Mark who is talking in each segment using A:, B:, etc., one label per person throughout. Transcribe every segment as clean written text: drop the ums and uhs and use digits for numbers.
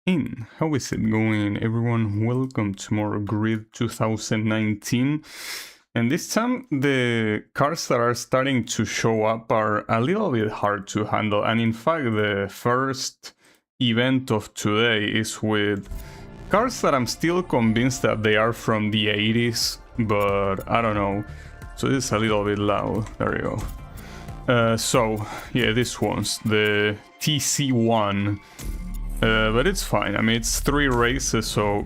A: in. How is it going, everyone? Welcome to more Grid 2019. And this time the cars that are starting to show up are a little bit hard to handle. And in fact, the first event of today is with cars that I'm still convinced that they are from the 80s, but I don't know. So this is a little bit loud. There you go. So yeah, this one's the TC1. But it's fine. I mean, it's 3 races, so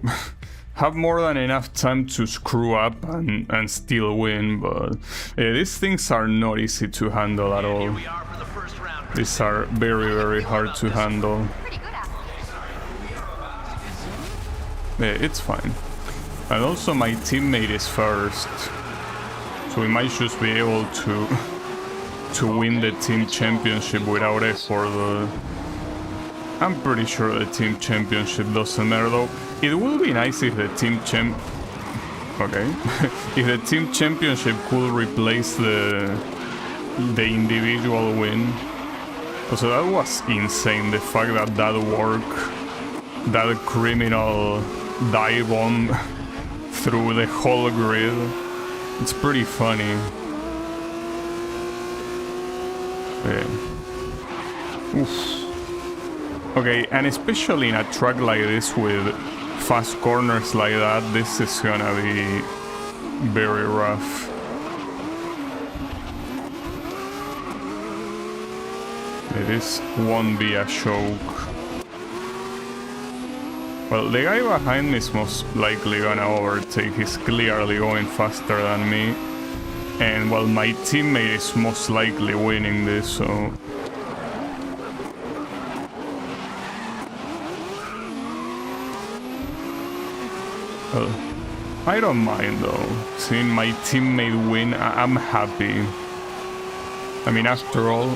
A: have more than enough time to screw up and still win. But these things are not easy to handle at all. These are very, very hard to handle. It's fine. And also my teammate is first, so we might just be able to win the team championship without effort. I'm pretty sure the team championship doesn't matter though. It would be nice if the team if the team championship could replace the individual win. So that was insane, the fact that that worked. That criminal dive bomb through the whole grid. It's pretty funny. Yeah. Oof. Okay, and especially in a track like this with fast corners like that, this is gonna be very rough. This won't be a choke. Well, the guy behind me is most likely gonna overtake. He's clearly going faster than me. And well, my teammate is most likely winning this, so... Well, I don't mind though. Seeing my teammate win, I'm happy. I mean, after all,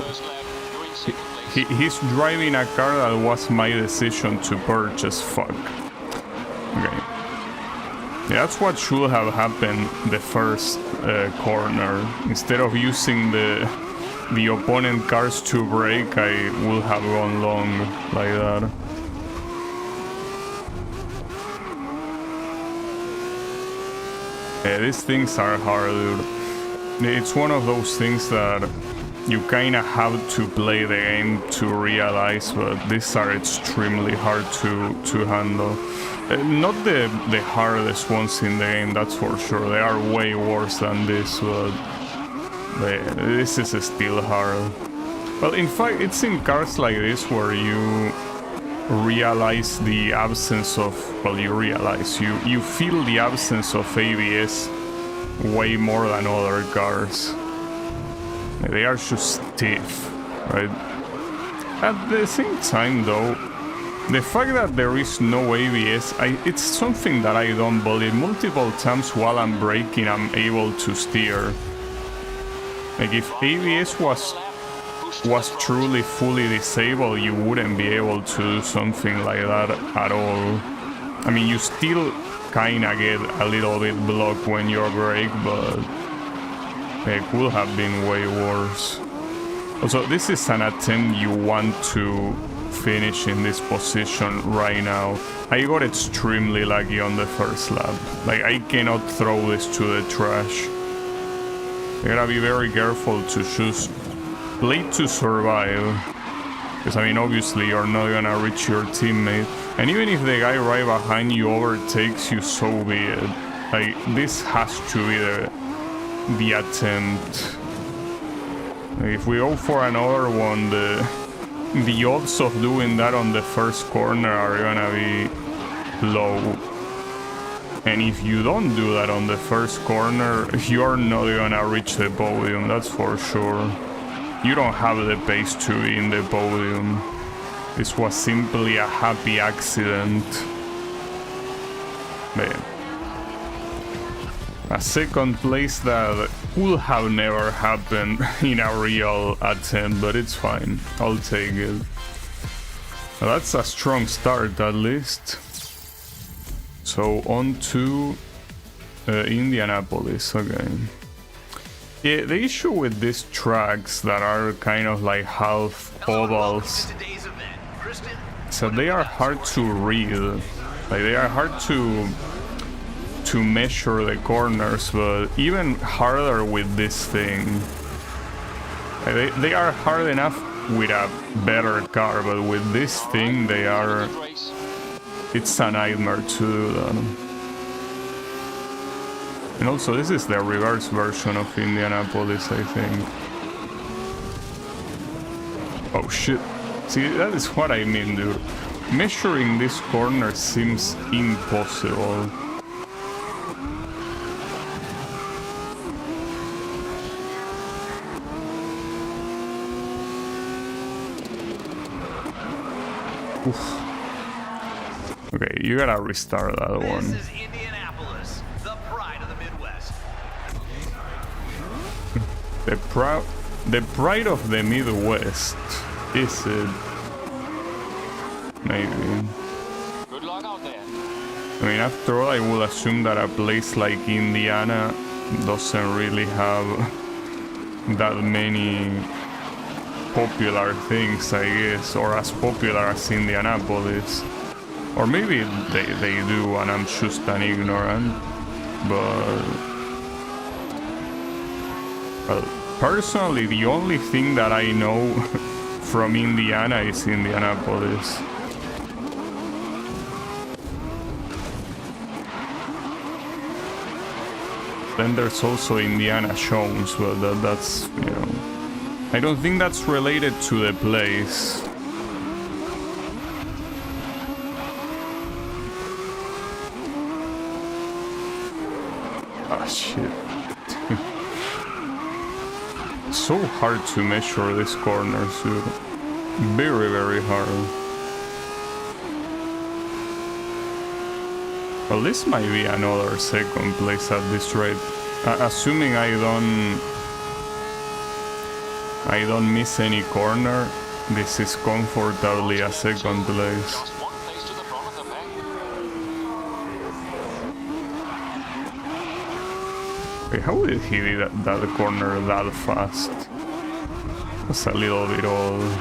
A: he's driving a car that was my decision to purchase. Fuck. Okay. Yeah, that's what should have happened the first corner. Instead of using the opponent cars to brake, I would have gone long like that. Yeah, these things are hard, dude. It's one of those things that you kinda have to play the game to realize, but these are extremely hard to handle. Not the hardest ones in the game, that's for sure. They are way worse than this, but this is still hard. Well, in fact, it's in cars like this where you realize the absence of, well, you feel the absence of ABS way more than other cars. They are just stiff, right? At the same time though, the fact that there is no ABS, it's something that I don't believe. Multiple times while I'm braking, I'm able to steer. Like, if ABS was truly fully disabled, you wouldn't be able to do something like that at all. I mean, you still kinda get a little bit blocked when you brake, but it could have been way worse. Also, this is an attempt you want to finish in this position right now. I got extremely lucky on the first lap. Like, I cannot throw this to the trash. You gotta be very careful to just play to survive, because I mean, obviously you're not gonna reach your teammate, and even if the guy right behind you overtakes you, so be it. Like, this has to be the attempt. Like, if we go for another one, the odds of doing that on the first corner are gonna be low. And if you don't do that on the first corner, you're not gonna reach the podium, that's for sure. You don't have the pace to be in the podium. This was simply a happy accident. Man. A second place that would have never happened in a real attempt, but it's fine. I'll take it. Well, that's a strong start, at least. So on to Indianapolis again. Yeah, the issue with these tracks that are kind of like half ovals is that they are hard to read. Like, they are hard to measure the corners, but even harder with this thing. Like, they are hard enough with a better car, but with this thing, they are... It's a nightmare to do that. And also, this is the reverse version of Indianapolis, I think. Oh shit. See, that is what I mean, dude. Measuring this corner seems impossible. Oof. Okay, you gotta restart that one.
B: This is Indianapolis, the pride of the Midwest.
A: The pride of the Midwest, is it? Maybe.
B: Good luck out there.
A: I mean, after all, I would assume that a place like Indiana doesn't really have that many popular things, I guess, or as popular as Indianapolis. Or maybe they do and I'm just an ignorant, but... Well, personally, the only thing that I know from Indiana is Indianapolis. Then there's also Indiana Jones, but that's, you know... I don't think that's related to the place. Ah, shit. So hard to measure this corner, dude. Very, very hard. Well, this might be another second place at this rate. Assuming I don't miss any corner, this is comfortably a second place.
B: Just one place to the front of the pack.
A: Wait, how did he do that corner that fast? That's a little bit old.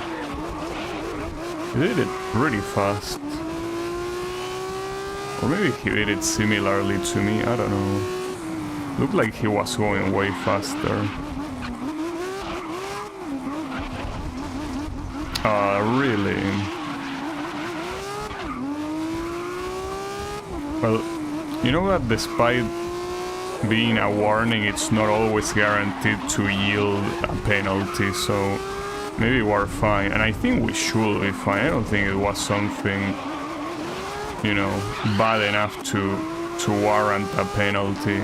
A: He did it pretty fast. Or maybe he did it similarly to me, I don't know. Looked like he was going way faster. Really? Well, you know that despite being a warning, it's not always guaranteed to yield a penalty, so maybe we're fine. And I think we should be fine. I don't think it was something, you know, bad enough to warrant a penalty.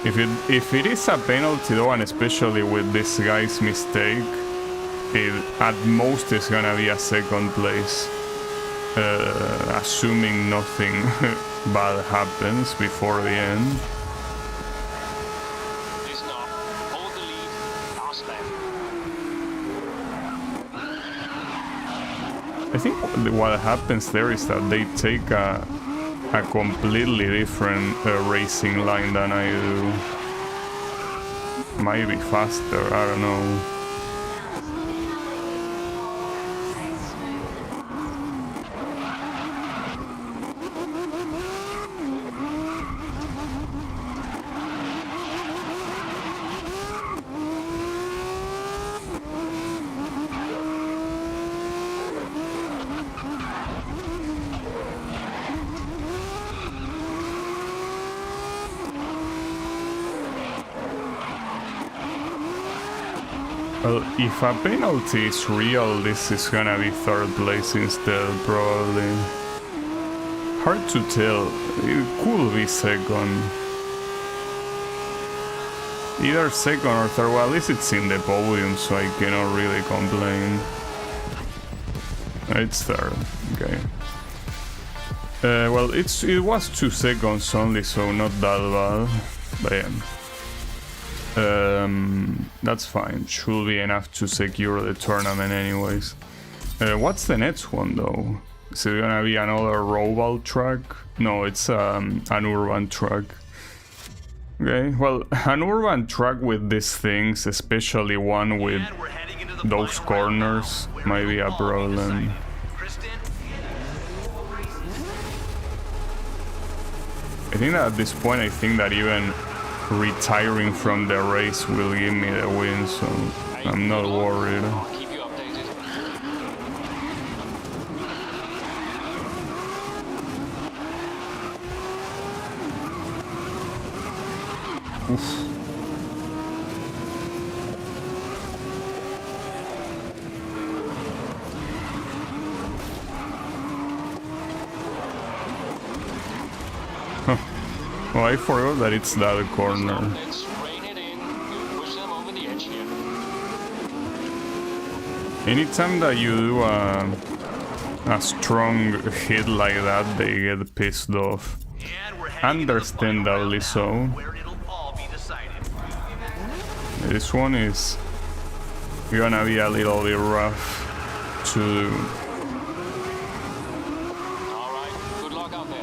A: If it is a penalty though, and especially with this guy's mistake, it at most is gonna be a second place, assuming nothing bad happens before the end.
B: Listen up. Hold the lead. Last lap.
A: I think what happens there is that they take a completely different racing line than I do. Might be faster, I don't know. Well, if a penalty is real, this is gonna be third place instead, probably. Hard to tell. It could be second. Either second or third. Well, at least it's in the podium, so I cannot really complain. It's third. Okay. Well, it was 2 seconds only, so not that bad. But yeah. That's fine. Should be enough to secure the tournament anyways. What's the next one though? Is it gonna be another Roval track? No, it's an urban track. Okay, well, an urban track with these things, especially one with those corners, might be a problem.
B: Kristen,
A: I think that at this point, I think that even retiring from the race will give me the win, so I'm not worried.
B: I'll keep you updated.
A: Oof. Oh, I forgot that it's that corner.
B: Let's rein it in. We'll push them over the edge here.
A: Anytime that you do a strong hit like that, they get pissed off.
B: And we're heading into the final
A: Understandably
B: round
A: so.
B: now, where it'll all be decided.
A: This one is gonna be a little bit rough to do.
B: All right, good luck out there.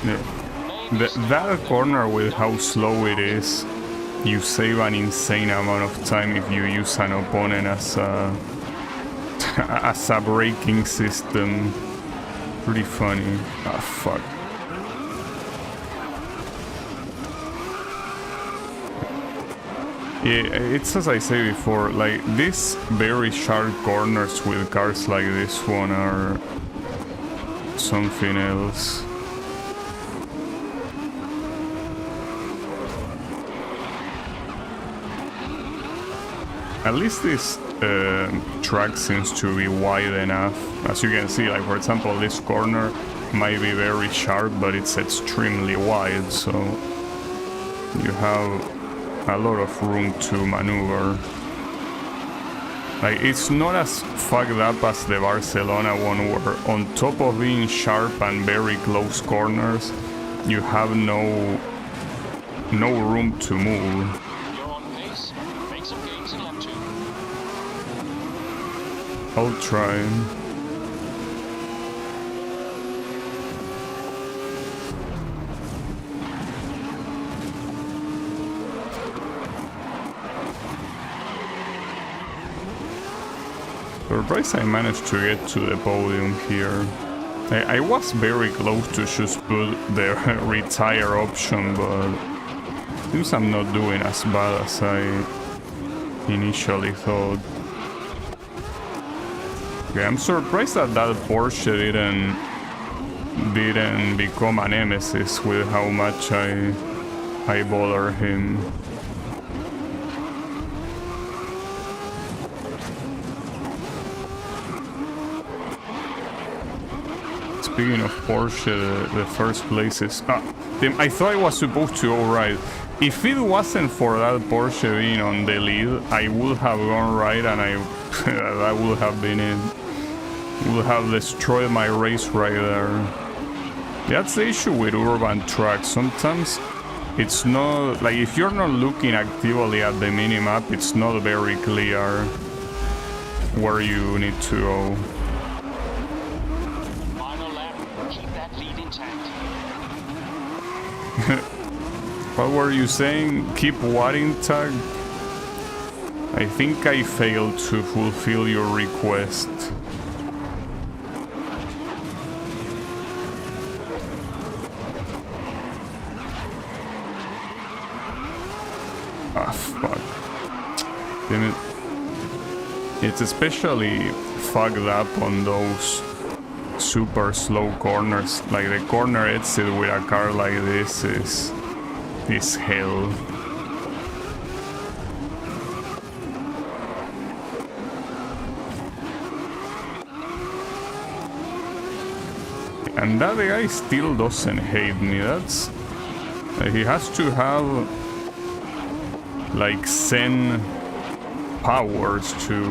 A: Yeah. That corner, with how slow it is, you save an insane amount of time if you use an opponent as a as a braking system. Pretty funny. Ah, fuck. Yeah, it's as I say before, like, these very sharp corners with cars like this one are something else. At least this track seems to be wide enough. As you can see, like, for example, this corner might be very sharp, but it's extremely wide, so you have a lot of room to maneuver. Like, it's not as fucked up as the Barcelona one, where on top of being sharp and very close corners, you have no room to move.
B: You're on pace. Make some gains in lap 2.
A: I'll try. Surprised I managed to get to the podium here. I was very close to just put the retire option, but seems I'm not doing as bad as I initially thought. Okay, I'm surprised that Porsche didn't become a nemesis with how much I bother him. Speaking of Porsche, the first place is... damn, I thought I was supposed to go right. If it wasn't for that Porsche being on the lead, I would have gone right, and that would have been it. Would have destroyed my race right there. That's the issue with urban tracks. Sometimes it's not... like, if you're not looking actively at the minimap, it's not very clear where you need to go. What were you saying? Keep what intact? I think I failed to fulfill your request. Ah, fuck. Damn it. It's especially fucked up on those super slow corners. Like, the corner exit with a car like this is hell. And that guy still doesn't hate me. That's... he has to have like Zen powers to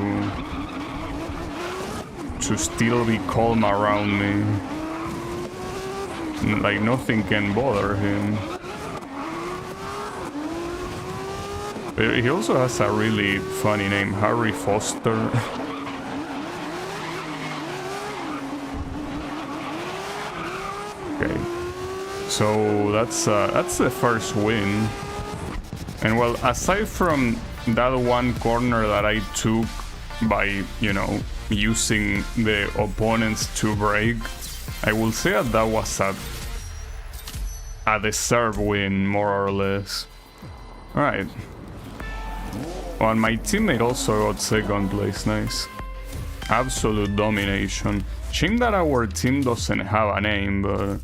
A: still be calm around me. Like, nothing can bother him. He also has a really funny name, Harry Foster. Okay, so that's the first win. And well, aside from that one corner that I took by, you know, using the opponents to break, I will say that that was a deserved win, more or less. Alright. Oh, and my teammate also got second place, nice. Absolute domination. Shame that our team doesn't have a name, but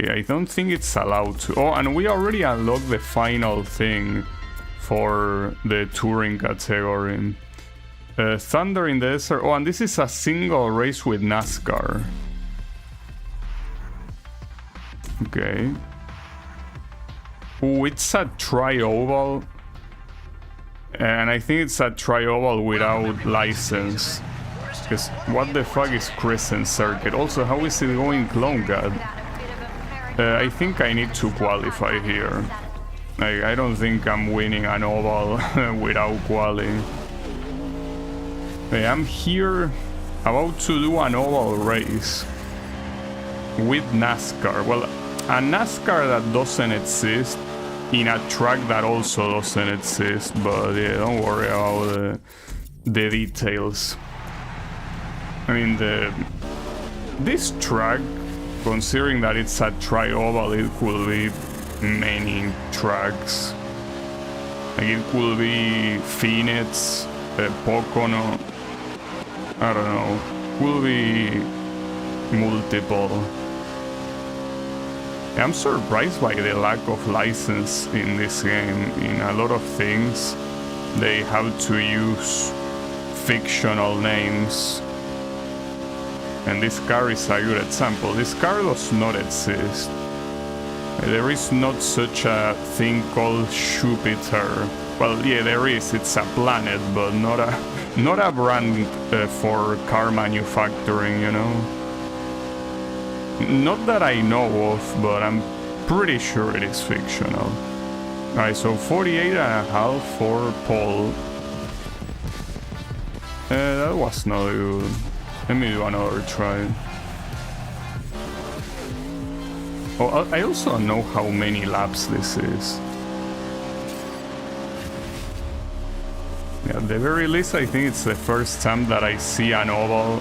A: yeah, I don't think it's allowed to. Oh, and we already unlocked the final thing for the touring category. Thunder in the Desert. Oh, and this is a single race with NASCAR. Okay. Oh, it's a tri-oval. And I think it's a tri-oval without license. Because what the fuck is Crescent Circuit? Also, how is it going Clone God? I think I need to qualify here. I don't think I'm winning an oval without quali. I'm here about to do an oval race with NASCAR. Well, a NASCAR that doesn't exist in a track that also doesn't exist, but yeah, don't worry about the details. I mean, this track, considering that it's a tri-oval, it could be many tracks. Like it could be Phoenix, Pocono, I don't know, could be multiple. I'm surprised by the lack of license in this game. In a lot of things, they have to use fictional names. And this car is a good example. This car does not exist. There is not such a thing called Jupiter. Well, yeah, there is. It's a planet, but not a brand for car manufacturing, you know? Not that I know of, but I'm pretty sure it is fictional. Alright, so 48.5 for Paul. That was not good. Let me do another try. Oh, I also know how many laps this is. Yeah, at the very least, I think it's the first time that I see an oval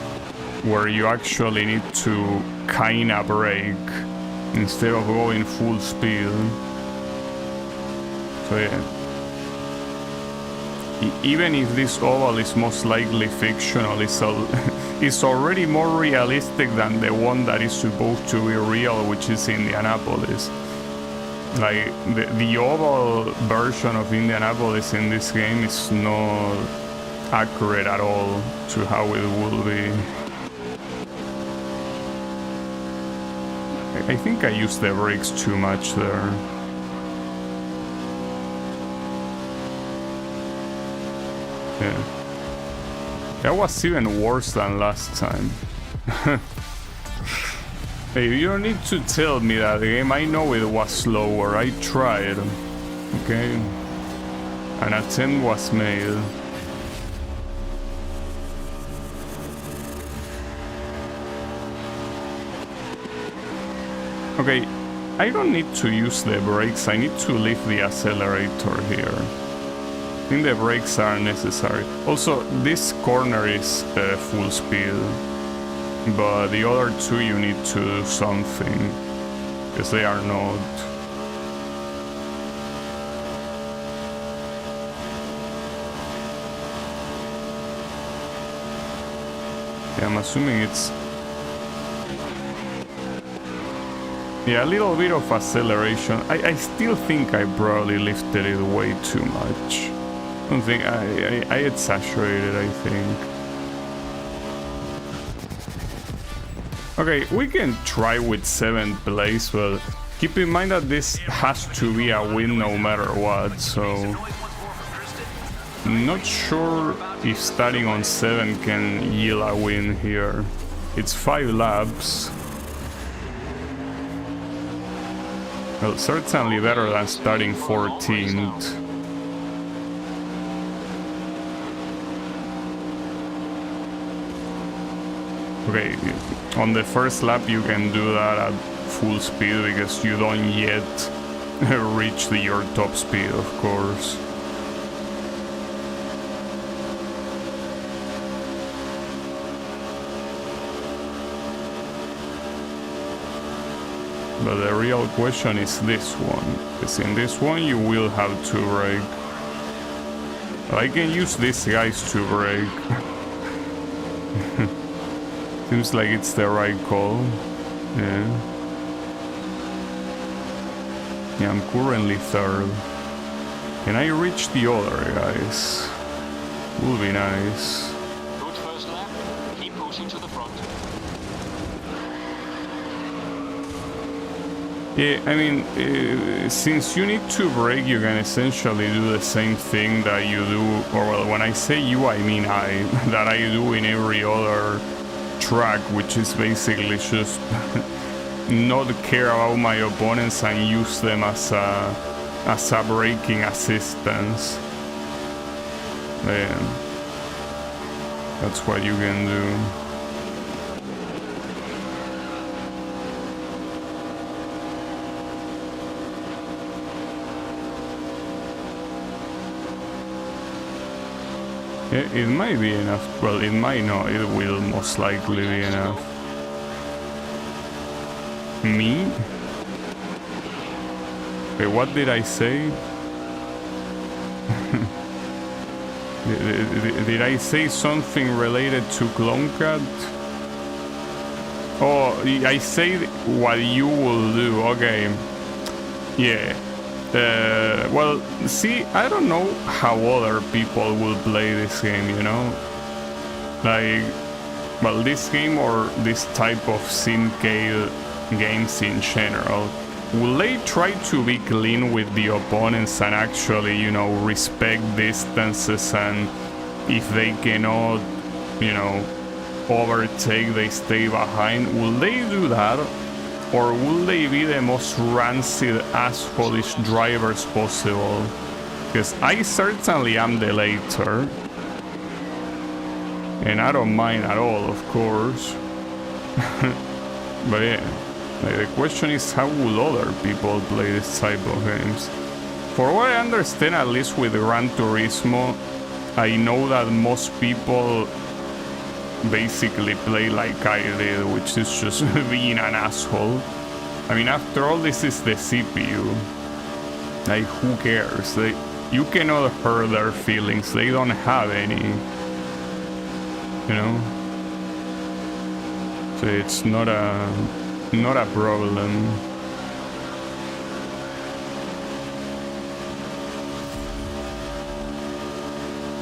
A: where you actually need to kinda brake instead of going full speed. So yeah. Even if this oval is most likely fictional, it's already more realistic than the one that is supposed to be real, which is Indianapolis. Like, the oval version of Indianapolis in this game is not accurate at all to how it will be. I think I used the brakes too much there. Yeah. That was even worse than last time. Hey, you don't need to tell me that game. I know it was slower. I tried. Okay? An attempt was made. Okay, I don't need to use the brakes. I need to leave the accelerator here. I think the brakes are necessary. Also, this corner is full speed, but the other two you need to do something, because they are not. Yeah, I'm assuming it's... Yeah, a little bit of acceleration. I still think I probably lifted it way too much. I don't think I exaggerated, I think. Okay, we can try with 7th place, but keep in mind that this has to be a win no matter what, so... Not sure if starting on 7 can yield a win here. It's 5 laps. Well, certainly better than starting 14th. Okay, on the first lap you can do that at full speed because you don't yet reach your top speed, of course. But the real question is this one, because in this one you will have to brake. I can use these guys to brake. Seems like it's the right call. Yeah. Yeah, I'm currently third. Can I reach the other guys? Would be nice.
B: Good first lap. Keep pushing to the front.
A: Yeah, I mean, since you need to brake, you can essentially do the same thing that you do, or well, when I say you, I mean I, that I do in every other track, which is basically just not care about my opponents and use them as a braking assistance. Man, that's what you can do. It might be enough. Well, it might not. It will most likely be enough. Me? Wait, what did I say? Did I say something related to CloneCat? Oh, I said what you will do. Okay. Yeah. Well, see, I don't know how other people will play this game, you know? Like, well, this game or this type of Syndicate games in general. Will they try to be clean with the opponents and actually, you know, respect distances, and if they cannot, you know, overtake, they stay behind? Will they do that? Or will they be the most rancid, assholeish drivers possible? Because I certainly am the later. And I don't mind at all, of course. But yeah, like, the question is, how will other people play this type of games? For what I understand, at least with Gran Turismo, I know that most people basically play like I did, which is just being an asshole. I mean, after all, this is the CPU. Like, who cares? You cannot hurt their feelings. They don't have any. You know? So it's not a problem.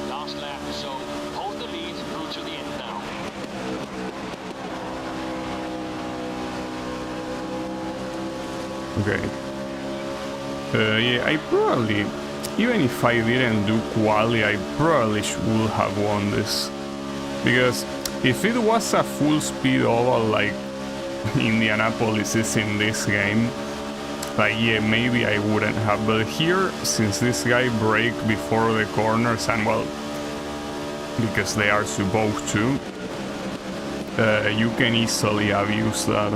B: Last lap, so hold the lead through to the end now.
A: Okay. Yeah, I probably, even if I didn't do quali, I probably would have won this. Because if it was a full speed oval like Indianapolis is in this game, like, yeah, maybe I wouldn't have. But here, since this guy braked before the corners, and well, because they are supposed to, you can easily abuse that.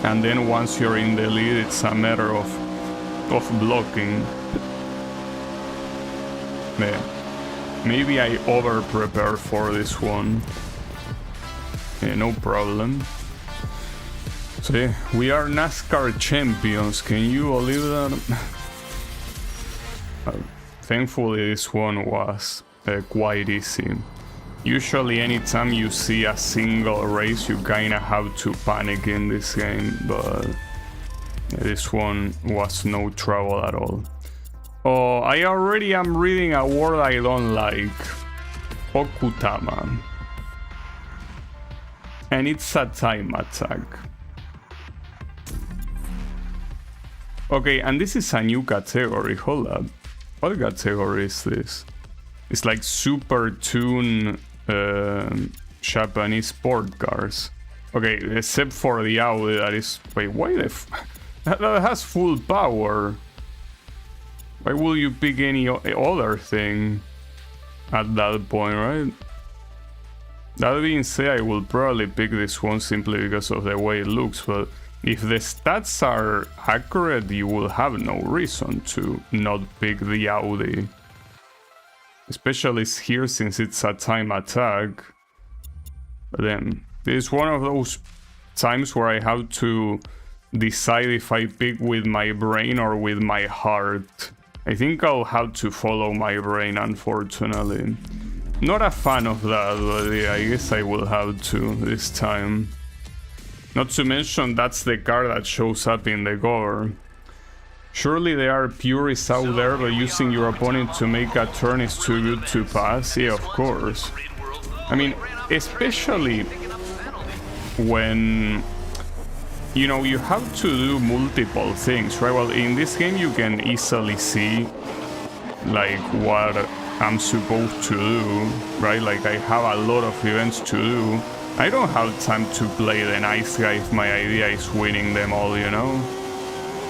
A: And then once you're in the lead, it's a matter of blocking. Yeah. Maybe I over-prepare for this one. Yeah, no problem. So yeah, we are NASCAR champions. Can you believe that? Thankfully, this one was quite easy. Usually anytime you see a single race, you kinda have to panic in this game, but this one was no trouble at all. Oh, I already am reading a word I don't like. Okutama. And it's a time attack. Okay, and this is a new category. Hold up. What category is this? It's like Super Tune Japanese sport cars. Okay, except for the Audi that is... Wait, why the that has full power. Why will you pick any other thing at that point, right? That being said, I will probably pick this one simply because of the way it looks, but if the stats are accurate, you will have no reason to not pick the Audi. Especially here since it's a time attack. But then, this is one of those times where I have to decide if I pick with my brain or with my heart. I think I'll have to follow my brain, unfortunately. Not a fan of that, but yeah, I guess I will have to this time. Not to mention that's the car that shows up in the gore. Surely there are purists out there, but using your opponent to make a turn is too good to pass? Yeah, of course. I mean, especially when, you know, you have to do multiple things, right? Well, in this game you can easily see like what I'm supposed to do, right? Like I have a lot of events to do. I don't have time to play the nice guy if my idea is winning them all, you know?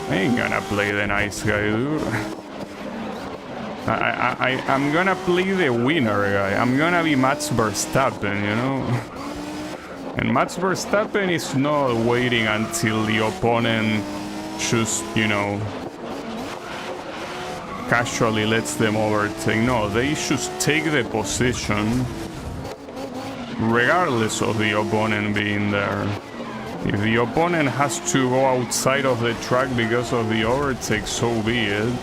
A: I ain't gonna play the nice guy, dude. I'm gonna play the winner guy. I'm gonna be Max Verstappen, you know? And Max Verstappen is not waiting until the opponent just, you know, casually lets them overtake. No, they just take the position regardless of the opponent being there. If the opponent has to go outside of the track because of the overtake, so be it.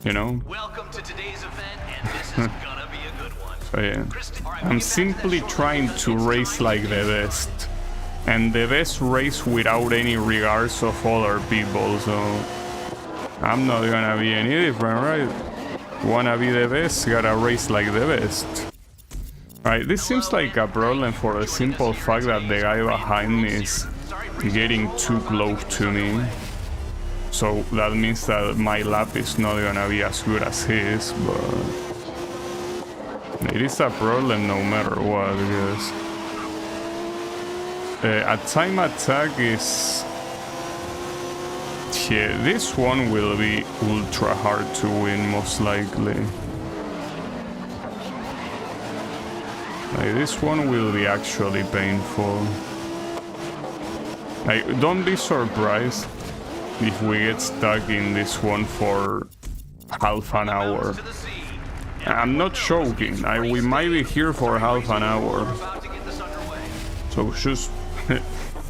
A: You know?
C: Welcome to today's event, and this is gonna be a good one.
A: So yeah, I'm simply trying to race like the best. And the best race without any regards of other people, so I'm not gonna be any different, right? Wanna be the best, gotta race like the best. Alright, this seems like a problem for the simple fact that the guy behind me is getting too close to me. So that means that my lap is not gonna be as good as his, but it is a problem no matter what, because a time attack is... Yeah, this one will be ultra hard to win, most likely. Like, this one will be actually painful. Like, don't be surprised if we get stuck in this one for half an hour. I'm not joking, we might be here for half an hour. So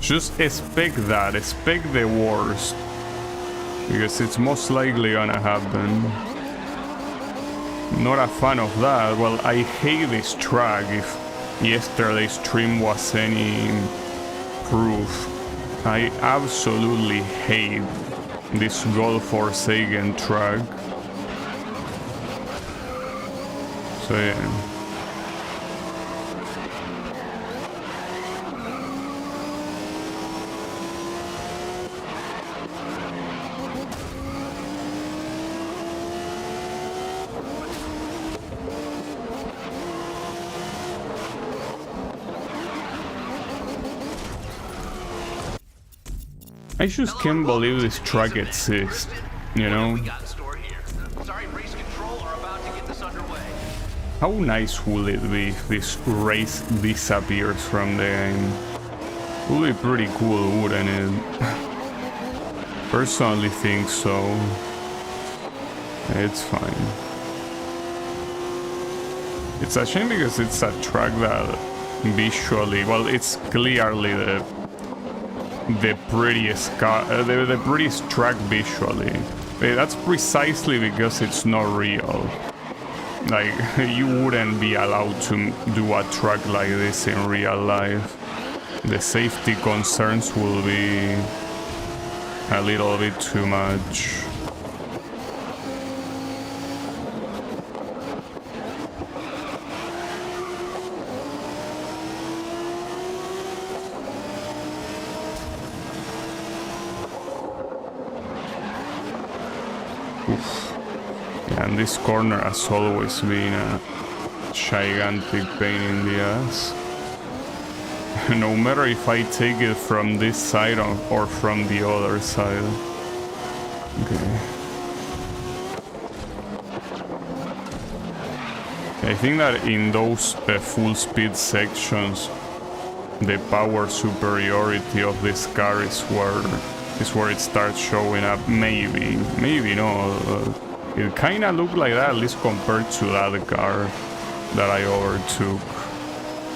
A: just expect that, expect the worst. Because it's most likely gonna happen. Not a fan of that. Well, I hate this track. If yesterday's stream was any proof, I absolutely hate this God-forsaken track. So yeah. I just can't believe this track exists, you know? How nice would it be if this race disappears from the game? It would be pretty cool, wouldn't it? Personally think so. It's fine. It's a shame because it's a track that visually, well, it's clearly the prettiest car, the prettiest track visually. That's precisely because it's not real. Like, you wouldn't be allowed to do a track like this in real life. The safety concerns will be a little bit too much. And this corner has always been a gigantic pain in the ass. No matter if I take it from this side or from the other side. Okay. I think that in those full speed sections, the power superiority of this car is where it starts showing up. Maybe no. It kind of looked like that, at least compared to that car that I overtook.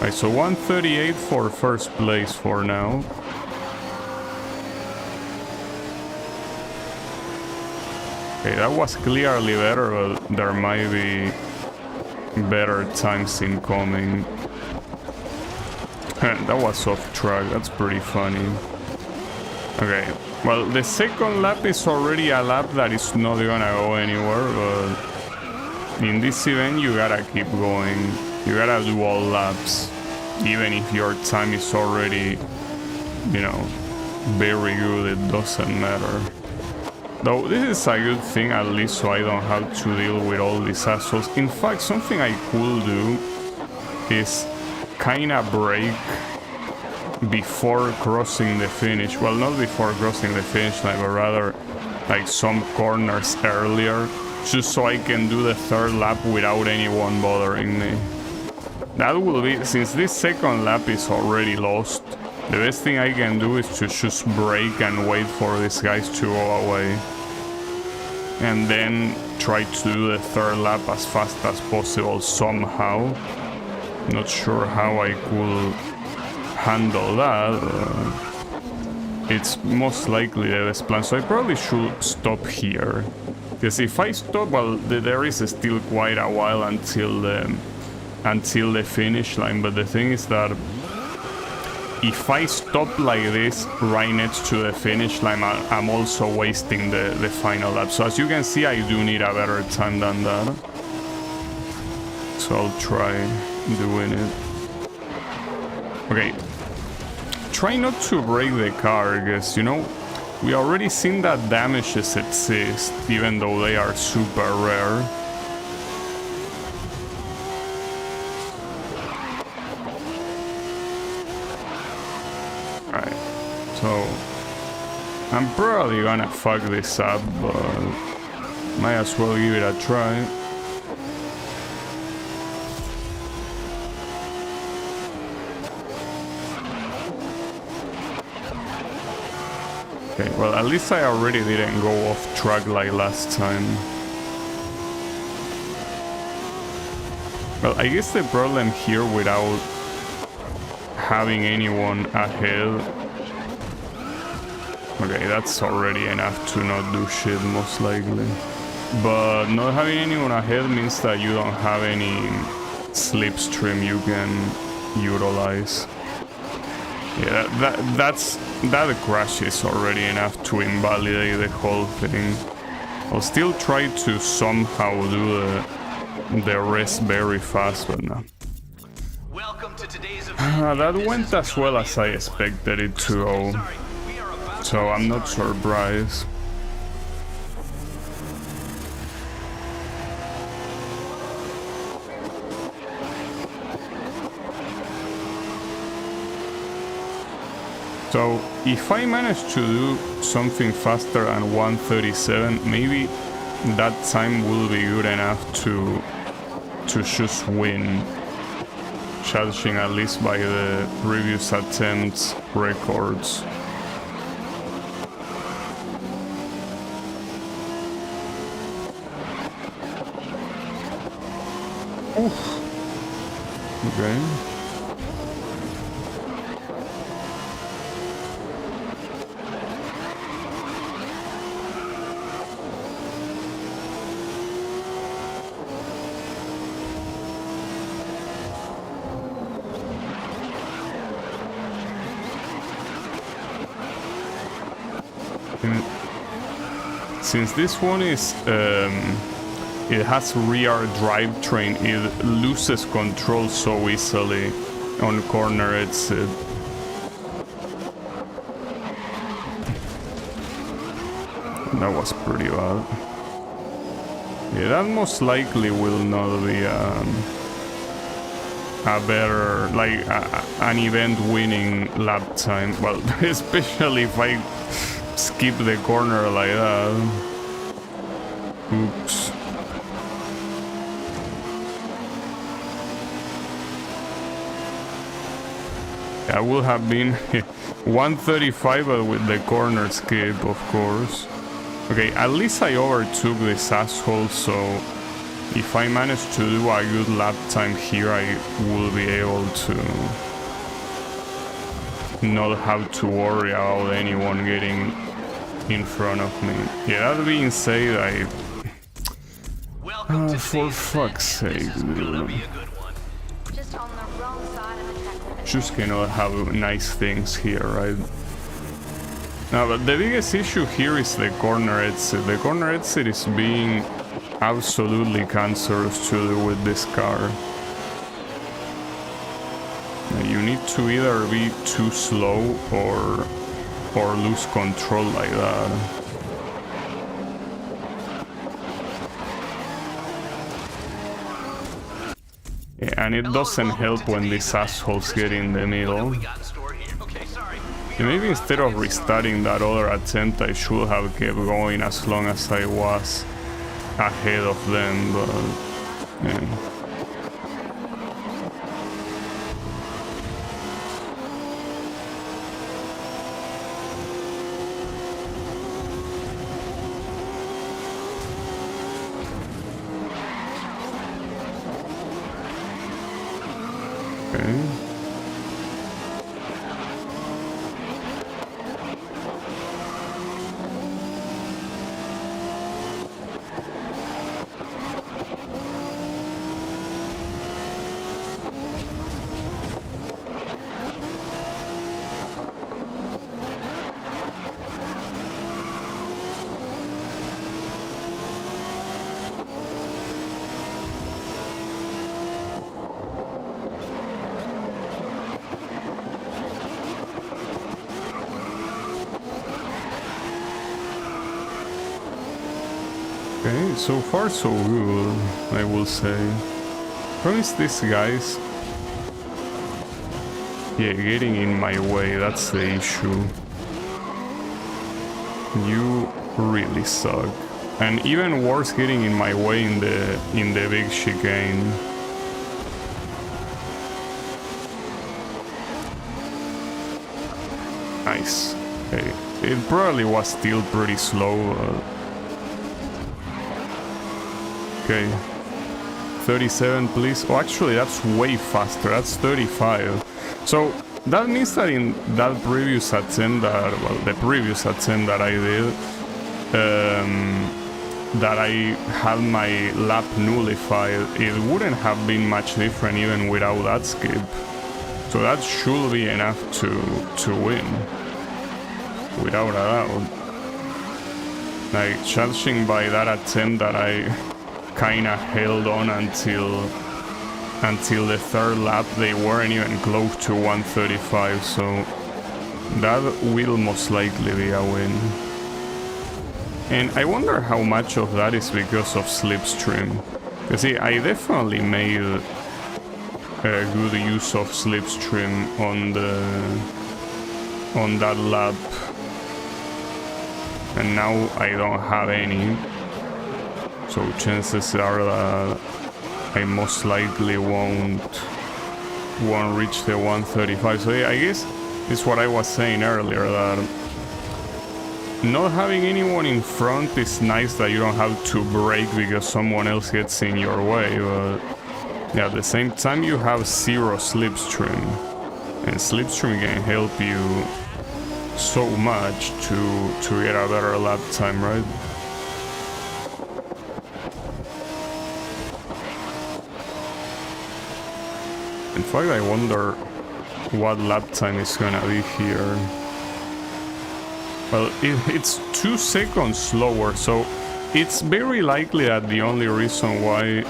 A: Right, so 138 for first place for now. Okay, that was clearly better, but there might be better times incoming. That was off track, that's pretty funny. Okay, well, the second lap is already a lap that is not gonna go anywhere, but in this event you gotta keep going. You gotta do all laps, even if your time is already, you know, very good, it doesn't matter. Though this is a good thing, at least, so I don't have to deal with all these assholes. In fact, something I could do is kinda brake before crossing the finish. Well, not before crossing the finish line, but rather like some corners earlier, just so I can do the third lap without anyone bothering me. That will be, since this second lap is already lost, the best thing I can do is to just brake and wait for these guys to go away. And then try to do the third lap as fast as possible somehow. Not sure how I could handle that. It's most likely the best plan, so I probably should stop here. Because if I stop, well, there is still quite a while until the finish line, but the thing is that if I stop like this right next to the finish line, I'm also wasting the final lap. So as you can see, I do need a better time than that. So I'll try doing it. Okay. Try not to break the car, because, you know, we already seen that damages exist, even though they are super rare. Alright, so I'm probably gonna fuck this up, but might as well give it a try. Okay, well, at least I already didn't go off track like last time. Well, I guess the problem here without having anyone ahead... Okay, that's already enough to not do shit, most likely. But not having anyone ahead means that you don't have any slipstream you can utilize. Yeah, that crash is already enough to invalidate the whole thing. I'll still try to somehow do the rest very fast, but no.
C: Welcome to today's event.
A: That went as well as I expected it to go, so I'm not surprised. So, if I manage to do something faster than 137, maybe that time will be good enough to just win, judging at least by the previous attempts records. Oof. Okay. Since this one is, it has rear drivetrain, it loses control so easily on corner exit. That was pretty bad. Yeah, that most likely will not be a better, like an event winning lap time. Well, especially if I skip the corner like that. Oops. I would have been 135, but with the corner skip, of course. Okay, at least I overtook this asshole, so if I manage to do a good lap time here, I will be able to not have to worry about anyone getting in front of me. Yeah, that being said,
C: Welcome to
A: for
C: today's
A: fuck's
C: event, and
A: sake,
C: this is gonna
A: dude.
C: be a good one.
D: Just on the wrong side of the track.
A: Just cannot have nice things here, right? No, but the biggest issue here is the corner exit. The corner exit is being absolutely cancerous to do with this car. You need to either be too slow or lose control like that. Yeah, and it doesn't help when these assholes get in the middle.
C: We got in store here. Okay, sorry.
A: And maybe instead of restarting that other attempt, I should have kept going as long as I was ahead of them, but yeah. Okay. Okay, so far so good, I will say. Promise these guys. Yeah, getting in my way, that's the issue. You really suck. And even worse, getting in my way in the big chicane. Nice. Okay. It probably was still pretty slow. Okay, 37 please. Oh, actually that's way faster, that's 35. So that means that in that previous attempt that, well, the previous attempt that I did, that I had my lap nullified, it wouldn't have been much different even without that skip. So that should be enough to win, without a doubt. Like, judging by that attempt that I kinda held on until the third lap, they weren't even close to 135, so that will most likely be a win. And I wonder how much of that is because of slipstream. You see, I definitely made a good use of slipstream on that lap, and now I don't have any. So chances are that I most likely won't reach the 135. So yeah, I guess it's what I was saying earlier, that not having anyone in front is nice, that you don't have to brake because someone else gets in your way, but yeah, at the same time you have zero slipstream, and slipstream can help you so much to get a better lap time, right? In fact, I wonder what lap time is gonna be here. Well, it's 2 seconds slower, so it's very likely that the only reason why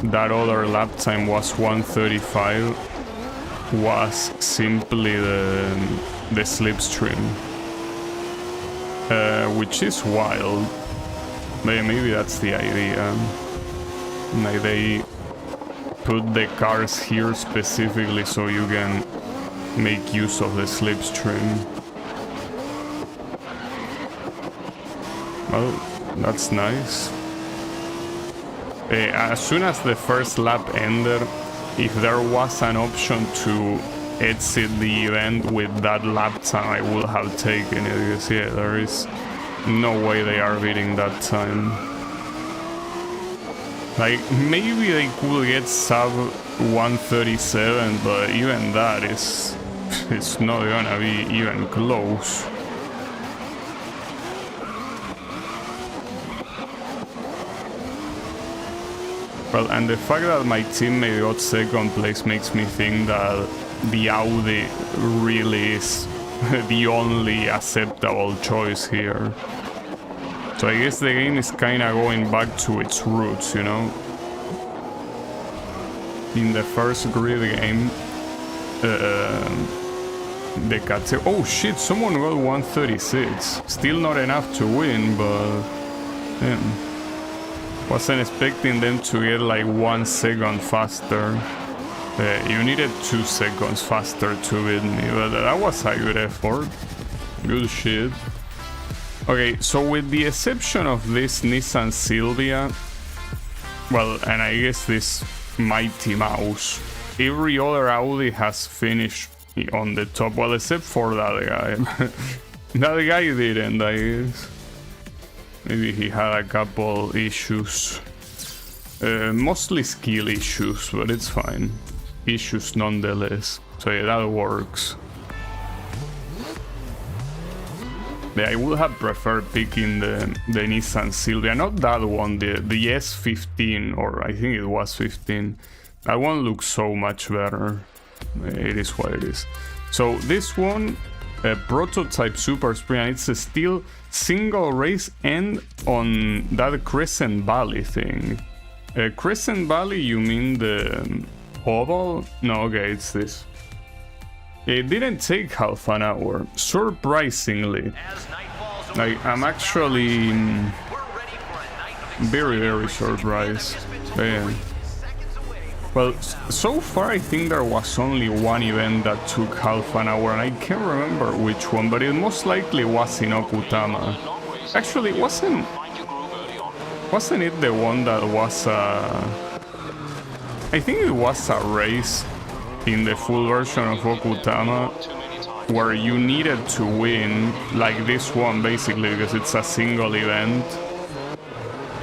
A: that other lap time was 135 was simply the slipstream, which is wild. Maybe that's the idea. Like, they put the cars here specifically so you can make use of the slipstream. Well, that's nice. As soon as the first lap ended, if there was an option exit the event with that lap time, I would have taken it, because yeah, there is no way they are beating that time. Like, maybe they could get sub 137, but even that is, it's not gonna be even close. Well, and the fact that my teammate got second place makes me think that the Audi really is the only acceptable choice here. So I guess the game is kind of going back to its roots, you know? In the first grid game, the category... Oh shit, someone got 136. Still not enough to win, but... Yeah. Wasn't expecting them to get like 1 second faster. You needed 2 seconds faster to beat me, but that was a good effort. Good shit. Okay, so with the exception of this Nissan Silvia, well, and I guess this Mighty Mouse, every other Audi has finished on the top, well, except for that guy. That guy didn't, I guess. Maybe he had a couple issues. Mostly skill issues, but it's fine. Issues nonetheless. So yeah, that works. Yeah, I would have preferred picking the Nissan Silvia, not that one, the S15, or I think it was 15. That one looks so much better. It is what it is. So this one, a prototype Super Sprint, and it's a still single race and on that Crescent Valley thing. Crescent Valley, you mean the oval? No, okay, it's this. It didn't take half an hour, surprisingly. Like, I'm actually very surprised. Yeah. Well, so far I think there was only one event that took half an hour, and I can't remember which one, but it most likely was in Okutama. Actually, wasn't it the one that was I think it was a race in the full version of Okutama where you needed to win, like this one basically, because it's a single event.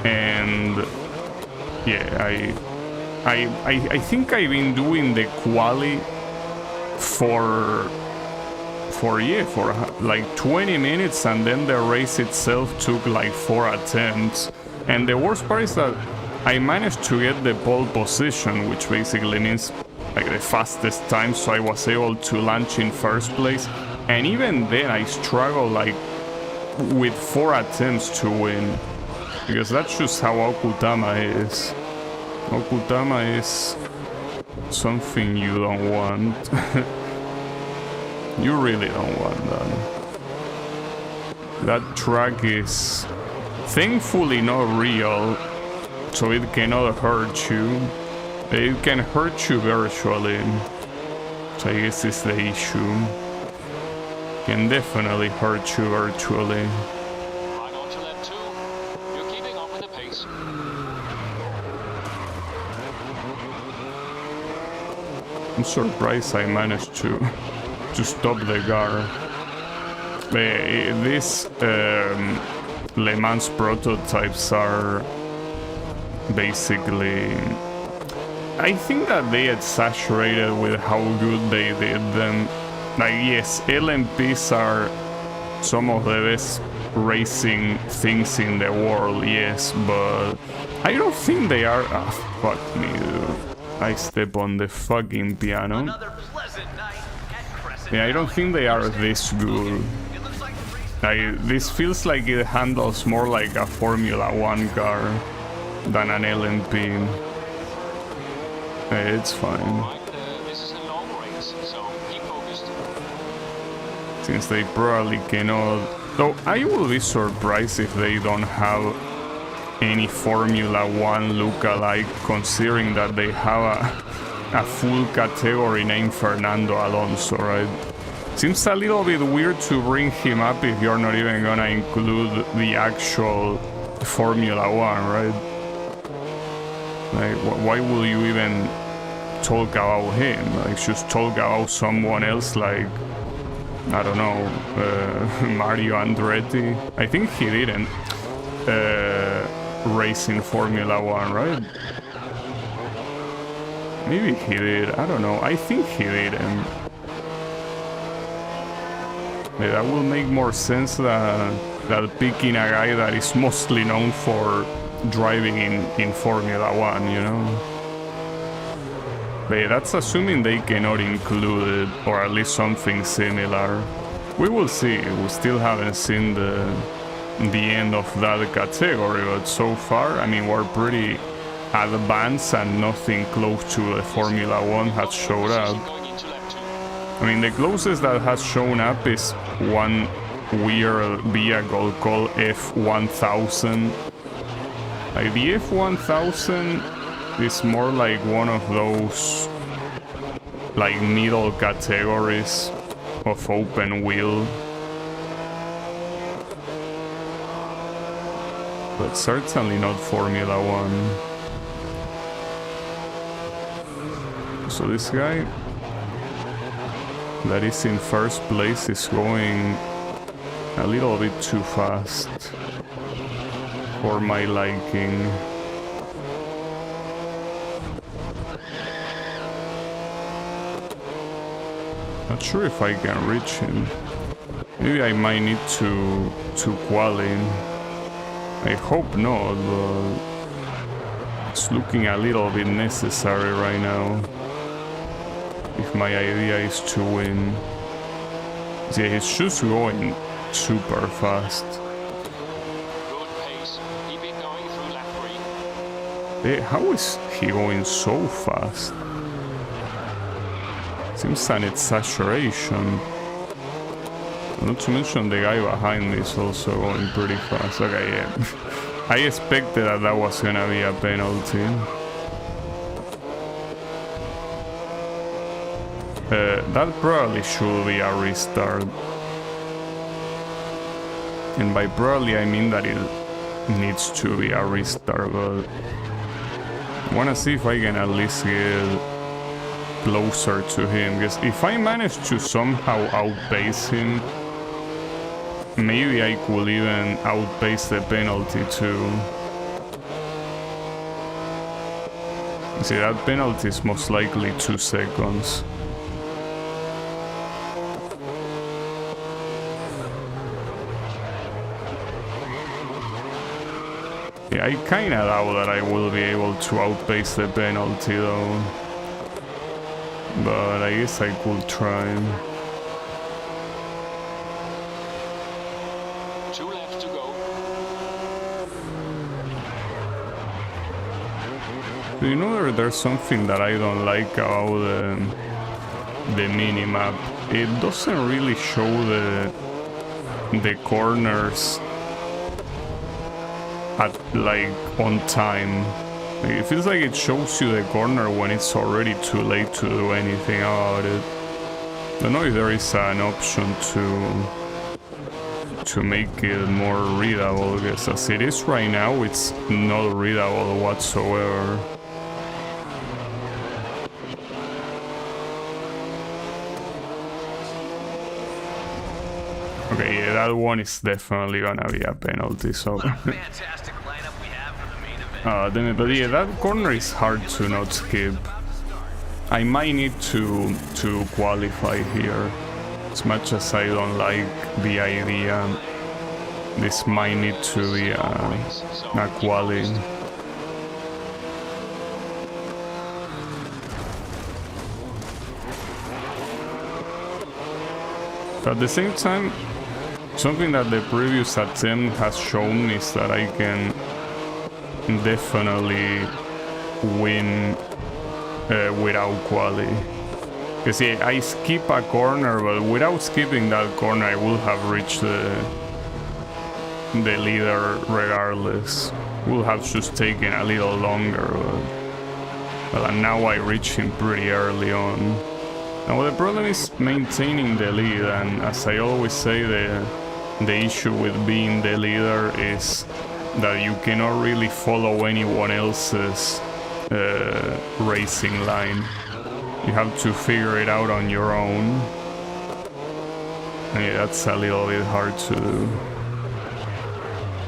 A: And yeah, I think I've been doing the quali for like 20 minutes, and then the race itself took like 4 attempts. And the worst part is that I managed to get the pole position, which basically means like the fastest time, so I was able to launch in first place. And even then I struggled like with 4 attempts to win, because that's just how Okutama is. Okutama is something you don't want. You really don't want that. That track is thankfully not real, so it cannot hurt you. It can hurt you virtually, so I guess it's the issue. Can definitely hurt you virtually.
B: Right on to lap 2. You're keeping up with the pace.
A: I'm surprised I managed to stop the car. These Le Mans prototypes are basically... I think that they exaggerated with how good they did them. Like, yes, LMPs are some of the best racing things in the world, yes, but I don't think they are... Ah, fuck me, dude. I step on the fucking piano. Yeah, I don't think they are this good. This feels like it handles more like a Formula 1 car than an LMP. It's fine.
B: Right, this is a long race, so keep focused.
A: Since they probably cannot... Though I will be surprised if they don't have any Formula 1 look-alike, considering that they have a full category named Fernando Alonso, right? Seems a little bit weird to bring him up if you're not even gonna include the actual Formula 1, right? Like, why will you even talk about him. Like, just talk about someone else, like, I don't know, Mario Andretti. I think he didn't race in Formula 1, right? Maybe he did, I don't know. I think he didn't. Yeah, that will make more sense than picking a guy that is mostly known for driving in Formula 1, you know? But yeah, that's assuming they cannot include it, or at least something similar. We will see. We still haven't seen the end of that category, but so far, I mean, we're pretty advanced and nothing close to the Formula 1 has showed up.
B: Going into lap 2.
A: I mean, the closest that has shown up is one weird vehicle called F1000. Like, the F1000 is more like one of those, like, middle categories of open wheel. But certainly not Formula 1. So this guy that is in first place is going a little bit too fast for my liking. Not sure if I can reach him. Maybe I might need to quali him. I hope not, but it's looking a little bit necessary right now. If my idea is to win. Yeah, he's just going super fast.
B: Good pace. Keep it going through lap 3.
A: Hey, how is he going so fast? Seems an exaggeration. Not to mention the guy behind me is also going pretty fast. Okay, yeah. I expected that was gonna be a penalty. That probably should be a restart. And by probably I mean that it needs to be a restart, but I wanna see if I can at least get closer to him, because if I manage to somehow outpace him, maybe I could even outpace the penalty too. See, that penalty is most likely 2 seconds. Yeah, I kinda doubt that I will be able to outpace the penalty though. But I guess I could try.
B: 2 laps to go.
A: You know, there's something that I don't like about the minimap. It doesn't really show the corners at, like, on time. It feels like it shows you the corner when it's already too late to do anything about it. I don't know if there is an option to make it more readable, because as it is right now, it's not readable whatsoever. Okay, yeah, that one is definitely gonna be a penalty, so...
C: Fantastic lineup we have for the main event.
A: Damn it, but yeah, that corner is hard to not skip. I might need to qualify here. As much as I don't like the idea, this might need to be a quali. But at the same time, something that the previous attempt has shown is that I can definitely win without quali. Because yeah, I skip a corner, but without skipping that corner I will have reached the leader regardless. Will have just taken a little longer, but now I reach him pretty early on. Now the problem is maintaining the lead, and as I always say, the issue with being the leader is that you cannot really follow anyone else's racing line. You have to figure it out on your own. Yeah, that's a little bit hard to do.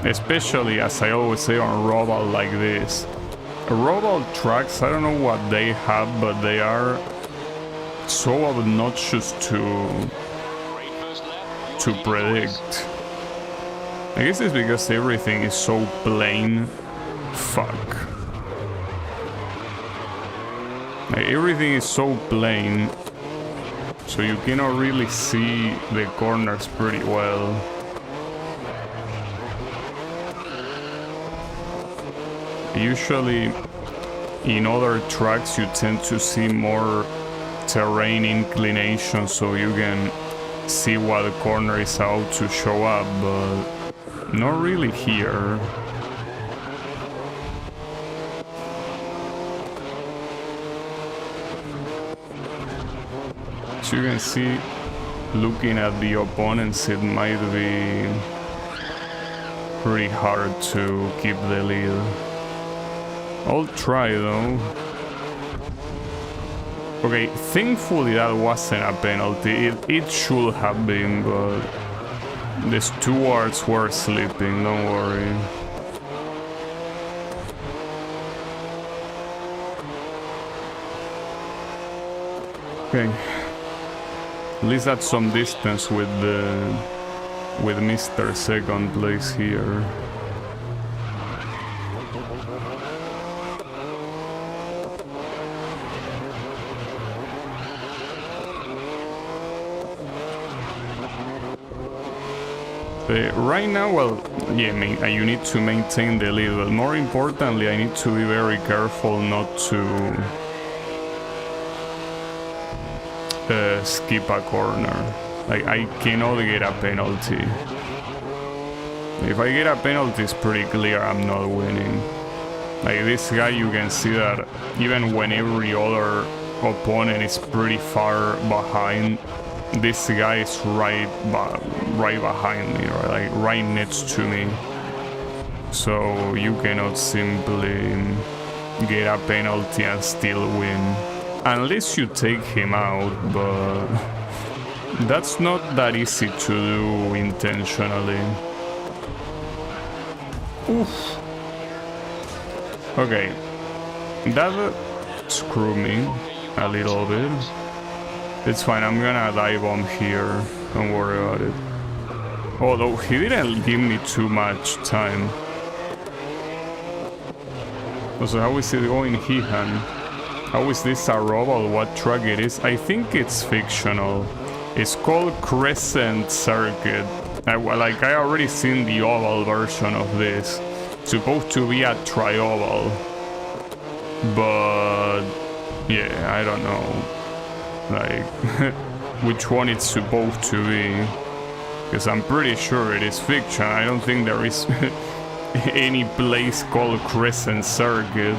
A: Especially, as I always say, on Roval like this. Roval tracks, I don't know what they have, but they are so obnoxious to predict. I guess it's because everything is so plain. Fuck. Like, everything is so plain, so you cannot really see the corners pretty well. Usually, in other tracks, you tend to see more terrain inclination, so you can see what the corner is out to show up, but not really here. So you can see, looking at the opponents, it might be pretty hard to keep the lead. I'll try though. Okay, thankfully that wasn't a penalty. It should have been, but the stewards were sleeping, don't worry. Okay. At least that's some distance with Mr. Second Place here. Right now, well, yeah, you need to maintain the lead, but more importantly, I need to be very careful not to skip a corner. Like, I cannot get a penalty. If I get a penalty, it's pretty clear I'm not winning. Like, this guy, you can see that even when every other opponent is pretty far behind, this guy is right behind me, right? Like right next to me. So you cannot simply get a penalty and still win. Unless you take him out, but that's not that easy to do intentionally. Oof. Okay. That screwed me a little bit. It's fine, I'm gonna dive bomb here. Don't worry about it. Although he didn't give me too much time. So how is it going, Hehan? How is this a Roval? What track it is? I think it's fictional. It's called Crescent Circuit. I already seen the oval version of this. It's supposed to be a tri-oval. But yeah, I don't know. Like which one it's supposed to be, because I'm pretty sure it is fiction. I don't think there is any place called Crescent Circuit.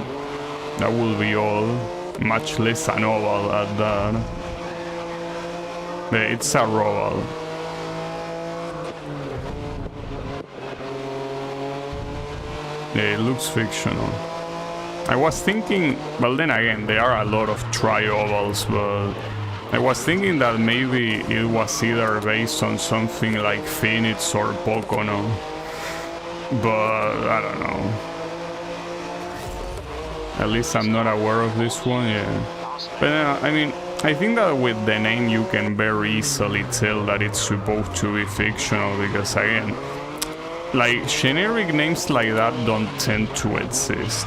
A: That will be all, much less an oval at that. But it's a Roval. Yeah, it looks fictional. I was thinking, well, then again, there are a lot of tri-ovals, but I was thinking that maybe it was either based on something like Phoenix or Pocono, but I don't know. At least I'm not aware of this one, yeah. But I mean, I think that with the name you can very easily tell that it's supposed to be fictional, because again, like generic names like that don't tend to exist.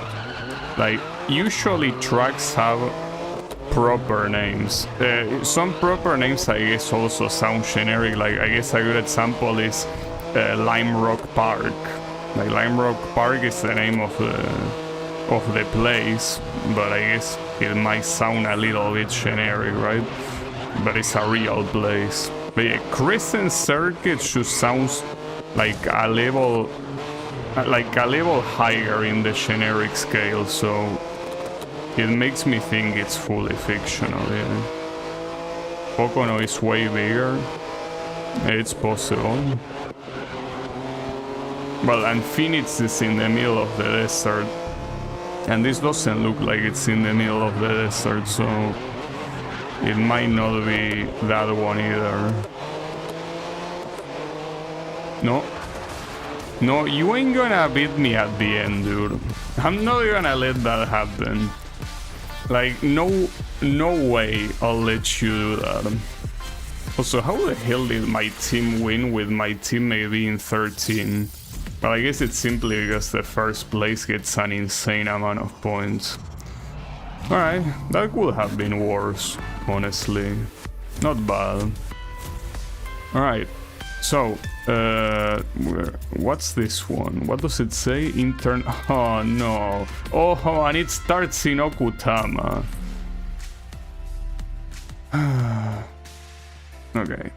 A: Like, usually tracks have proper names. Some proper names, I guess, also sound generic. Like, I guess a good example is Lime Rock Park. Like, Lime Rock Park is the name of the place, but I guess it might sound a little bit generic, right? But it's a real place. But yeah, Crescent Circuit just sounds like a level higher in the generic scale, so it makes me think it's fully fictional, yeah. Pocono is way bigger. It's possible. Well, and Phoenix is in the middle of the desert. And this doesn't look like it's in the middle of the desert, so it might not be that one either. No. No, you ain't gonna beat me at the end, dude. I'm not gonna let that happen. Like, no way I'll let you do that. Also, how the hell did my team win with my teammate being 13? Well, I guess it's simply because the first place gets an insane amount of points. Alright, that could have been worse, honestly. Not bad. Alright, so, what's this one? What does it say? Intern... Oh, no. Oh, and it starts in Okutama. Okay.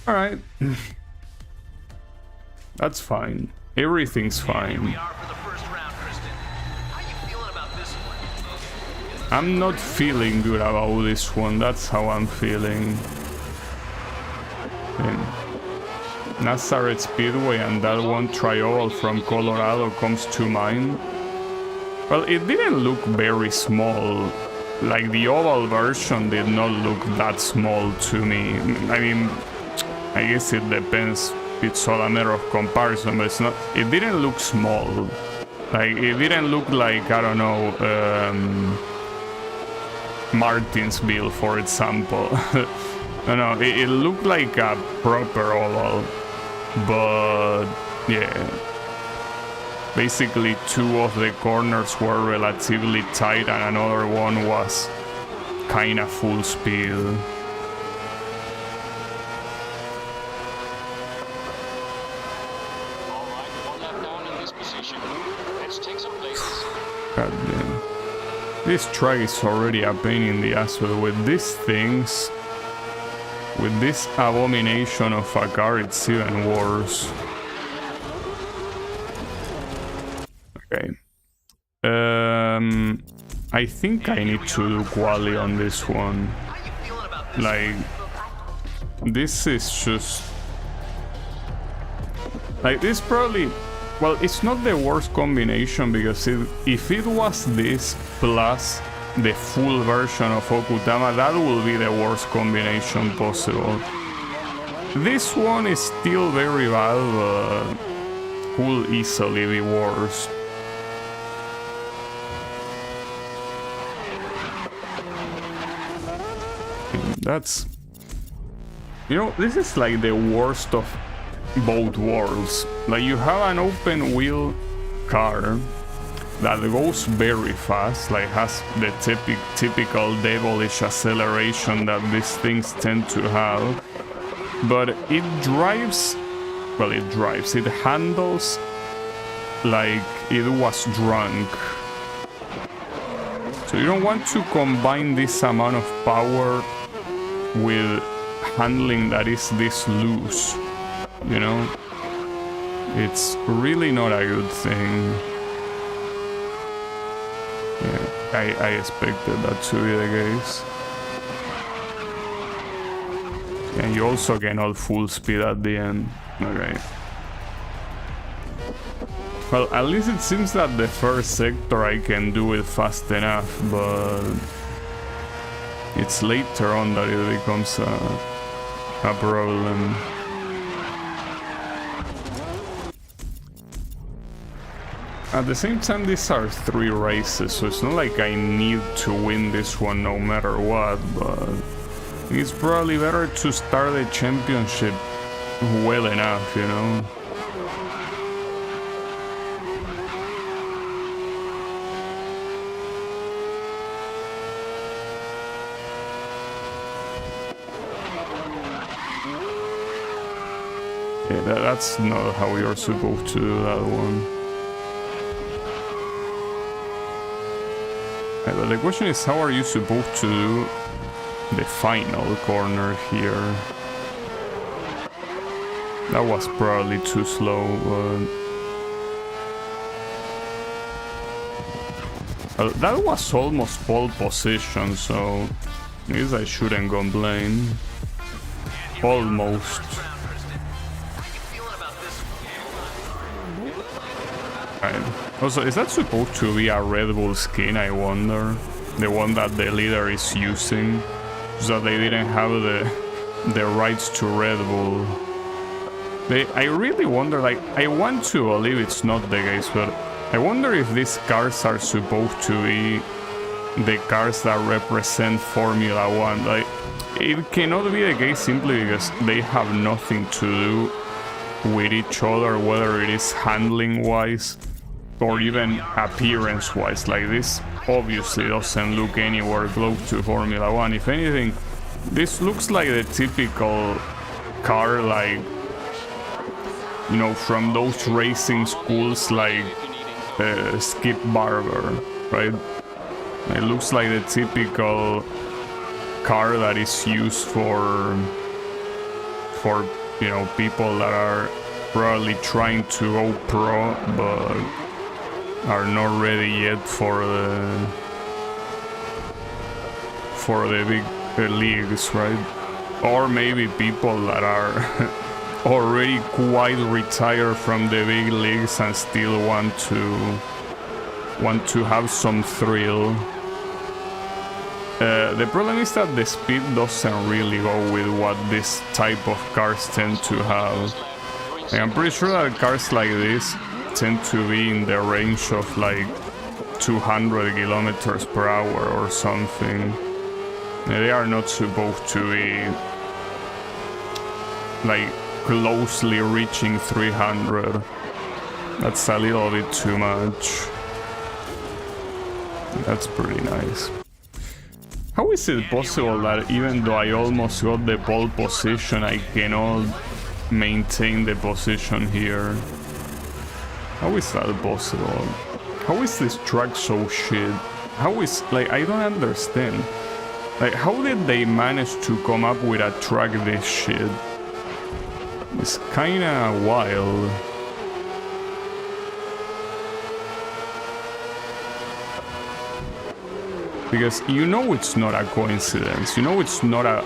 A: Alright. That's fine. Everything's fine.
C: We are for the first round, Kristen. How you feeling about this one?
A: I'm not feeling good about this one. That's how I'm feeling. Nazareth Speedway and that one trioval from Colorado comes to mind. Well, it didn't look very small. Like, the oval version did not look that small to me. I mean, I guess it depends. It's all a matter of comparison, but it's not. It didn't look small. Like, it didn't look like, I don't know, Martinsville, for example. No, it looked like a proper oval, but yeah. Basically, two of the corners were relatively tight and another one was kinda full speed. God damn. This track is already a pain in the ass, but with these things, with this abomination of a car, it's even worse. Okay. I think I need to do quali on this one. Like, this is just... Like, this probably... Well, it's not the worst combination, because if it was this plus the full version of Okutama, that will be the worst combination possible. This one is still very bad, but could easily be worse. That's... You know, this is like the worst of both worlds. Like, you have an open wheel car that goes very fast, like has the typical devilish acceleration that these things tend to have, but it drives, well, it handles like it was drunk. So you don't want to combine this amount of power with handling that is this loose, you know? It's really not a good thing. Yeah, I expected that to be the case. And you also cannot full speed at the end. Okay. Well, at least it seems that the first sector I can do it fast enough, but it's later on that it becomes a problem. At the same time, these are 3 races, so it's not like I need to win this one no matter what, but it's probably better to start the championship well enough, you know? Yeah, that's not how you're supposed to do that one. But the question is, how are you supposed to do the final corner here? That was probably too slow, but... that was almost pole position, so I guess I shouldn't complain. Almost. Right. Also, is that supposed to be a Red Bull skin, I wonder? The one that the leader is using? So they didn't have the rights to Red Bull. I really wonder, like, I want to believe it's not the case, but I wonder if these cars are supposed to be the cars that represent Formula 1. Like, it cannot be the case simply because they have nothing to do with each other, whether it is handling-wise or even appearance-wise. Like, this obviously doesn't look anywhere close to Formula 1. If anything, this looks like the typical car, like, you know, from those racing schools like Skip Barber, right? It looks like the typical car that is used for you know, people that are probably trying to go pro but are not ready yet for the big leagues, right? Or maybe people that are already quite retired from the big leagues and still want to have some thrill. The problem is that the speed doesn't really go with what this type of cars tend to have. Like, I'm pretty sure that cars like this tend to be in the range of like 200 kilometers per hour or something. They are not supposed to be like closely reaching 300. That's a little bit too much. That's pretty nice. How is it possible that even though I almost got the pole position, I cannot maintain the position here? How is that possible? How is this track so shit? How is, like, I don't understand. Like, how did they manage to come up with a track this shit? It's kinda wild. Because you know it's not a coincidence. You know it's not a,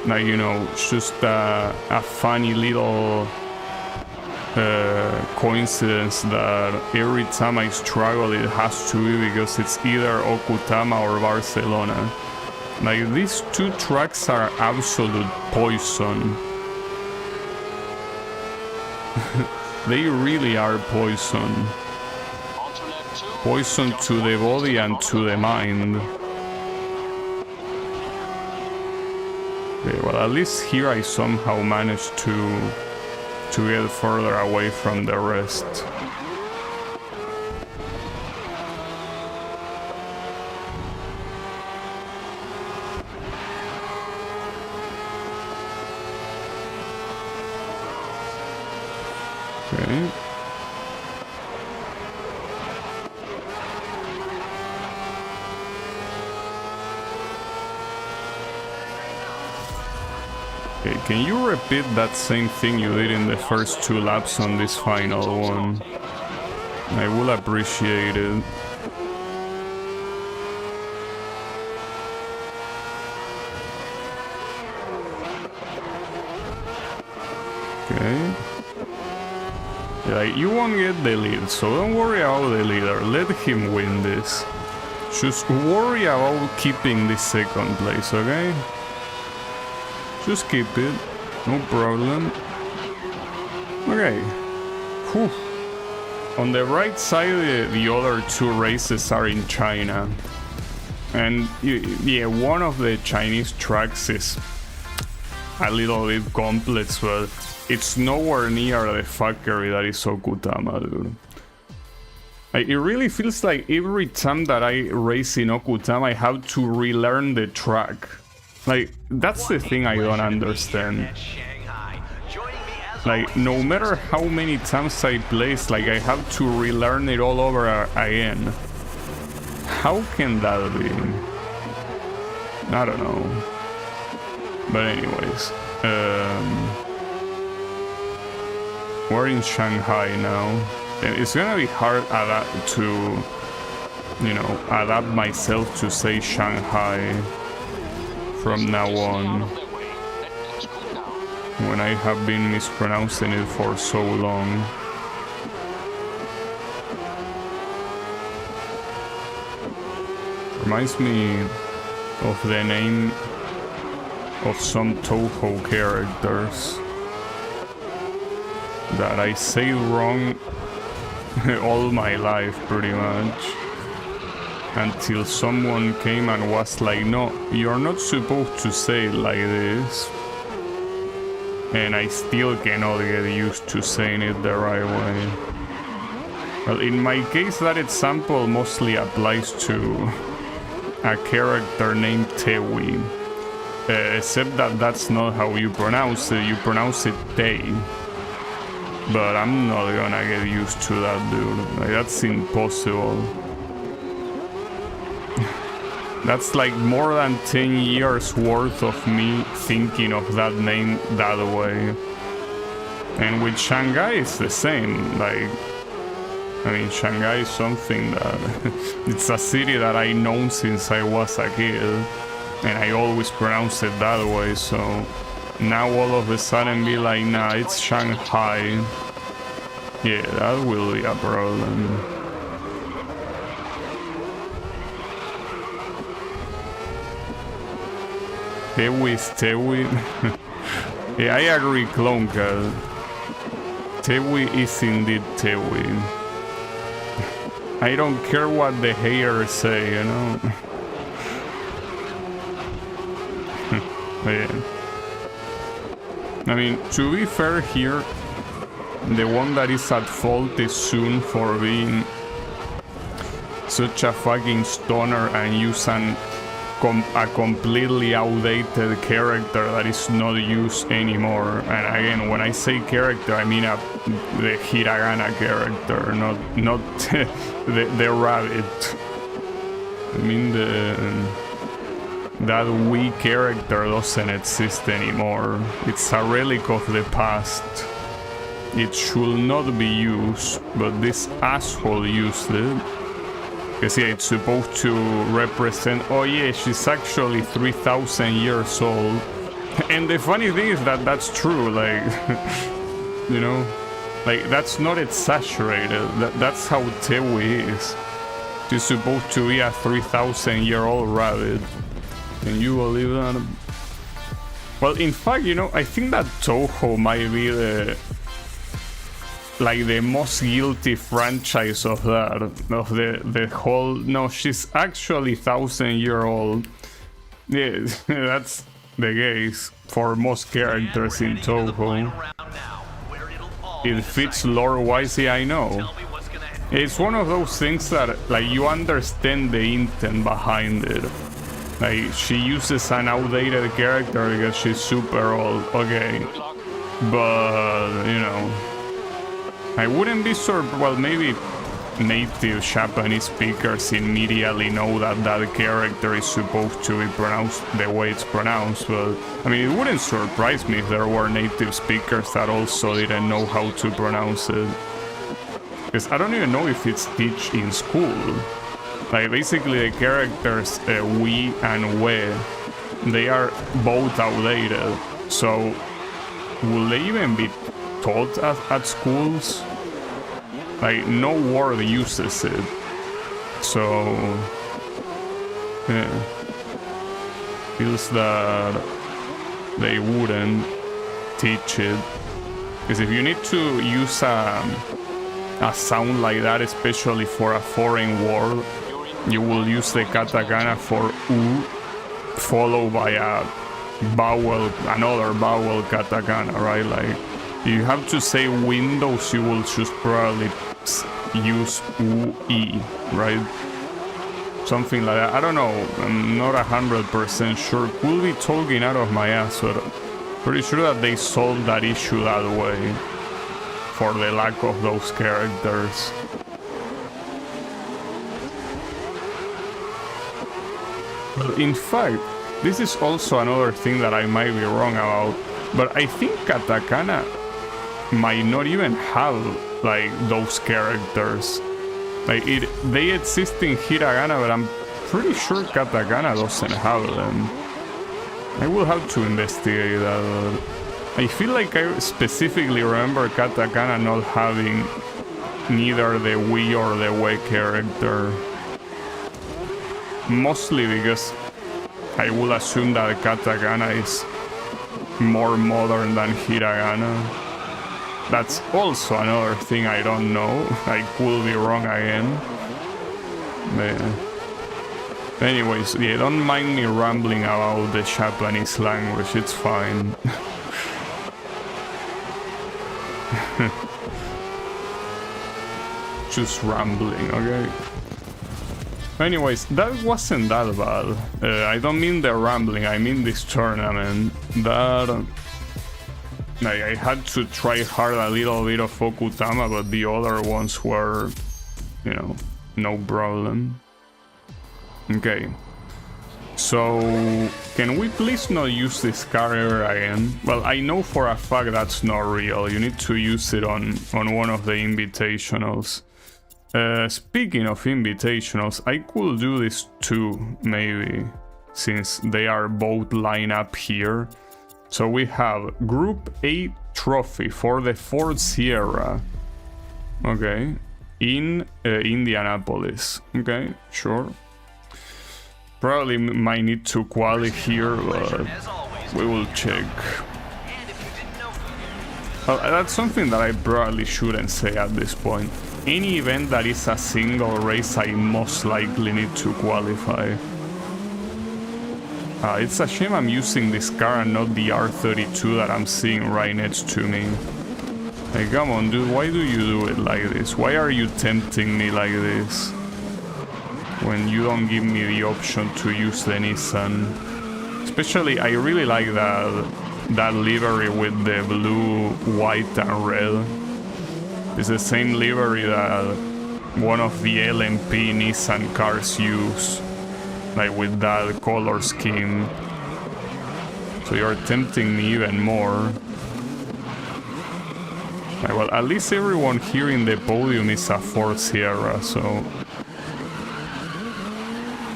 A: like, you know, just a funny little coincidence that every time I struggle it has to be because it's either Okutama or Barcelona. Like, these two tracks are absolute poison. They really are poison. Poison to the body and to the mind. Okay, well, at least here I somehow managed to get further away from the rest. Okay. Okay, can you repeat that same thing you did in the first 2 laps on this final one? I will appreciate it. Okay. Like, you won't get the lead, so don't worry about the leader. Let him win this. Just worry about keeping the second place, okay? Just keep it, no problem. Okay. Whew. On the right side, the other 2 races are in China. And yeah, one of the Chinese tracks is a little bit complex, but it's nowhere near the fuckery that is Okutama, dude. Like, it really feels like every time that I race in Okutama, I have to relearn the track. Like, that's the thing I don't understand. Like, no matter how many times I place, like, I have to relearn it all over again. How can that be? I don't know. But anyways, we're in Shanghai now. It's gonna be hard to, you know, adapt myself to say Shanghai from now on, when I have been mispronouncing it for so long. Reminds me of the name of some Toho characters that I say wrong all my life pretty much, until someone came and was like, no, you're not supposed to say it like this, and I still cannot get used to saying it the right way. Well, in my case, that example mostly applies to a character named Tewi, except that that's not how you pronounce it. You pronounce it Tei, but I'm not gonna get used to that, dude. Like, that's impossible. That's like more than 10 years worth of me thinking of that name that way. And with Shanghai it's the same. Like, I mean, Shanghai is something that it's a city that I know since I was a kid, and I always pronounce it that way, so now all of a sudden be like, nah, it's Shanghai. Yeah, that will be a problem. Tewi is Tewi. Yeah, I agree, Klonka. Tewi is indeed Tewi. I don't care what the haters say, you know? Yeah. I mean, to be fair here, the one that is at fault is Sun for being such a fucking stoner and using a completely outdated character that is not used anymore. And again, when I say character, I mean the hiragana character, not the rabbit. I mean that Wii character doesn't exist anymore. It's a relic of the past. It should not be used, but this asshole used it. Because yeah, it's supposed to represent, oh yeah, she's actually 3,000 years old. And the funny thing is that that's true, like, you know, like, that's not exaggerated. That's how Tewi is. She's supposed to be a 3,000-year-old rabbit. Can you believe that? Well, in fact, you know, I think that Toho might be the most guilty franchise of that, of the whole. No, she's actually 1,000-year-old. Yeah, that's the case for most characters in Toho. It fits lore-wise, yeah, I know. It's one of those things that, like, you understand the intent behind it. Like, she uses an outdated character because she's super old, okay. But, you know, I wouldn't be surprised. Well, maybe native Japanese speakers immediately know that that character is supposed to be pronounced the way it's pronounced, but I mean, it wouldn't surprise me if there were native speakers that also didn't know how to pronounce it. Because I don't even know if it's taught in school. Like, basically the characters we and we, they are both outdated, so will they even be taught at schools? Like, no word uses it, so yeah, feels that they wouldn't teach it. Because if you need to use a sound like that, especially for a foreign word, you will use the katakana for U, followed by a vowel, another vowel katakana, right? Like, you have to say Windows, you will just probably use U-E, right? Something like that. I don't know. I'm not 100% sure. Could be talking out of my ass, but pretty sure that they solved that issue that way for the lack of those characters. But in fact, this is also another thing that I might be wrong about, but I think katakana might not even have like those characters. Like, they exist in hiragana, but I'm pretty sure katakana doesn't have them. I will have to investigate that. I feel like I specifically remember katakana not having neither the we or the we character. Mostly because I will assume that katakana is more modern than hiragana. That's also another thing I don't know. I could be wrong again. But anyways, yeah, don't mind me rambling about the Japanese language, it's fine. Just rambling, okay? Anyways, that wasn't that bad. I don't mean the rambling, I mean this tournament. That... I had to try hard a little bit of Okutama, but the other ones were, you know, no problem. Okay. So, can we please not use this car ever again? Well, I know for a fact that's not real. You need to use it on one of the invitationals. Speaking of invitationals, I could do this too, maybe, since they are both lined up here. So we have Group A trophy for the Ford Sierra. Okay. In Indianapolis. Okay, sure. Probably might need to quali here, but we will check. That's something that I probably shouldn't say at this point. Any event that is a single race, I most likely need to qualify. It's a shame I'm using this car and not the R32 that I'm seeing right next to me. Hey, come on, dude, why do you do it like this? Why are you tempting me like this? When you don't give me the option to use the Nissan. Especially, I really like that livery with the blue, white and red. It's the same livery that one of the LMP Nissan cars use. Like with that color scheme. So you're tempting me even more. Right, well, at least everyone here in the podium is a Ford Sierra, so...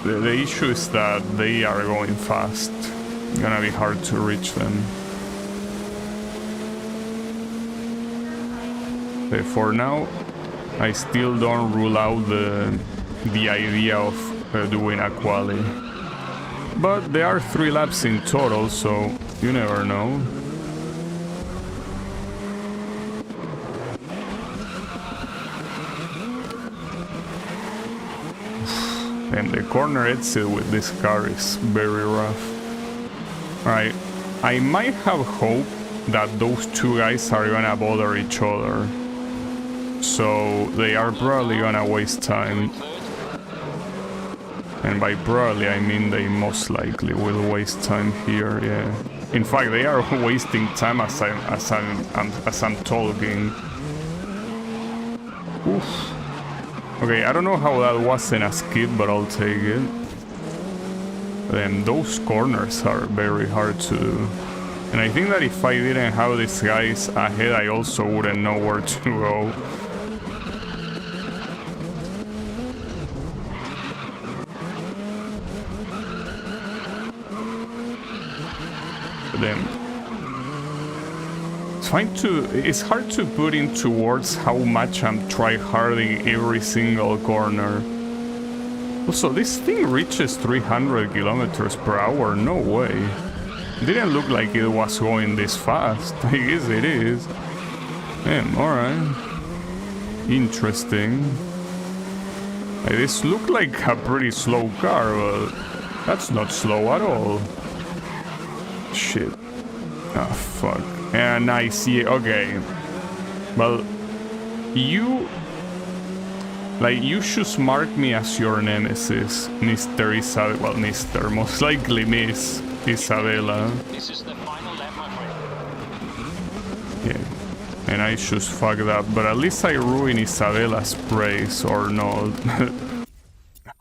A: The issue is that they are going fast. It's gonna be hard to reach them. Okay, for now, I still don't rule out the idea of doing a quali. But there are 3 laps in total, so you never know. And the corner exit with this car is very rough. Alright, I might have hope that those 2 guys are gonna bother each other. So they are probably gonna waste time. And by probably I mean they most likely will waste time here, yeah. In fact, they are wasting time as I'm talking. Oof. Okay, I don't know how that wasn't a skip, but I'll take it. Then those corners are very hard to do. And I think that if I didn't have these guys ahead, I also wouldn't know where to go. Then it's hard to put into words how much I'm tryharding every single corner. Also, this thing reaches 300 kilometers per hour. No way. It didn't look like it was going this fast. I guess it is. Damn, alright. Interesting. This looked like a pretty slow car, but that's not slow at all. Shit. Ah, fuck. And I see it. Okay. Well, you should mark me as your nemesis, Mr. Isabella. Well, Mr. Most likely Miss Isabella.
B: This is the final lap, my friend.
A: Yeah. And I just fucked up, but at least I ruined Isabella's praise, or not.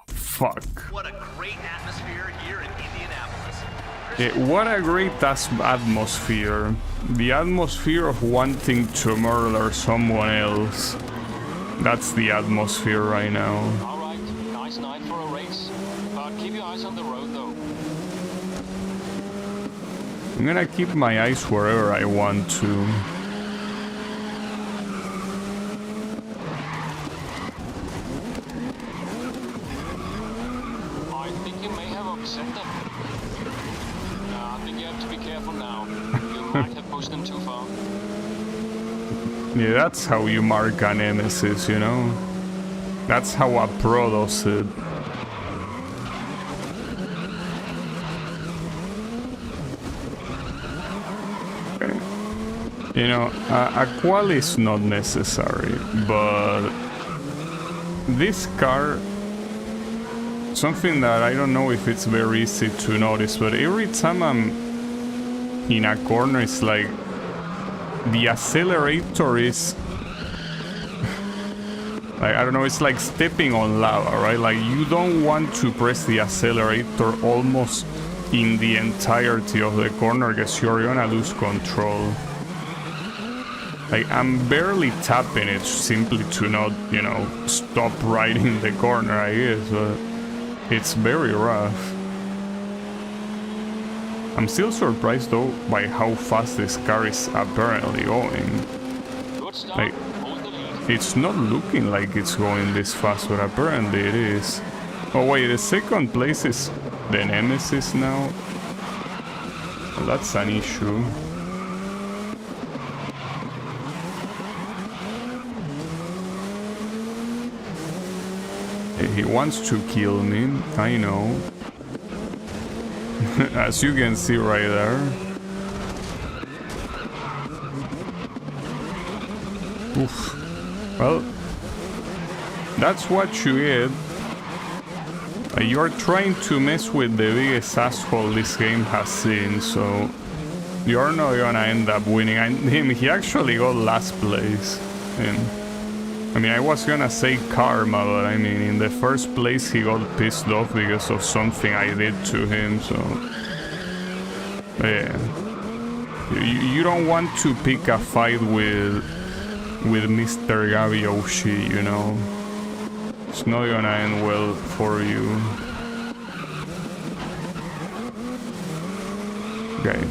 A: Fuck.
C: What a great atmosphere here in Indianapolis.
A: Yeah, what a great atmosphere. The atmosphere of wanting to murder someone else. That's the atmosphere right now.
B: Alright, nice night for a race. But keep your eyes on the road though.
A: I'm gonna keep my eyes wherever I want to.
B: Alright, broke sector. I think you have to be careful now. You might have pushed them too far.
A: Yeah, that's how you mark a nemesis, you know? That's how a pro does it. Okay. You know, a qual is not necessary, but this car, something that I don't know if it's very easy to notice, but every time I'm in a corner, it's like the accelerator is like, I don't know, it's like stepping on lava, right? Like you don't want to press the accelerator almost in the entirety of the corner because you're gonna lose control. Like I'm barely tapping it simply to not, you know, stop right in the corner, I guess, but it's very rough. I'm still surprised though by how fast this car is apparently going.
B: Good start.
A: Like,
B: Hold the lead.
A: it's not looking like it's going this fast, but apparently it is. Oh wait, the second place is the Nemesis now? Well, that's an issue. He wants to kill me, I know. As you can see right there. Oof. Well, that's what you get. You're trying to mess with the biggest asshole this game has seen, so you're not gonna end up winning. And he actually got last place. And I mean, I was gonna say karma, but I mean, in the first place he got pissed off because of something I did to him, so... Yeah. You don't want to pick a fight with Mr. Gabioshi, you know? It's not gonna end well for you. Okay.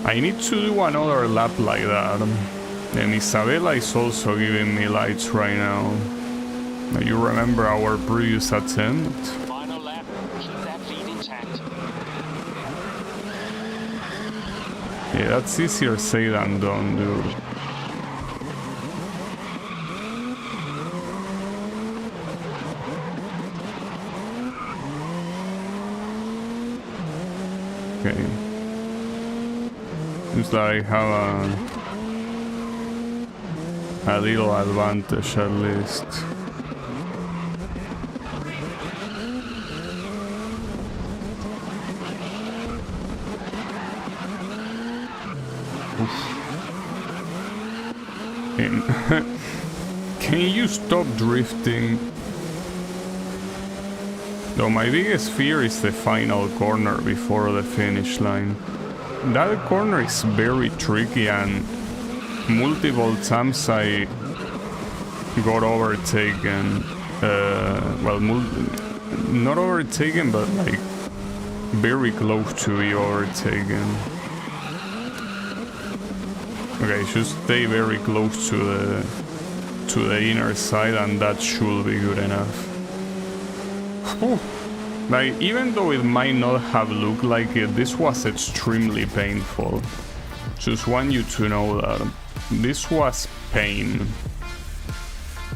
A: I need to do another lap like that. And Isabella is also giving me lights right now. You remember our previous attempt?
B: Final lap. Keep that lead intact.
A: Yeah, that's easier said than done, dude. Okay. Seems like I have a little advantage at least. Can you stop drifting? Though my biggest fear is the final corner before the finish line. That corner is very tricky and multiple times I got overtaken. Well, not overtaken, but like very close to be overtaken. Okay, should stay very close to the inner side, and that should be good enough. Whew. Like, even though it might not have looked like it, this was extremely painful. Just want you to know that. This was pain.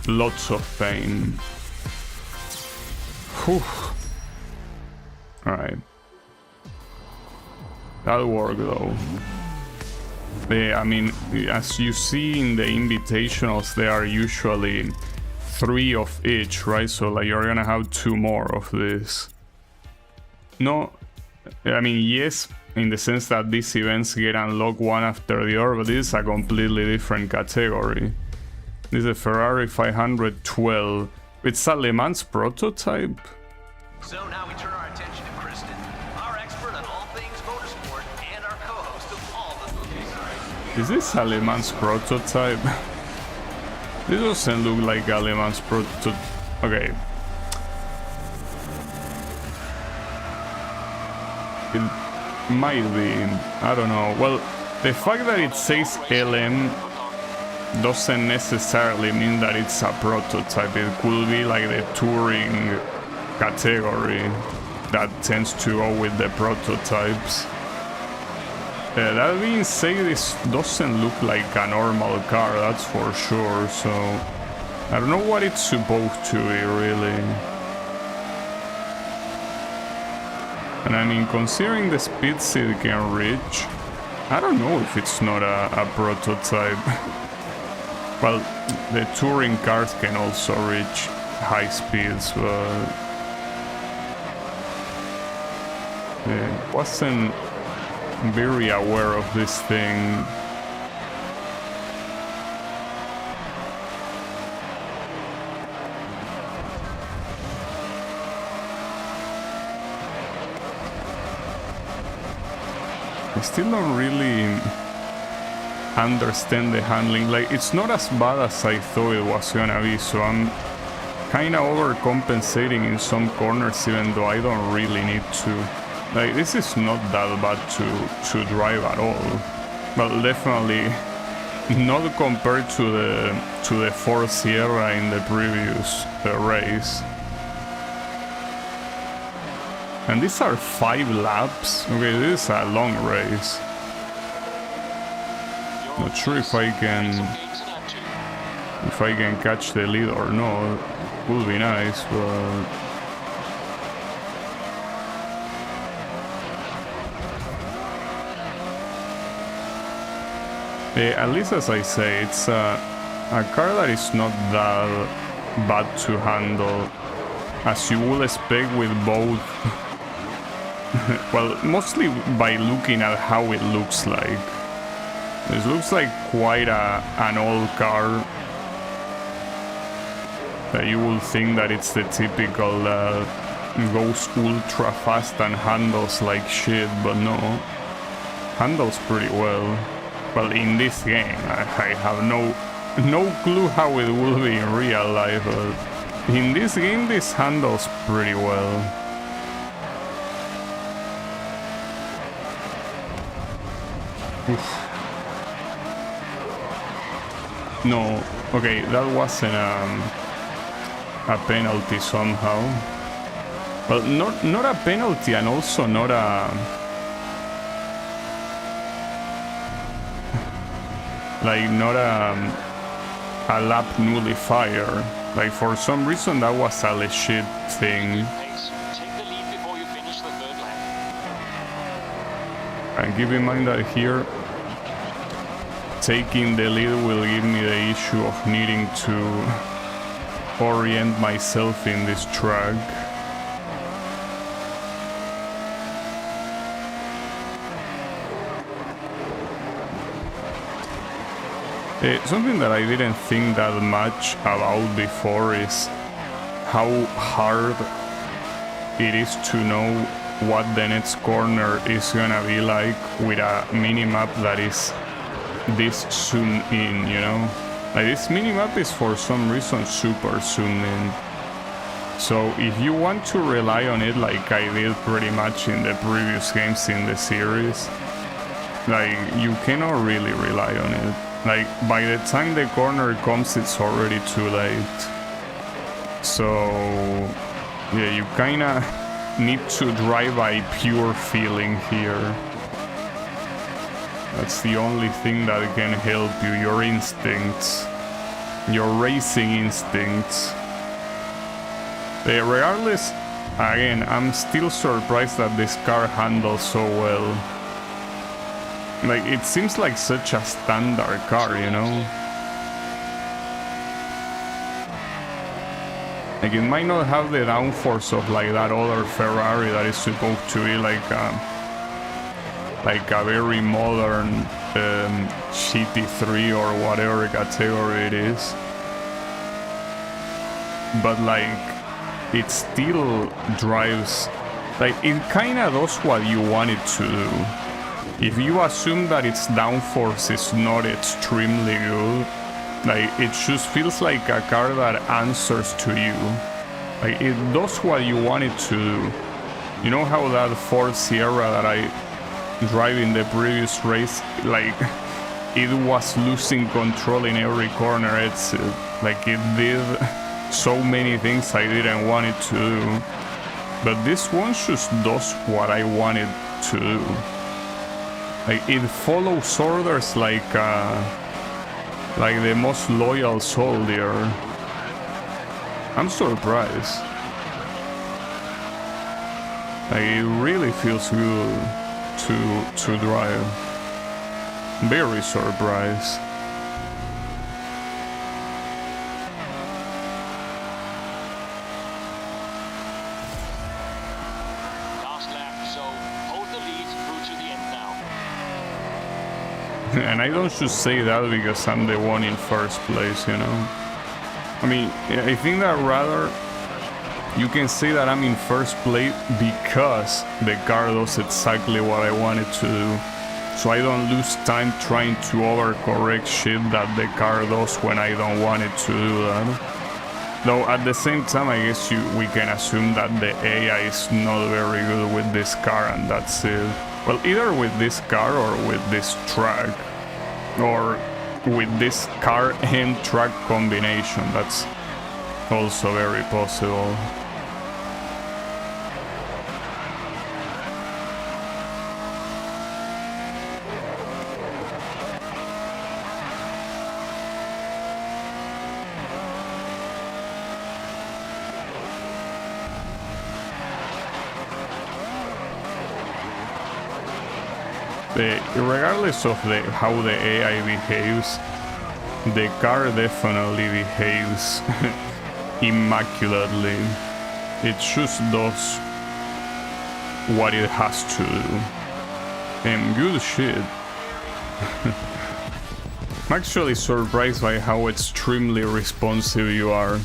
A: Lots of pain. Whew. Alright. That'll work though. I mean, as you see in the invitationals, there are usually 3 of each, right? So like you're gonna have 2 more of this. No, I mean, yes, in the sense that these events get unlocked one after the other, but this is a completely different category. This is a Ferrari 512. It's a Le Mans prototype.
C: So now we turn our attention to Kristen, our expert on all things motorsport and our co-host of all the movies.
A: Is this a Le Mans prototype? This doesn't look like a Le Mans prototype. Okay. It might be. I don't know. Well, the fact that it says LM doesn't necessarily mean that it's a prototype. It could be like the touring category that tends to go with the prototypes. That being said, this doesn't look like a normal car, that's for sure, so I don't know what it's supposed to be, really. And I mean, considering the speeds it can reach, I don't know if it's not a prototype. Well, the touring cars can also reach high speeds, but wasn't very aware of this thing. I still don't really understand the handling. Like, it's not as bad as I thought it was gonna be, so I'm kinda overcompensating in some corners even though I don't really need to. Like, this is not that bad to drive at all. Well, definitely not compared to the Ford Sierra in the previous race. And these are 5 laps. Okay, this is a long race. Not sure if I can catch the lead or not. Would be nice, but at least, as I say, it's a car that is not that bad to handle, as you would expect with both. Well, mostly by looking at how it looks like. This looks like quite an old car. That you will think that it's the typical goes ultra fast and handles like shit, but no. Handles pretty well. Well, in this game, I have no clue how it will be in real life, but in this game, this handles pretty well. Oof. No, okay, that wasn't a penalty somehow. Well, not a penalty, and also not a... like, not a lap nullifier. Like, for some reason that was a legit thing.
B: Take the lead before you finish the third lap.
A: And keep in mind that here, taking the lead will give me the issue of needing to orient myself in this track. Something that I didn't think that much about before is how hard it is to know what the next corner is gonna be like with a minimap that is this zoomed in, you know? Like, this minimap is for some reason super zoomed in. So if you want to rely on it like I did pretty much in the previous games in the series, like, you cannot really rely on it. Like, by the time the corner comes, it's already too late. So, yeah, you kinda need to drive by pure feeling here. That's the only thing that can help you, your instincts. Your racing instincts. Regardless, again, I'm still surprised that this car handles so well. Like, it seems like such a standard car, you know? Like, it might not have the downforce of like that other Ferrari that is supposed to be like a very modern GT3 or whatever category it is. But like, it still drives, like, it kinda does what you want it to do. If you assume that its downforce is not extremely good, like, it just feels like a car that answers to you. Like, it does what you want it to do. You know how that Ford Sierra that I drive in the previous race, like, it was losing control in every corner exit. Like, it did so many things I didn't want it to do. But this one just does what I want it to do. Like, it follows orders like the most loyal soldier. I'm surprised. Like, it really feels good to drive. Very surprised.
B: Last lap, so hold the lead through to the end now.
A: And I don't just say that because I'm the one in first place, you know? I mean, I think that rather you can say that I'm in first place because the car does exactly what I want it to do. So I don't lose time trying to overcorrect shit that the car does when I don't want it to do that. Though at the same time, I guess we can assume that the AI is not very good with this car and that's it. Well, either with this car or with this track. Or with this car and track combination. That's also very possible. Regardless of how the AI behaves, the car definitely behaves immaculately. It just does what it has to do. And good shit. I'm actually surprised by how extremely responsive you are.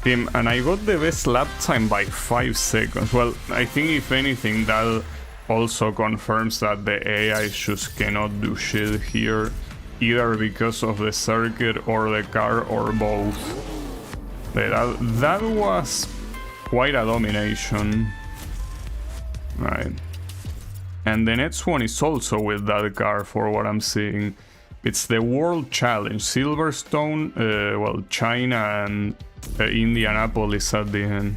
A: And I got the best lap time by 5 seconds. Well, I think if anything that also confirms that the AI just cannot do shit here, either because of the circuit or the car or both. That was quite a domination. Right. And the next one is also with that car for what I'm seeing. It's the World Challenge, Silverstone, well, China and Indianapolis at the end.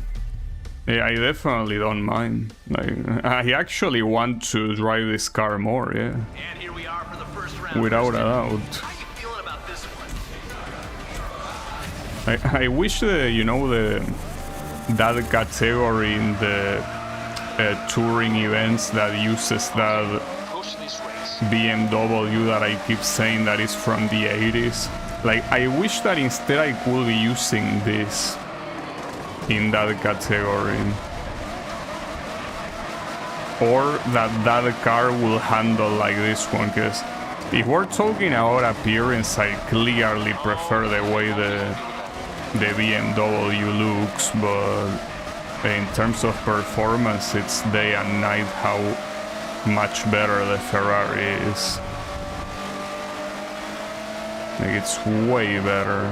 A: Yeah, I definitely don't mind. Like, I actually want to drive this car more, yeah.
C: And here we are for the first round.
A: Without a doubt.
C: How you feeling about this one?
A: I wish that category in the touring events that uses that
B: Push this race.
A: BMW that I keep saying that is from the 80s. Like, I wish that instead I could be using this in that category. Or that car will handle like this one, because if we're talking about appearance, I clearly prefer the way the BMW looks, but in terms of performance, it's day and night how much better the Ferrari is. Like, it's way better.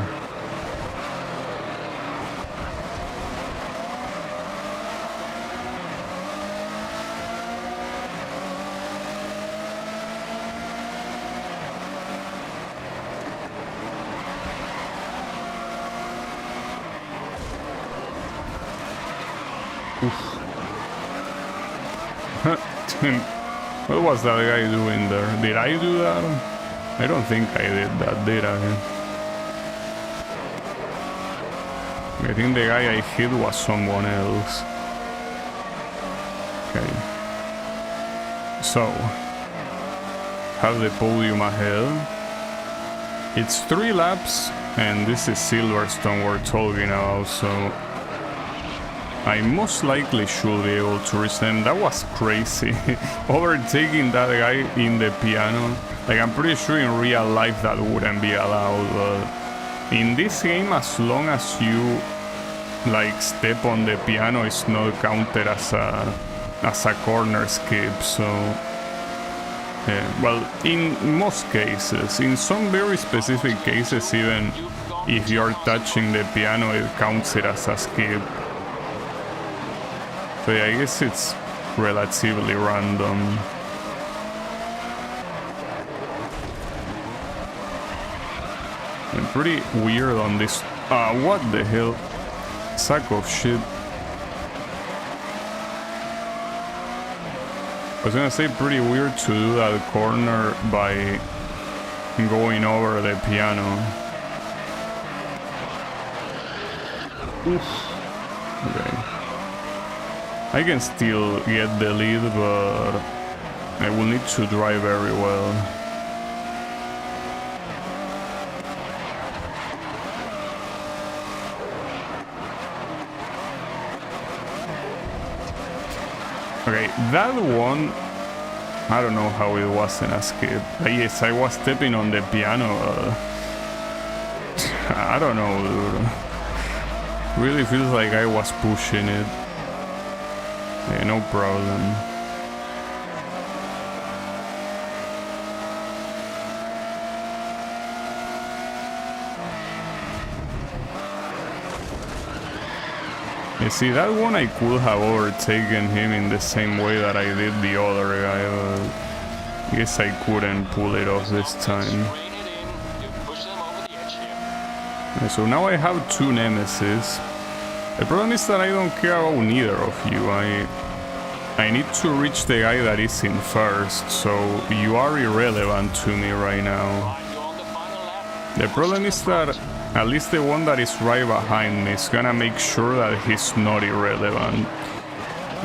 A: What was that guy doing there? Did I do that? I don't think I did that, did I? I think the guy I hit was someone else. Okay. So, have the podium ahead. It's 3 laps, and this is Silverstone we're talking about, so I most likely should be able to reach them. That was crazy. Overtaking that guy in the piano. Like, I'm pretty sure in real life that wouldn't be allowed, but in this game, as long as you like step on the piano, it's not counted as a corner skip. So yeah. Well, in most cases, in some very specific cases, even if you're touching the piano, it counts it as a skip. So yeah, I guess it's relatively random. And pretty weird on this. What the hell? Sack of shit. was gonna say pretty weird to do that corner by going over the piano. Okay. I can still get the lead, but I will need to drive very well. Okay, that one, I don't know how it wasn't a skip. Yes, I was stepping on the piano. I don't know, dude. Really feels like I was pushing it. Yeah, no problem. You see, that one I could have overtaken him in the same way that I did the other guy, but I guess I couldn't pull it off this time. Okay, so now I have two nemesis. The problem is that I don't care about neither of you. I need to reach the guy that is in first, so you are irrelevant to me right now. The problem is that at least the one that is right behind me is gonna make sure that he's not irrelevant.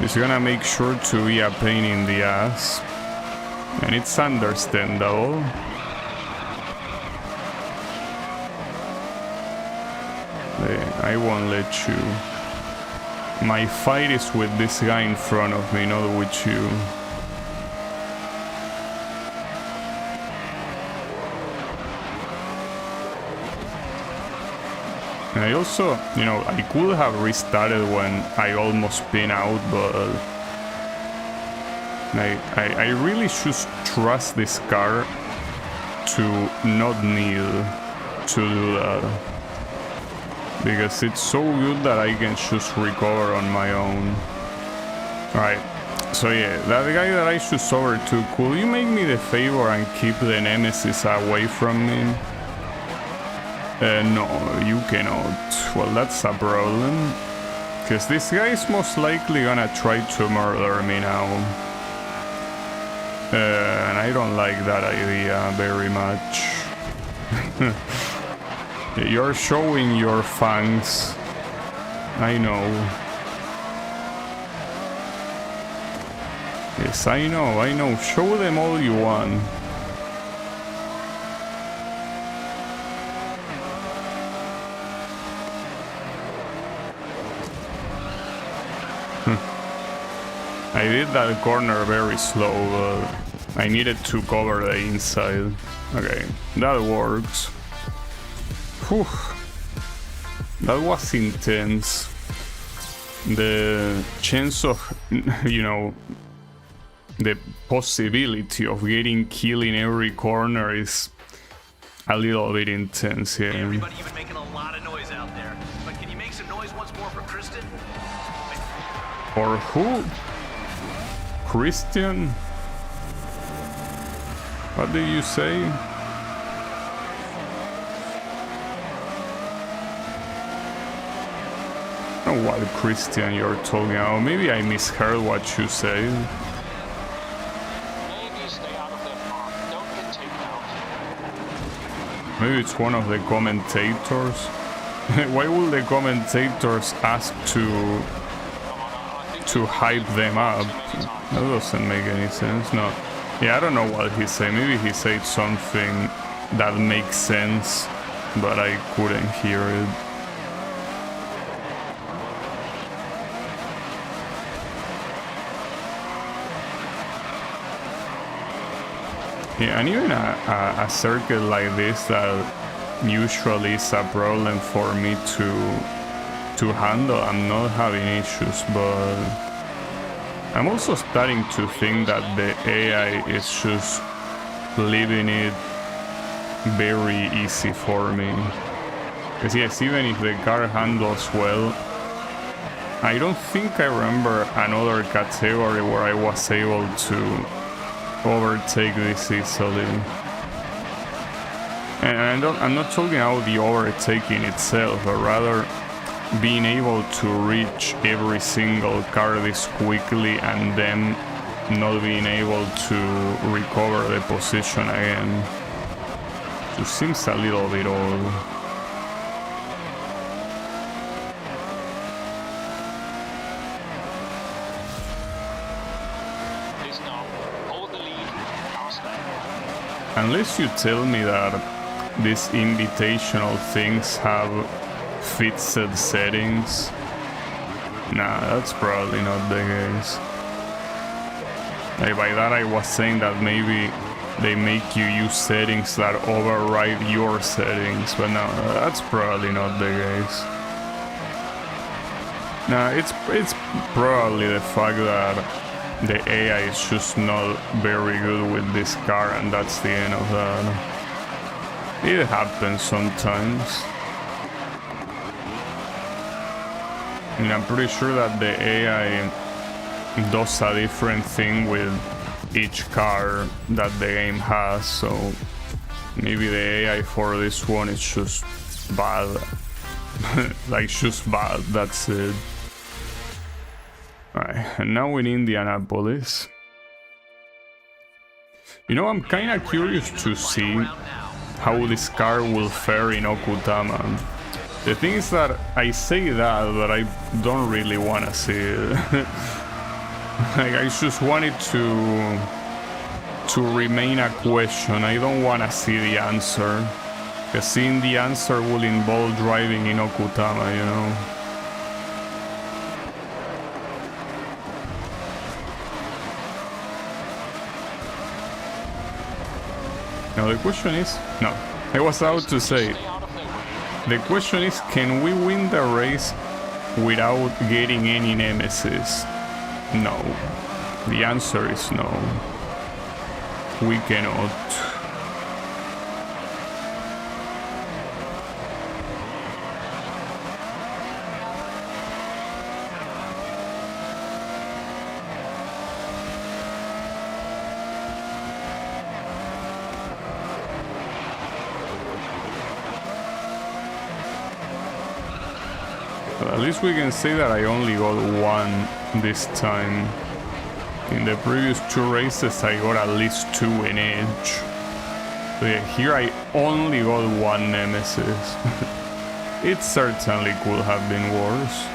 A: He's gonna make sure to be a pain in the ass. And it's understandable. I won't let you. My fight is with this guy in front of me, not with you. And I also, you know, I could have restarted when I almost been out, but I really should trust this car to not need to do that. Because it's so good that I can just recover on my own. Alright, so yeah, that guy that I should overtook, could you make me the favor and keep the nemesis away from me? No, you cannot. Well, that's a problem. Because this guy is most likely gonna try to murder me now. And I don't like that idea very much. You're showing your fangs. I know. Yes, I know. Show them all you want. I did that corner very slow, but I needed to cover the inside. Okay, that works. Whew. That was intense. The chance of, you know, the possibility of getting killed in every corner is a little bit intense here.
C: Everybody, you've been making a lot of noise out there. But can you make some noise once more for Kristen?
A: For who? Christian? What did you say? I don't know what Christian you're talking about. Maybe I misheard what you said.
B: Maybe stay out of their park. Don't get taken out.
A: Maybe it's one of the commentators. Why would the commentators ask to hype them up? That doesn't make any sense. No. Yeah, I don't know what he said. Maybe he said something that makes sense, but I couldn't hear it. Yeah, and even a circuit like this that usually is a problem for me to handle, I'm not having issues, but I'm also starting to think that the AI is just leaving it very easy for me. Because yes, even if the car handles well, I don't think I remember another category where I was able to overtake this easily. And I'm not talking about the overtaking itself, but rather being able to reach every single car this quickly and then not being able to recover the position again. Just seems a little bit old.
B: Listen up. Hold the lead. Our step.
A: Unless you tell me that these invitational things have fixed settings, nah, that's probably not the case. Like by that I was saying that maybe they make you use settings that override your settings, but no, that's probably not the case. Nah, it's probably the fact that the AI is just not very good with this car, and that's the end of that. It happens sometimes. And I'm pretty sure that the AI does a different thing with each car that the game has, so maybe the AI for this one is just bad. Like, just bad, that's it. Alright, and now in Indianapolis. You know, I'm kinda curious to see how this car will fare in Okutama. The thing is that I say that, but I don't really wanna see it. Like, I just want it to remain a question. I don't want to see the answer, because seeing the answer will involve driving in Okutama, you know. Now the question is, no, I was about to say,
B: Stay out of their way.
A: the question is, can we win the race without getting any nemesis? No. The answer is no. We cannot. But at least we can say that I only got one this time. In the previous two races I got at least two in each. So yeah, here I only got one nemesis. It certainly could have been worse.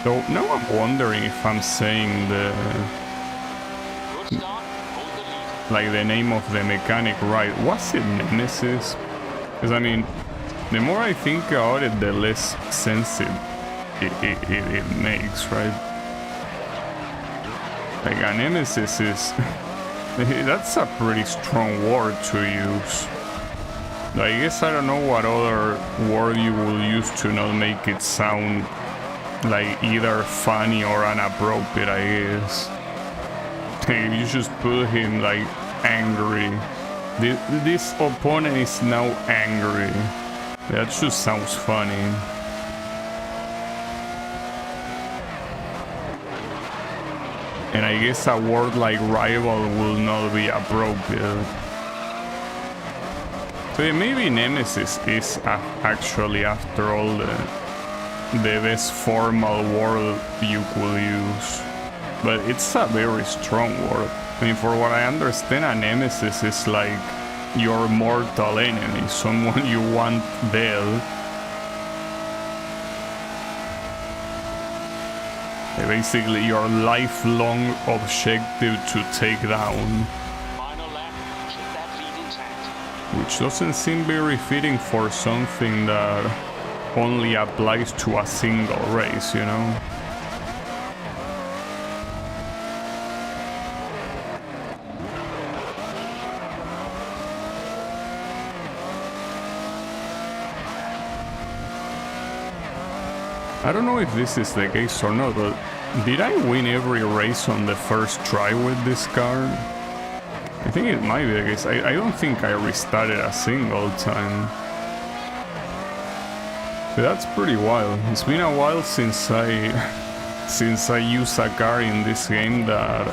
A: So now I'm wondering if I'm saying the
B: Good start. Hold the lead.
A: like the name of the mechanic right. Was it Nemesis? Because I mean, the more I think about it, the less sense it makes, right? Like a Nemesis is that's a pretty strong word to use. I guess I don't know what other word you will use to not make it sound like either funny or inappropriate, I guess. You just put him like angry. This opponent is now angry. That just sounds funny. And I guess a word like rival will not be appropriate. So yeah, maybe Nemesis is actually, after all, the best formal word you could use. But it's a very strong word. I mean, for what I understand, a nemesis is like your mortal enemy, someone you want dead. Basically, your lifelong objective to take down.
B: Final lap. Keep that lead intact.
A: Which doesn't seem very fitting for something that only applies to a single race, you know? I don't know if this is the case or not, but did I win every race on the first try with this car? I think it might be the case. I don't think I restarted a single time. But that's pretty wild. It's been a while since I use a car in this game that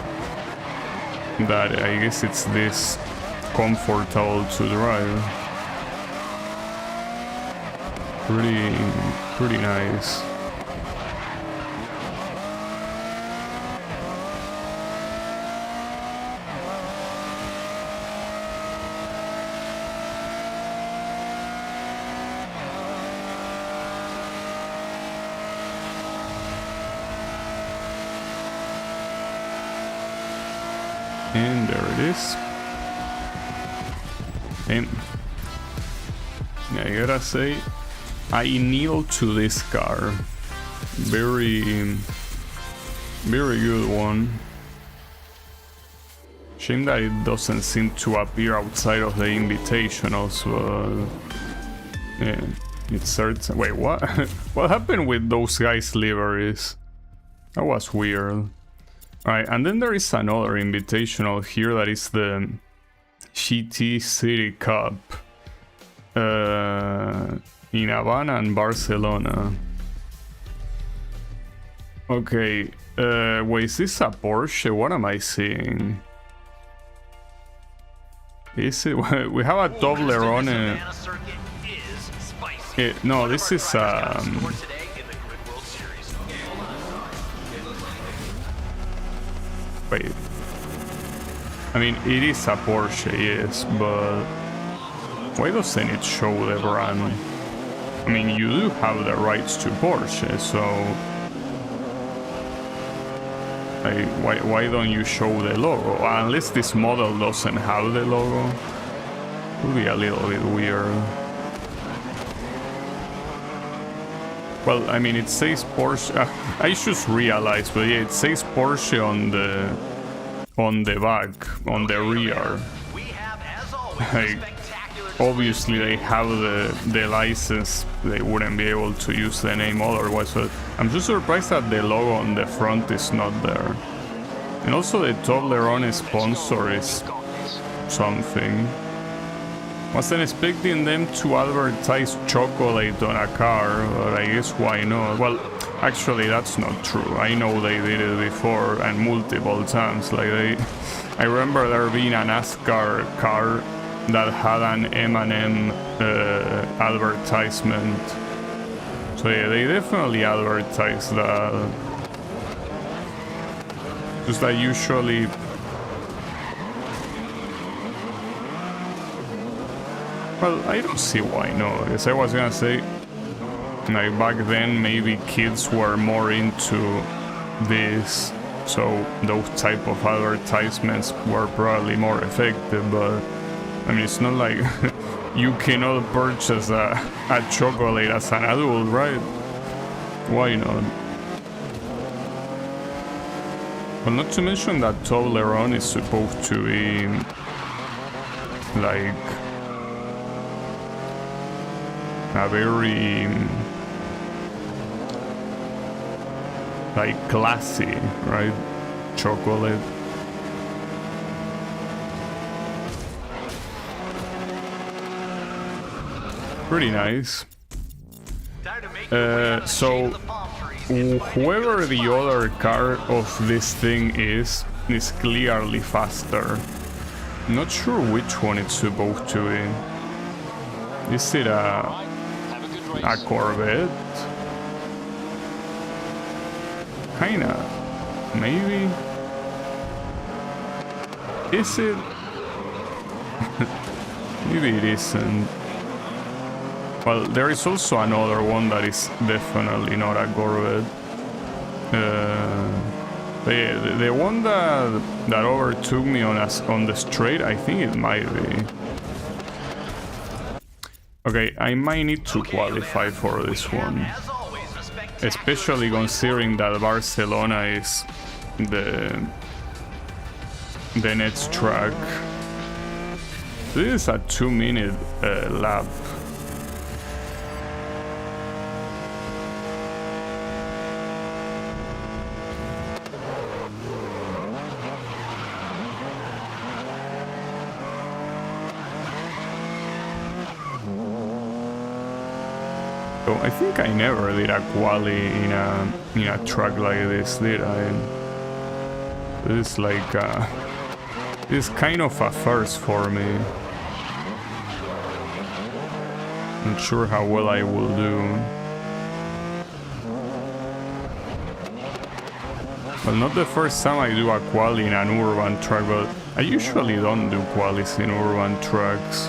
A: I guess it's this comfortable to drive. pretty nice. And there it is. And I gotta say, I kneel to this car. Very good one. Shame that it doesn't seem to appear outside of the invitationals, but yeah, it starts. Wait, what? What happened with those guys' liveries? That was weird. Alright, and then there is another invitational here that is the GT City Cup in Havana and Barcelona. Okay, wait, is this a Porsche? What am I seeing? Is it? We have a Toblerone. No, this is wait. I mean, it is a Porsche, yes, but why doesn't it show the brand? I mean, you do have the rights to Porsche, so why don't you show the logo? Unless this model doesn't have the logo, it would be a little bit weird. Well, I mean, it says Porsche. I just realized, but yeah, it says Porsche on the back, on the rear. Like, obviously, they have the license. They wouldn't be able to use the name otherwise. But I'm just surprised that the logo on the front is not there. And also, the Toblerone sponsor is something. Wasn't expecting them to advertise chocolate on a car, but I guess why not? Well, actually that's not true. I know they did it before and multiple times. Like I remember there being a NASCAR car that had an M&M advertisement. So yeah, they definitely advertise that. Just that usually. Well, I don't see why not. As I was gonna say, like back then, maybe kids were more into this, so those type of advertisements were probably more effective. But I mean, it's not like you cannot purchase a chocolate as an adult, right? Why not? Well, not to mention that Toblerone is supposed to be like a very like classy, right? Chocolate. Pretty nice. So whoever the other car of this thing is clearly faster. Not sure which one it's supposed to be. Is it a Corvette? Kinda. Maybe. Is it? Maybe it isn't. Well, there is also another one that is definitely not a Corvette. The one that overtook me on the straight, I think it might be. Okay, I might need to qualify for this one, especially considering that Barcelona is the next track. This is a 2-minute lap. I think I never did a quali in a track like this, did I? This is like this is kind of a first for me. Not sure how well I will do. Well, not the first time I do a quali in an urban track, but I usually don't do qualis in urban tracks.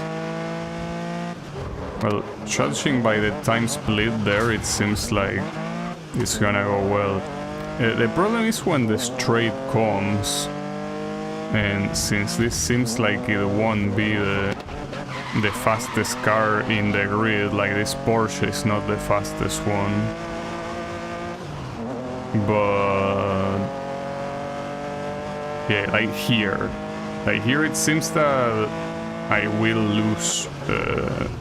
A: Well, judging by the time split there, it seems like it's gonna go well. The problem is when the straight comes, and since this seems like it won't be the fastest car in the grid, like this Porsche is not the fastest one. But yeah, like here it seems that I will lose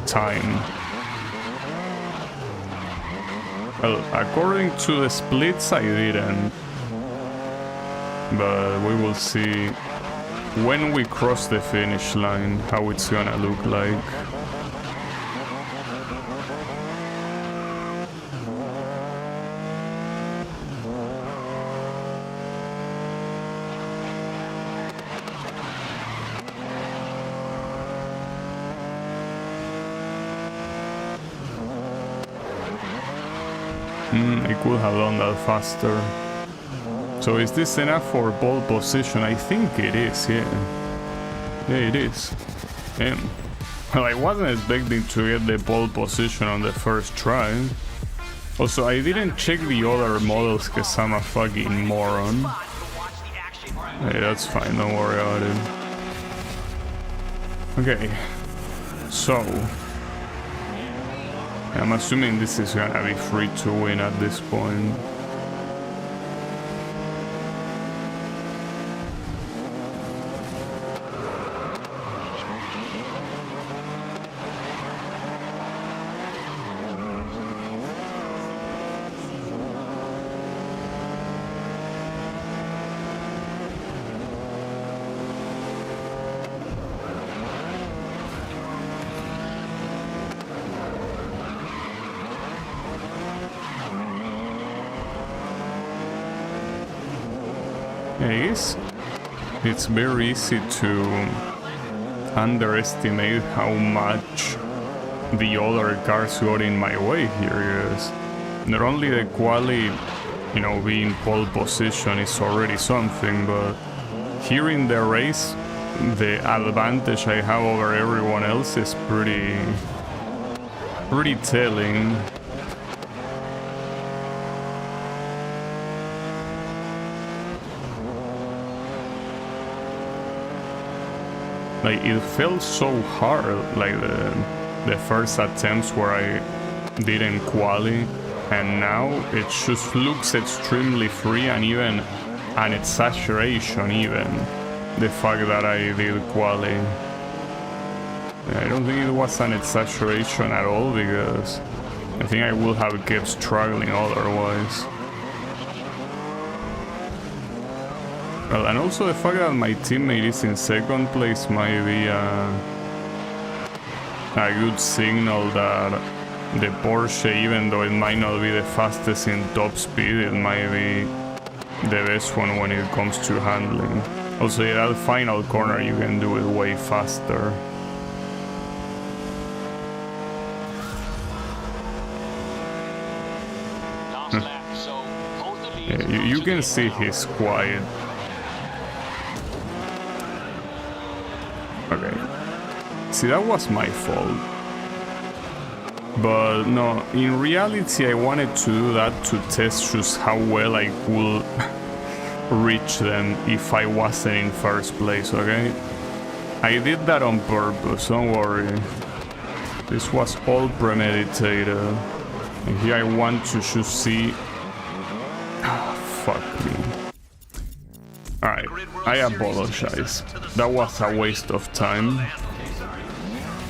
A: time. Well, according to the splits I didn't, but we will see when we cross the finish line how it's gonna look like. I could have done that faster. So is this enough for pole position? I think it is, yeah. Yeah, it is. Damn. Well, I wasn't expecting to get the pole position on the first try. Also, I didn't check the other models because I'm a fucking moron. Hey, that's fine, don't worry about it. Okay. So... I'm assuming this is gonna be free to win at this point. It's very easy to underestimate how much the other cars got in my way here, because not only the quali, you know, being pole position is already something, but here in the race, the advantage I have over everyone else is pretty telling. Like, it felt so hard, like the first attempts where I didn't quali, and now it just looks extremely free, and even an exaggeration even, the fact that I did quali. I don't think it was an exaggeration at all, because I think I would have kept struggling otherwise. Well, and also the fact that my teammate is in second place might be a good signal that the Porsche, even though it might not be the fastest in top speed, it might be the best one when it comes to handling. Also, yeah, that final corner you can do it way faster.
B: Last lap, so hold the lead.
A: Yeah, you can see he's quiet. Okay. See, that was my fault. But no, in reality I wanted to do that to test just how well I could reach them if I wasn't in first place, okay? I did that on purpose, don't worry. This was all premeditated. And here I want to just see... fuck me. Alright, I apologize. That was a waste of time.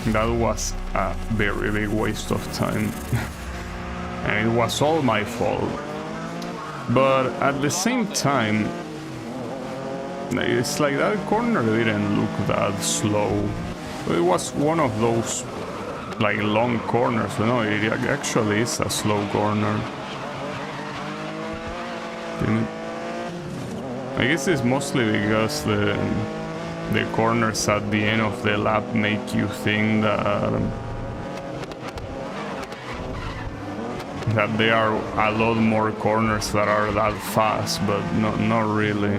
A: That was a very big waste of time. And it was all my fault. But at the same time, it's like that corner didn't look that slow. It was one of those like long corners. No, it actually is a slow corner. I guess it's mostly because the corners at the end of the lap make you think that that there are a lot more corners that are that fast, but not really.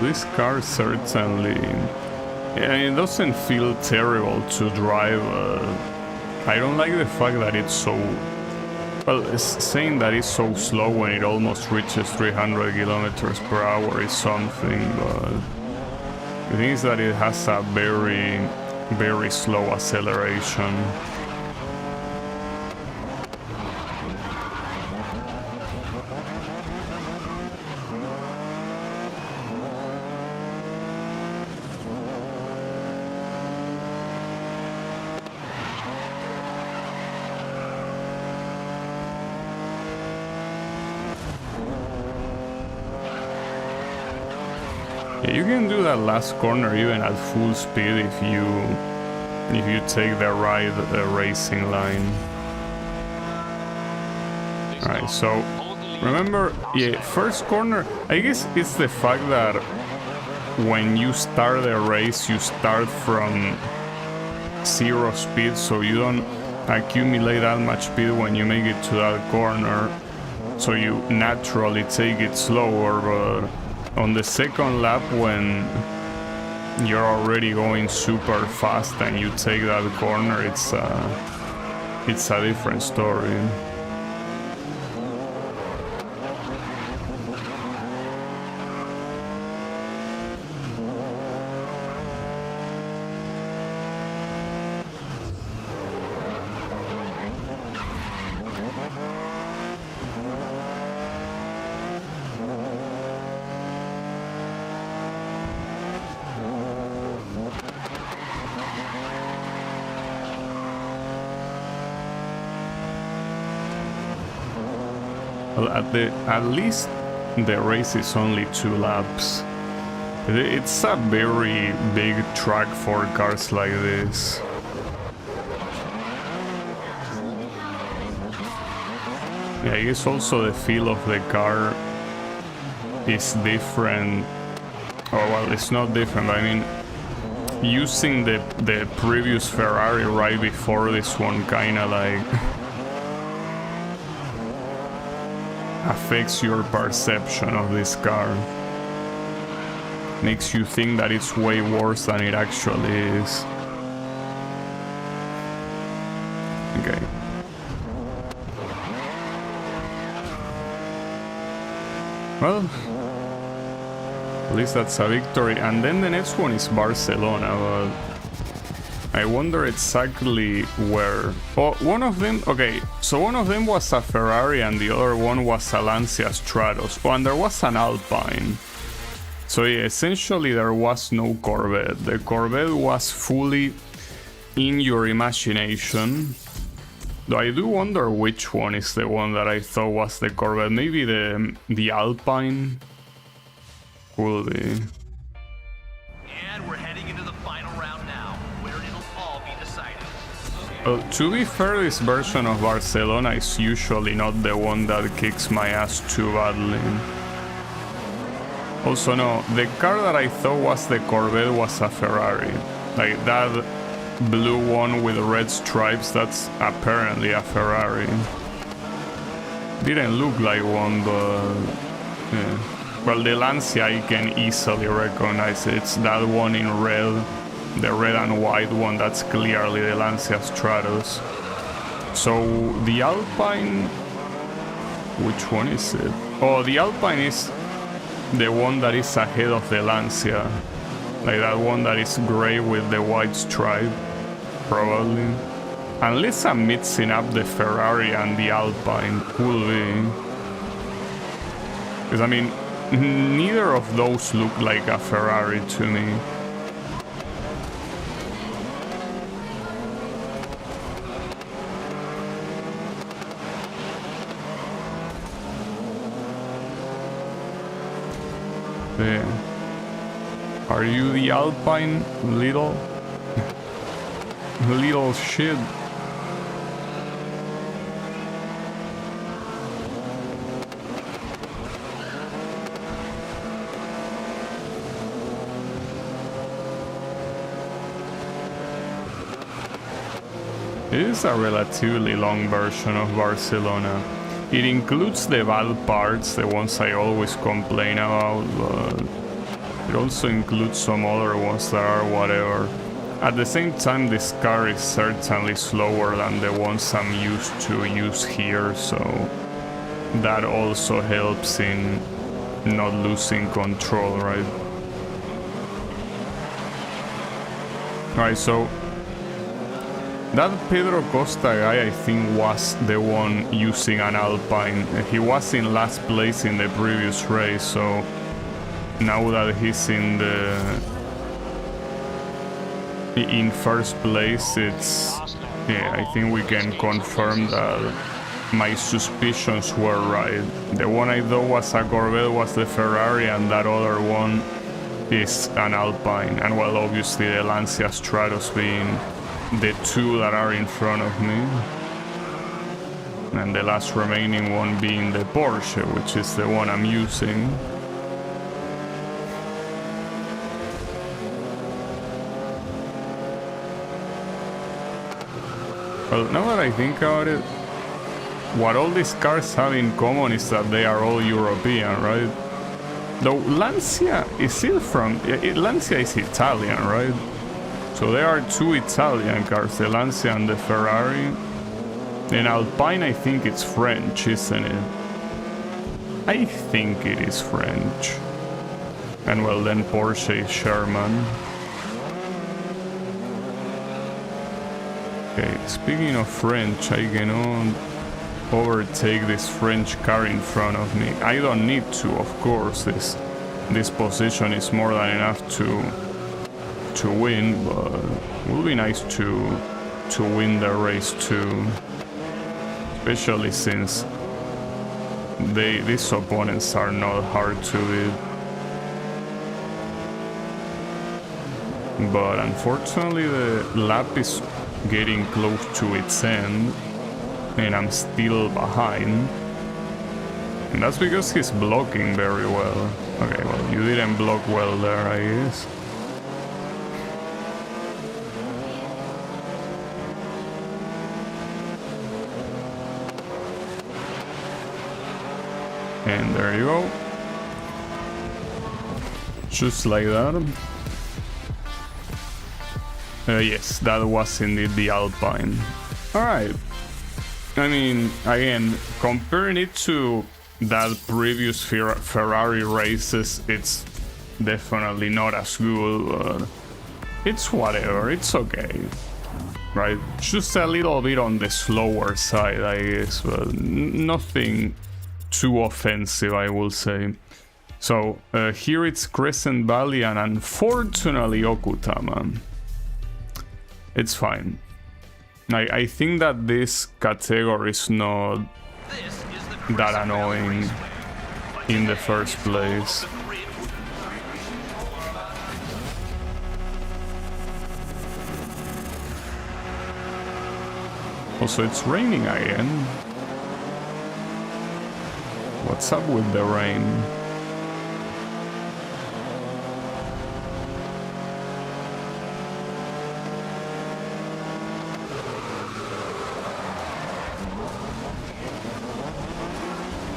A: This car certainly, it doesn't feel terrible to drive. I don't like the fact that it's so, well, it's saying that it's so slow when it almost reaches 300 kilometers per hour is something, but the thing is that it has a very slow acceleration. You can do that last corner even at full speed if you take the right racing line. Alright, so remember, yeah, first corner, I guess it's the fact that when you start the race, you start from 0 speed, so you don't accumulate that much speed when you make it to that corner, so you naturally take it slower, but on the second lap, when you're already going super fast and you take that corner, it's a different story. Well, at least the race is only 2 laps. It's a very big track for cars like this. Yeah, I guess also the feel of the car is different. Oh, well, it's not different, I mean, using the previous Ferrari right before this one kinda like affects your perception of this car. Makes you think that it's way worse than it actually is. Okay. Well, at least that's a victory. And then the next one is Barcelona, but I wonder exactly where. Oh, one of them, okay, so one of them was a Ferrari and the other one was a Lancia Stratos. Oh, and there was an Alpine. So yeah, essentially there was no Corvette. The Corvette was fully in your imagination. Though I do wonder which one is the one that I thought was the Corvette. Maybe the Alpine could be.
C: And we're heading into the final round now, where it'll all be decided.
A: To be fair, this version of Barcelona is usually not the one that kicks my ass too badly. Also, no, the car that I thought was the Corvette was a Ferrari. Like that blue one with red stripes, that's apparently a Ferrari. Didn't look like one, but yeah. Well, the Lancia I can easily recognize. It's that one in red, the red and white one, that's clearly the Lancia Stratos. So the Alpine, which one is it? Oh, the Alpine is the one that is ahead of the Lancia. Like that one that is gray with the white stripe, probably. Unless I'm mixing up the Ferrari and the Alpine, could be. Because I mean, neither of those look like a Ferrari to me. Yeah. Are you the Alpine little little shit? It is a relatively long version of Barcelona. It includes the bad parts, the ones I always complain about, but it also includes some other ones that are whatever. At the same time, this car is certainly slower than the ones I'm used to use here, so that also helps in not losing control, right? Alright, so that Pedro Costa guy, I think, was the one using an Alpine. He was in last place in the previous race, so now that he's in first place, I think we can confirm that my suspicions were right. The one I thought was a Corvette was the Ferrari, and that other one is an Alpine. And well, obviously the Lancia Stratos being the two that are in front of me, and the last remaining one being the Porsche, which is the one I'm using. Well, now that I think about it, what all these cars have in common is that they are all European, right? Though Lancia is still Lancia is Italian, right? So there are two Italian cars, the Lancia and the Ferrari. In Alpine, I think it's French, isn't it? I think it is French. And well, then Porsche is Sherman. Okay, speaking of French, I cannot overtake this French car in front of me. I don't need to, of course. This position is more than enough to win, but it will be nice to win the race too, especially since these opponents are not hard to beat. But unfortunately the lap is getting close to its end and I'm still behind, and that's because he's blocking very well. Okay, well, you didn't block well there, I guess. And there you go. Just like that. Yes, that was indeed the Alpine. Alright. I mean, again, comparing it to that previous Ferrari races, it's definitely not as good, but it's whatever, it's okay. Right? Just a little bit on the slower side, I guess, but nothing too offensive, I will say. So here it's Crescent Valley and unfortunately Okutama. It's fine. I think that this category is not that annoying in the first place. Also, it's raining again. What's up with the rain?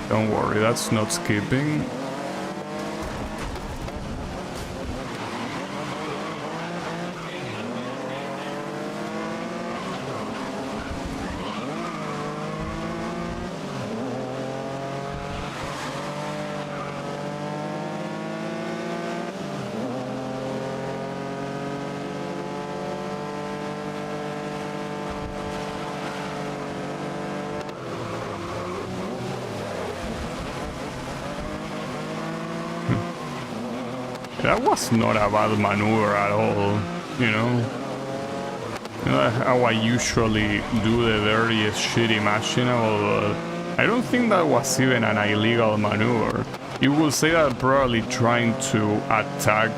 A: Don't worry, that's not skipping. That was not a bad maneuver at all, you know? You know how I usually do the dirtiest shit imaginable, but I don't think that was even an illegal maneuver. You will say that probably trying to attack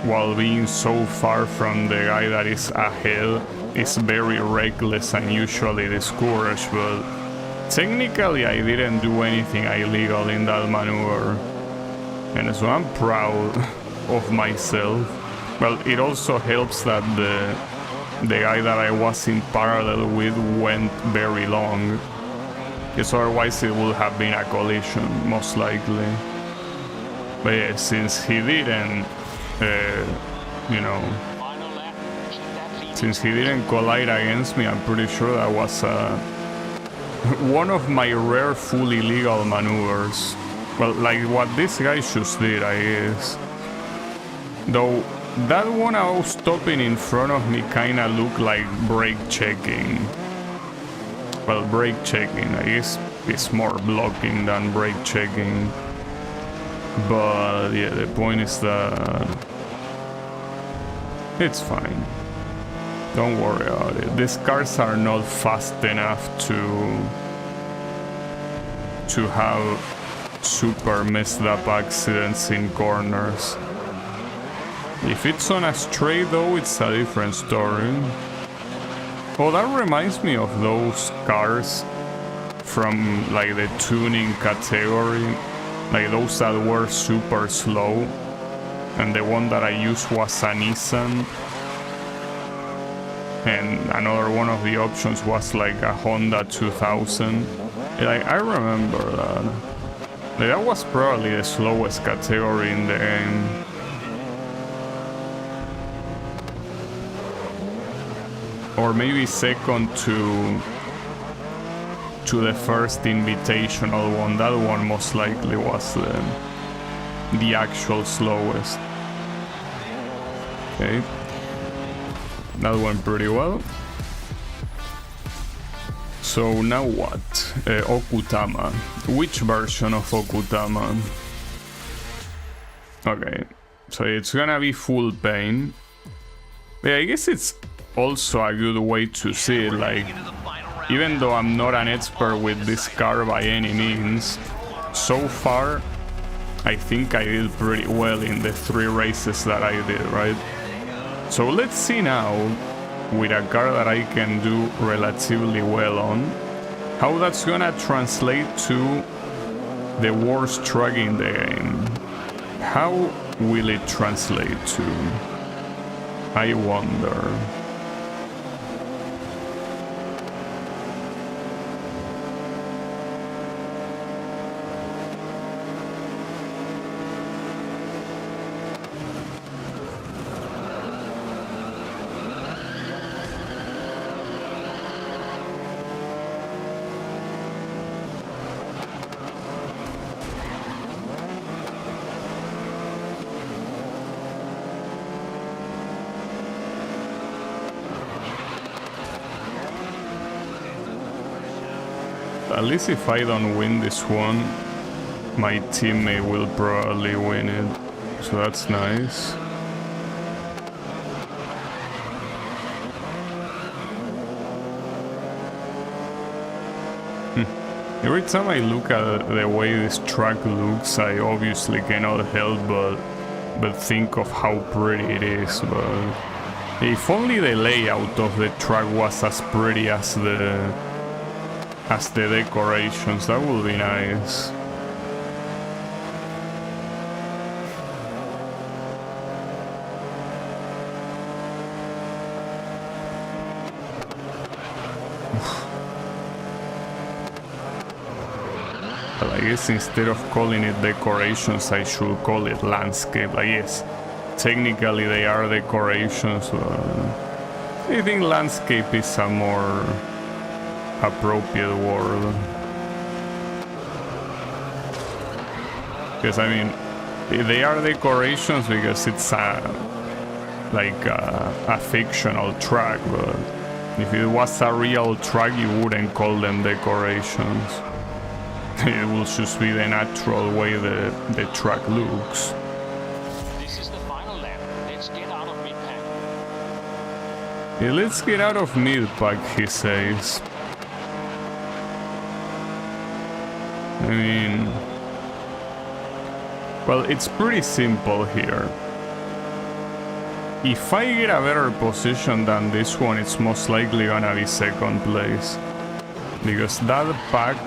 A: while being so far from the guy that is ahead is very reckless and usually discouraged, but technically I didn't do anything illegal in that maneuver, and so I'm proud of myself. Well, it also helps that the guy that I was in parallel with went very long, because otherwise it would have been a collision, most likely. But yeah, since he didn't, you know,
B: Final lap. Keep that lead.
A: since he didn't collide against me, I'm pretty sure that was one of my rare fully legal maneuvers. Well, like what this guy just did, I guess. Though that one I was stopping in front of me kinda looked like brake checking. Well, brake checking, I guess it's more blocking than brake checking. But yeah, the point is that it's fine. Don't worry about it. These cars are not fast enough to have super messed up accidents in corners. If it's on a straight though, it's a different story. Oh, that reminds me of those cars from like the tuning category, like those that were super slow, and the one that I used was a Nissan, and another one of the options was like a Honda 2000. Like, I remember that. Like, that was probably the slowest category in the game. Or maybe second to the first invitational one. That one most likely was the actual slowest. Okay, that went pretty well. So now what? Okutama. Which version of Okutama? Okay, so it's gonna be full pain. Yeah, I guess it's also a good way to see it, like, even though I'm not an expert with this car by any means, so far I think I did pretty well in the 3 races that I did, right? So let's see now, with a car that I can do relatively well on, how that's gonna translate to the worst truck in the game. How will it translate to? I wonder. At least if I don't win this one, my teammate will probably win it. So that's nice. Every time I look at the way this track looks, I obviously cannot help but think of how pretty it is. But if only the layout of the track was as pretty as the decorations, that would be nice. But I guess instead of calling it decorations, I should call it landscape. Like, yes, technically they are decorations, but I think landscape is a more appropriate word. Because I mean, they are decorations because it's like a fictional track, but if it was a real track, you wouldn't call them decorations. It will just be the natural way the track looks.
B: This is the final lap. Let's get out of mid-pack.
A: Yeah, let's get out of mid-pack, he says. I mean, Well, it's pretty simple here. If I get a better position than this one, it's most likely gonna be second place. Because that pack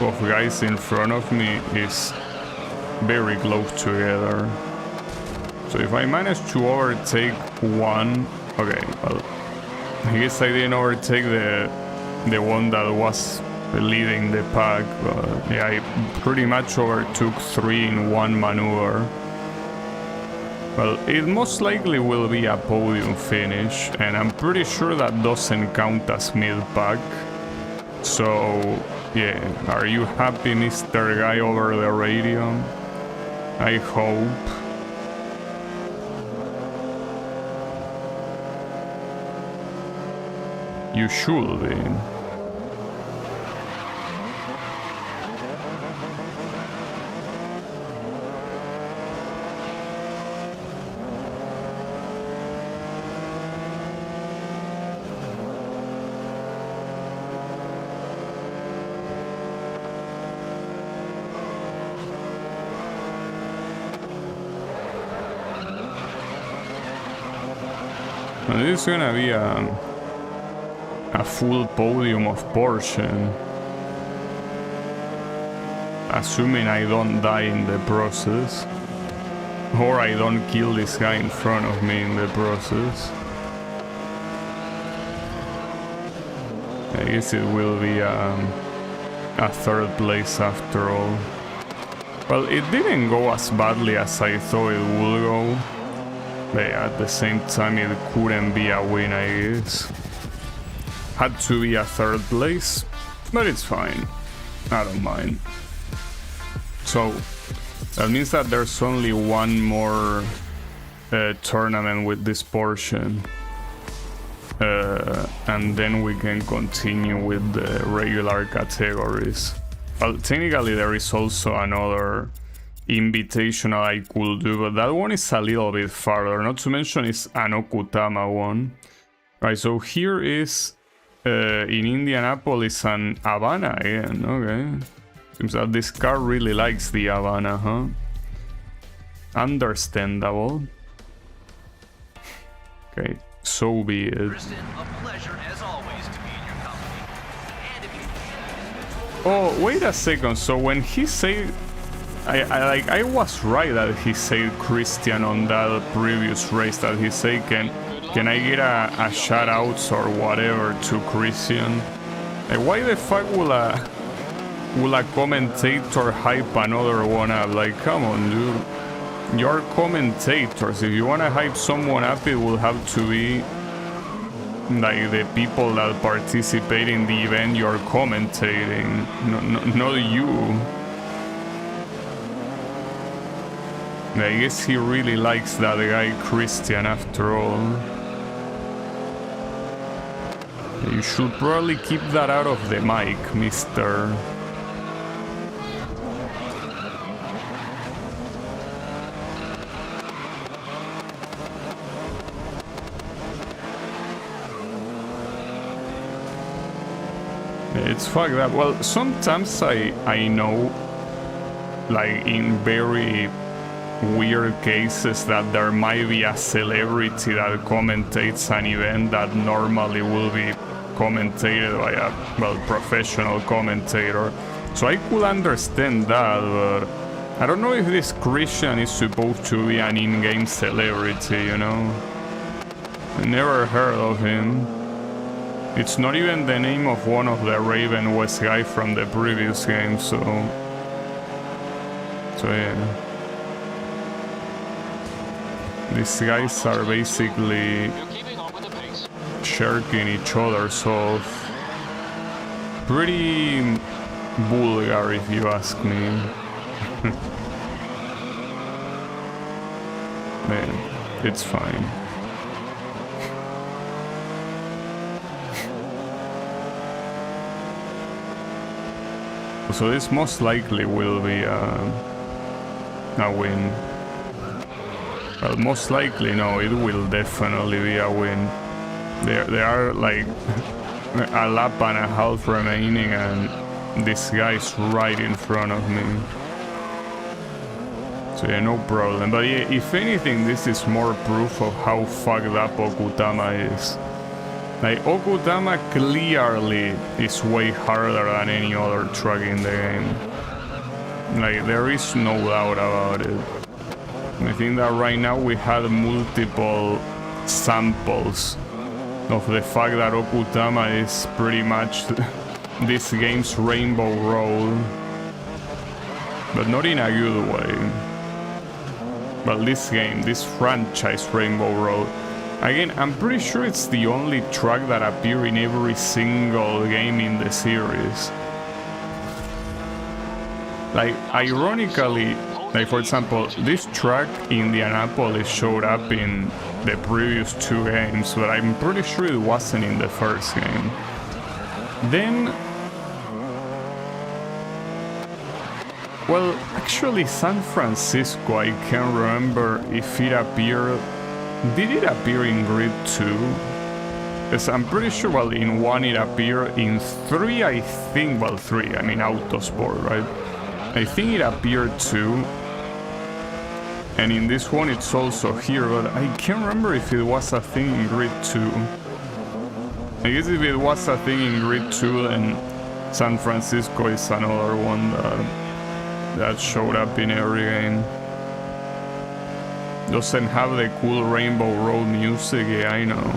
A: of guys in front of me is very close together. So if I manage to overtake one... Okay, well, I guess I didn't overtake the one that was leading the pack, but yeah, I pretty much overtook 3 in one maneuver. Well, it most likely will be a podium finish, and I'm pretty sure that doesn't count as mid-pack. So, yeah, are you happy, Mr. Guy over the radio? I hope. You should be. Now, this is gonna be a full podium of Porsche, assuming I don't die in the process, or I don't kill this guy in front of me in the process. I guess it will be a third place after all. Well, it didn't go as badly as I thought it would go. But at the same time, it couldn't be a win, I guess. Had to be a third place, but it's fine. I don't mind. So, that means that there's only one more tournament with this portion. And then we can continue with the regular categories. Well, technically there is also another invitational I could do, but that one is a little bit farther. Not to mention it's an Okutama one. Right, so here is in Indianapolis an Havana again. Okay, seems that this car really likes the Havana, huh? Understandable. Okay, so be it.
C: Kristen, a pleasure as always to be in your company. And if you...
A: Oh, wait a second. So when he said, I was right that he said Christian on that previous race, that he said can I get a shout outs or whatever to Christian? Like, why the fuck will a commentator hype another one up? Like, come on, dude. You're commentators. If you wanna hype someone up, it will have to be like the people that participate in the event you're commentating, not you. I guess he really likes that guy Christian after all. You should probably keep that out of the mic, mister. It's fucked up. Well, sometimes I know, like in very weird cases, that there might be a celebrity that commentates an event that normally will be commentated by a, well, professional commentator. So I could understand that, but I don't know if this Christian is supposed to be an in-game celebrity, you know? I never heard of him. It's not even the name of one of the Raven West guy from the previous game, so yeah. These guys are basically shirking each other's off. Pretty vulgar, if you ask me. Man, it's fine. So this most likely will be a win. Well, most likely, no, it will definitely be a win. There are like a lap and a half remaining, and this guy's right in front of me. So yeah, no problem. But yeah, if anything, this is more proof of how fucked up Okutama is. Like, Okutama clearly is way harder than any other track in the game. Like, there is no doubt about it. I think that right now we had multiple samples of the fact that Okutama is pretty much this game's Rainbow Road. But not in a good way. But this game, this franchise Rainbow Road. Again, I'm pretty sure it's the only track that appears in every single game in the series. Like, ironically, like for example, this track Indianapolis showed up in the previous 2 games, but I'm pretty sure it wasn't in the first game. Then, well, actually San Francisco, I can't remember if it appeared. Did it appear in Grid 2? Because I'm pretty sure, well, in 1 it appeared, in 3 I think, well 3, I mean Autosport, right? I think it appeared too. And in this one it's also here, but I can't remember if it was a thing in Grid 2. I guess if it was a thing in Grid 2, then San Francisco is another one that showed up in every game. Doesn't have the cool Rainbow Road music, yeah, I know.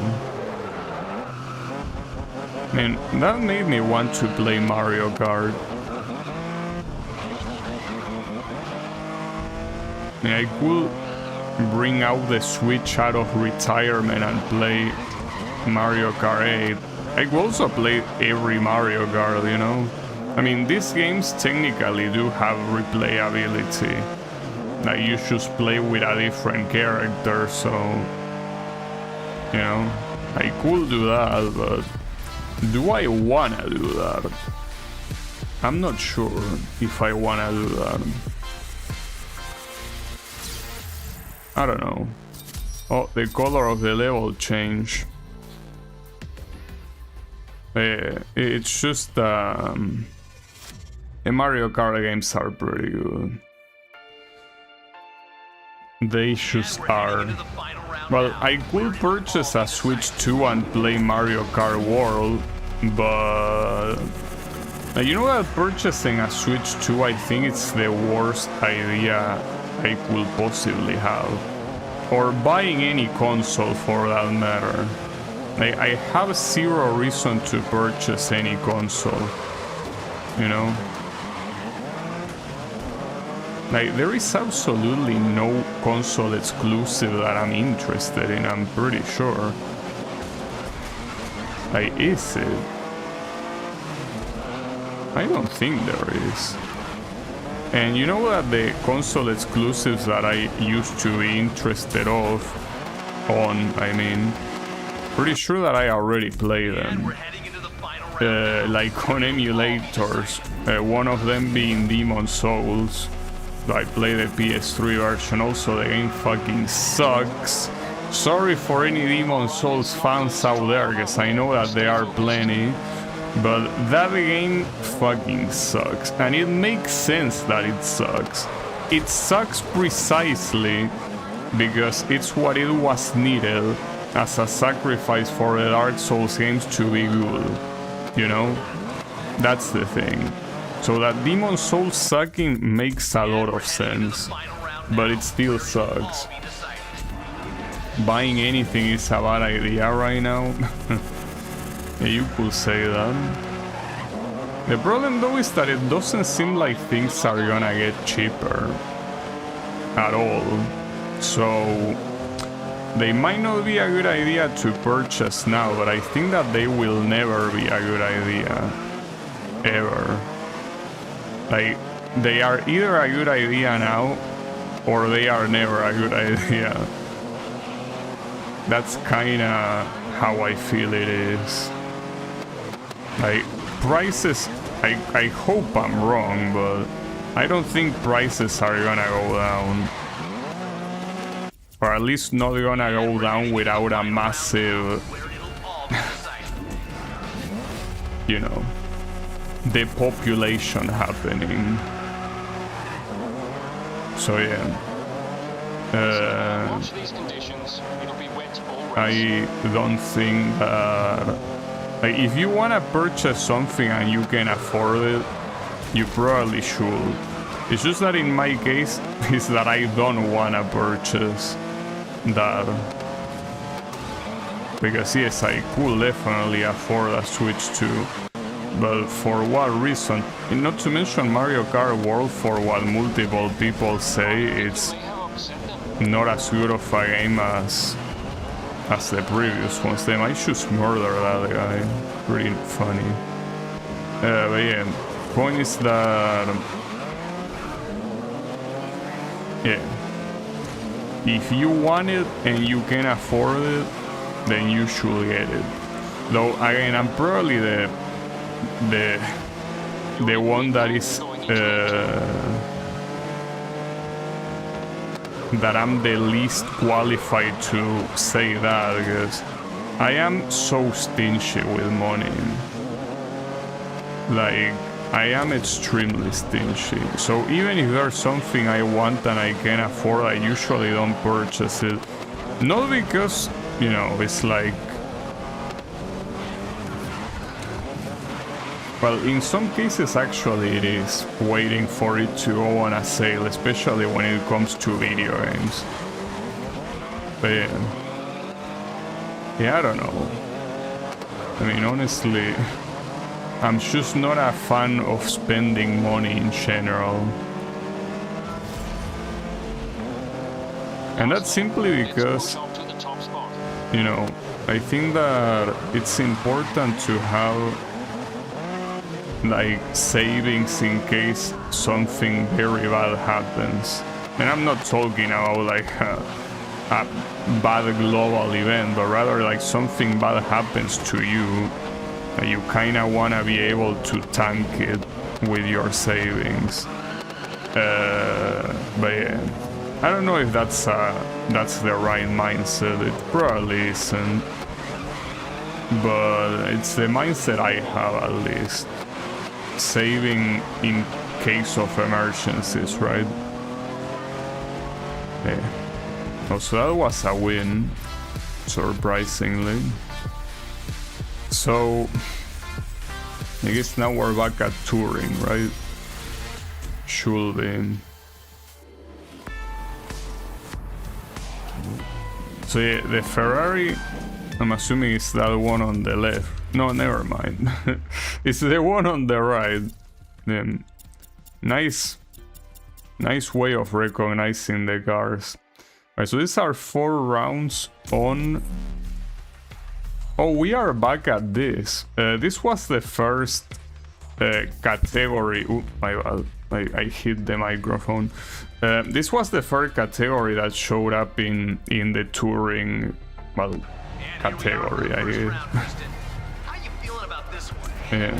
A: And that made me want to play Mario Kart. And I could bring out the Switch out of retirement and play Mario Kart 8. I could also play every Mario Kart, you know? I mean, these games technically do have replayability. Like, you just play with a different character, so... You know? I could do that, but... Do I wanna do that? I'm not sure if I wanna do that. I don't know. Oh, the color of the level changed. It's just... The Mario Kart games are pretty good. They just are. Well, I could purchase a Switch 2 and play Mario Kart World, but... You know that purchasing a Switch 2, I think it's the worst idea I could possibly have. Or buying any console for that matter. I have zero reason to purchase any console, you know? Like, there is absolutely no console exclusive that I'm interested in, I'm pretty sure. Like, is it? I don't think there is. And you know that the console exclusives that I used to be interested on, I mean, pretty sure that I already played them. Like on emulators, one of them being Demon's Souls. I play the PS3 version, also the game fucking sucks. Sorry for any Demon's Souls fans out there, because I know that there are plenty. But that game fucking sucks, and it makes sense that it sucks. It sucks precisely because it's what it was needed as a sacrifice for the Dark Souls games to be good, you know? That's the thing. So that Demon's Souls sucking makes a lot of sense, but it still sucks. Buying anything is a bad idea right now. Yeah, you could say that. The problem though is that it doesn't seem like things are gonna get cheaper at all. So they might not be a good idea to purchase now, but I think that they will never be a good idea. Ever. Like, they are either a good idea now, or they are never a good idea. That's kinda how I feel it is. Like, prices, I hope I'm wrong, but I don't think prices are gonna go down. Or at least not gonna go down without a massive, you know, depopulation happening. So yeah.
B: Watch these conditions. It'll be wet already.
A: I don't think that... Like, if you want to purchase something and you can afford it, you probably should. It's just that in my case, is that I don't want to purchase that. Because yes, I could definitely afford a Switch 2. But for what reason? And not to mention Mario Kart World, for what multiple people say, it's
B: They have upset them.
A: not as good of a game as the previous ones. They might just murder that guy. Pretty funny. But yeah, point is that... yeah. If you want it and you can afford it, then you should get it. Though again, I'm probably the one that is that I'm the least qualified to say that, because I am so stingy with money. Like, I am extremely stingy. So even if there's something I want and I can afford, I usually don't purchase it. Not because, you know, it's like... Well, in some cases actually it is waiting for it to go on a sale, especially when it comes to video games. But yeah, I don't know. I mean, honestly, I'm just not a fan of spending money in general. And that's simply because, you know, I think that it's important to have like savings in case something very bad happens. And I'm not talking about like a bad global event, but rather like something bad happens to you, and you kind of want to be able to tank it with your savings. But yeah, I don't know if that's the right mindset. It probably isn't, but it's the mindset I have, at least. Saving in case of emergencies, right? Yeah. Oh, so that was a win, surprisingly. So I guess now we're back at touring, right? Should be. So yeah, the Ferrari, I'm assuming it's that one on the left. No, never mind. It's the one on the right. Nice way of recognizing the cars. Alright, so these are 4 rounds on... Oh, we are back at this. This was the first category... Ooh, my bad. I hit the microphone. This was the first category that showed up in the touring... Well, category, I guess. Yeah,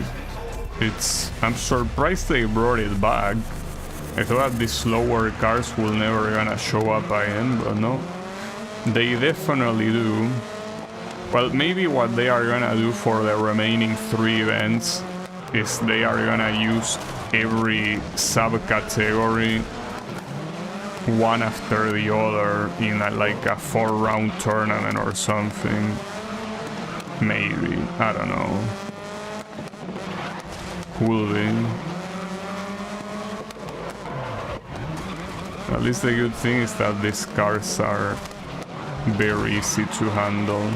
A: I'm surprised they brought it back. I thought that these slower cars will never gonna show up again, but no, they definitely do. Well, maybe what they are gonna do for the remaining 3 events is they are gonna use every subcategory one after the other in like a 4-round tournament or something. Maybe, I don't know. Could be. At least the good thing is that these cars are very easy to handle.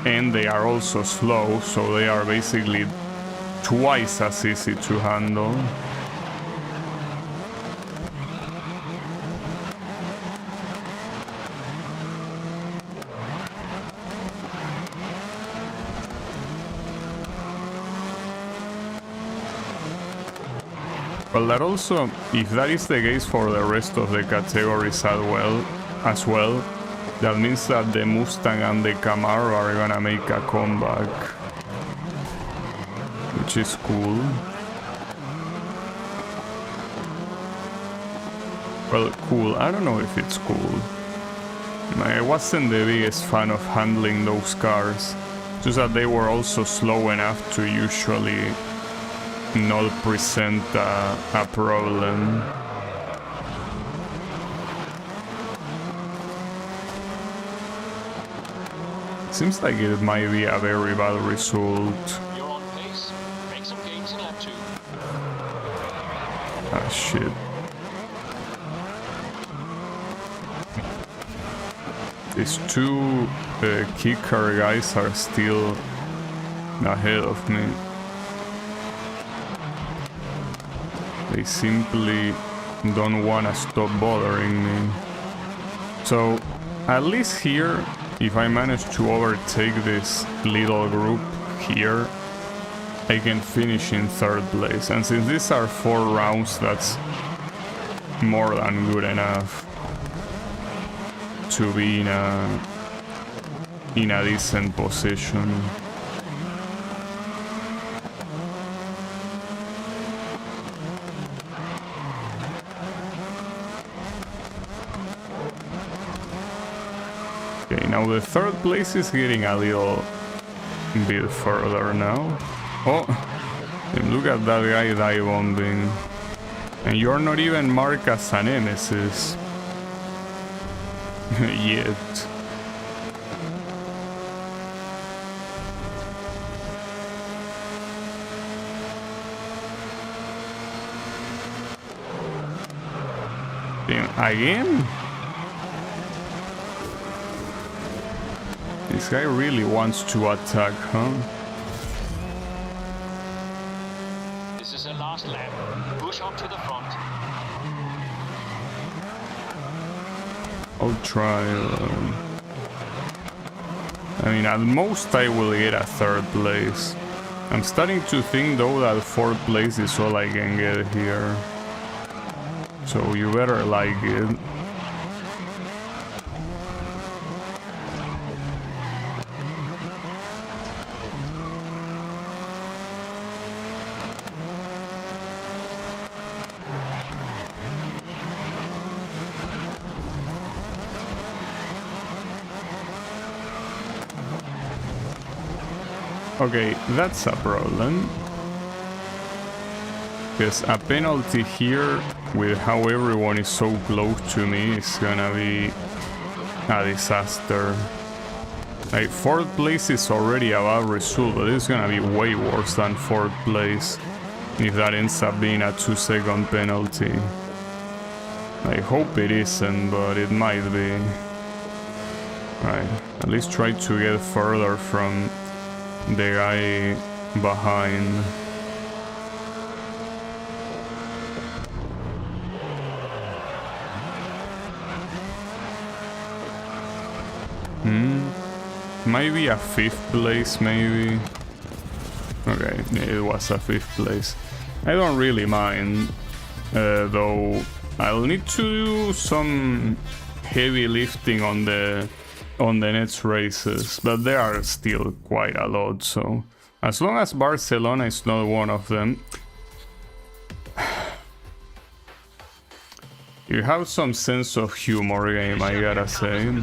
A: And they are also slow, so they are basically twice as easy to handle. Well, that also, if that is the case for the rest of the categories as well, that means that the Mustang and the Camaro are gonna make a comeback, which is cool. Well, cool, I don't know if it's cool. I wasn't the biggest fan of handling those cars, just that they were also slow enough to usually not present a problem. Seems like it might be a very bad result.
B: You're on pace. Make some gains in lap 2.
A: Ah, shit. These two kicker guys are still ahead of me. They simply don't wanna stop bothering me. So, at least here, if I manage to overtake this little group here, I can finish in 3rd place. And since these are 4 rounds, that's more than good enough to be in a decent position. Okay, now the 3rd place is getting a little bit further now. Oh, and look at that guy dive bombing. And you're not even marked as a nemesis. Yet. Damn, again? This guy really wants to attack, huh?
B: This is the last lap. Push up to the front.
A: I'll try. I mean, at most I will get a 3rd place. I'm starting to think though that 4th place is all I can get here. So you better like it. Okay, that's a problem. Because a penalty here, with how everyone is so close to me, is gonna be a disaster. Like, 4th place is already a bad result, but it's gonna be way worse than 4th place if that ends up being a 2-second penalty. I hope it isn't, but it might be. Right, at least try to get further from the guy behind. Maybe a 5th place, maybe. Okay, it was a 5th place. I don't really mind, though I'll need to do some heavy lifting on the next races, but there are still quite a lot, so as long as Barcelona is not one of them. You have some sense of humor, game, I gotta say.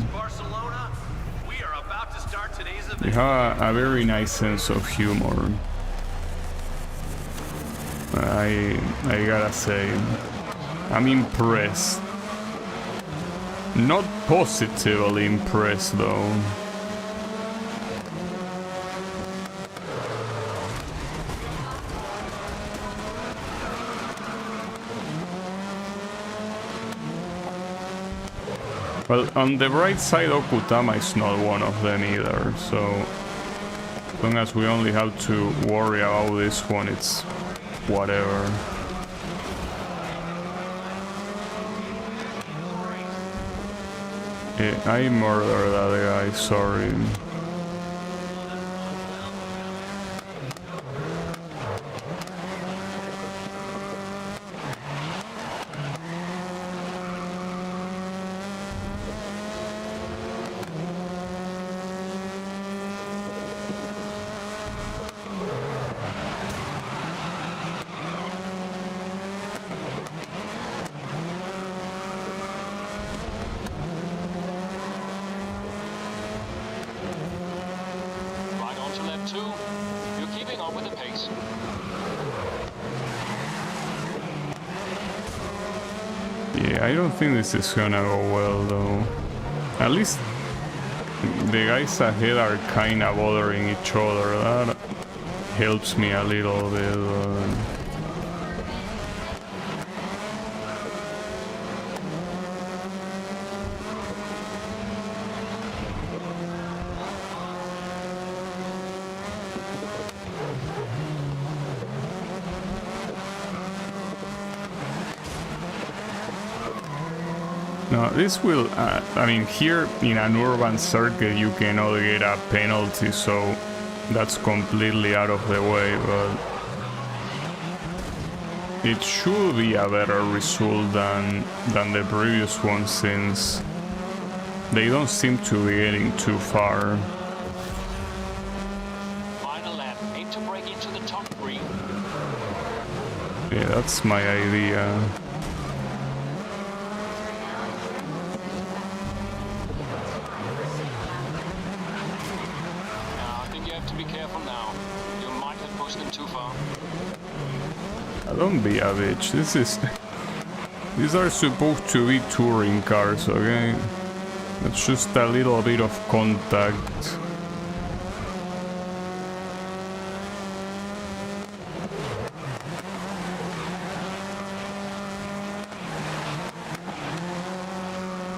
A: You have a very nice sense of humor. I gotta say, I'm impressed. Not positively impressed though. Well, on the right side, Okutama is not one of them either, so as long as we only have to worry about this one, it's whatever. Yeah, I murdered that guy, sorry. Yeah, I don't think this is gonna go well though. At least the guys ahead are kinda bothering each other. That helps me a little bit. No, this will, I mean, here in an urban circuit you cannot get a penalty, so that's completely out of the way, but it should be a better result than the previous one, since they don't seem to be getting too far.
B: Final lap. Aim to break into the top three.
A: Yeah, that's my idea.
B: I think you have to be careful now. You might have pushed them too far.
A: Don't be a bitch. These are supposed to be touring cars, okay? It's just a little bit of contact.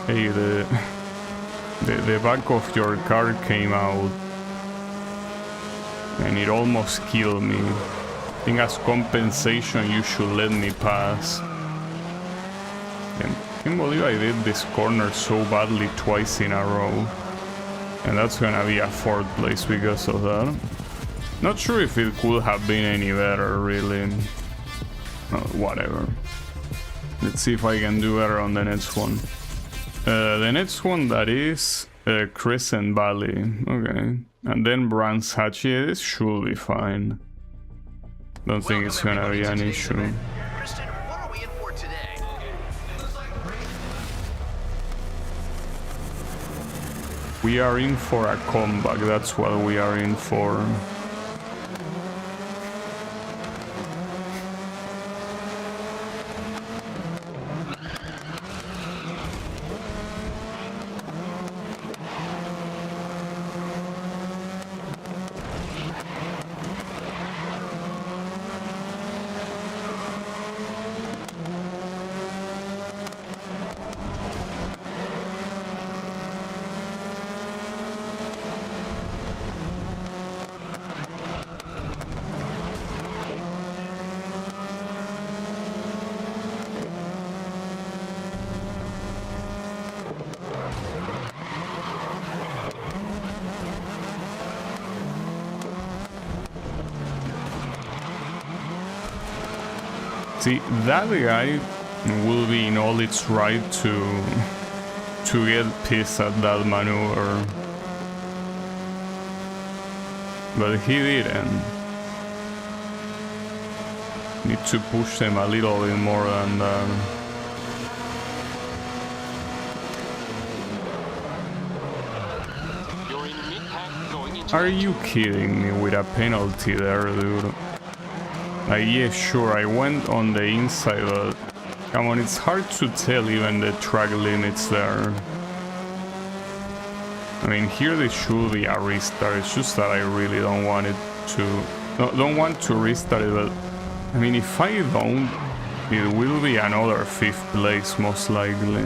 A: Hey, the back of your car came out and it almost killed me. I think as compensation you should let me pass. And I can't believe I did this corner so badly twice in a row. And that's gonna be a 4th place because of that. Not sure if it could have been any better, really. Whatever. Let's see if I can do better on the next one. The next one, that is Crescent Valley. Okay. And then Brands Hatch. Yeah, this should be fine. Don't think it's gonna be an issue.
C: Kristen, what are we in for today?
A: We are in for a comeback, that's what we are in for. See, that guy will be in all its right to get pissed at that maneuver. But he didn't. Need to push them a little bit more than that.
B: You're in mid-pack going into
A: Are you kidding me with a penalty there, dude? Yeah, sure, I went on the inside, but come on, it's hard to tell even the track limits there. I mean, here this should be a restart, it's just that I really don't want it to... No, don't want to restart it, but... I mean, if I don't, it will be another 5th place, most likely.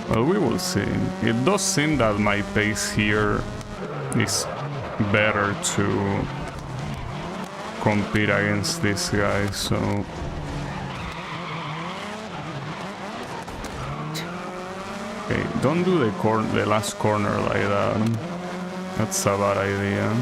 A: Well, we will see. It does seem that my pace here is better to compete against this guy, so... Okay, don't do the last corner like that. That's a bad idea.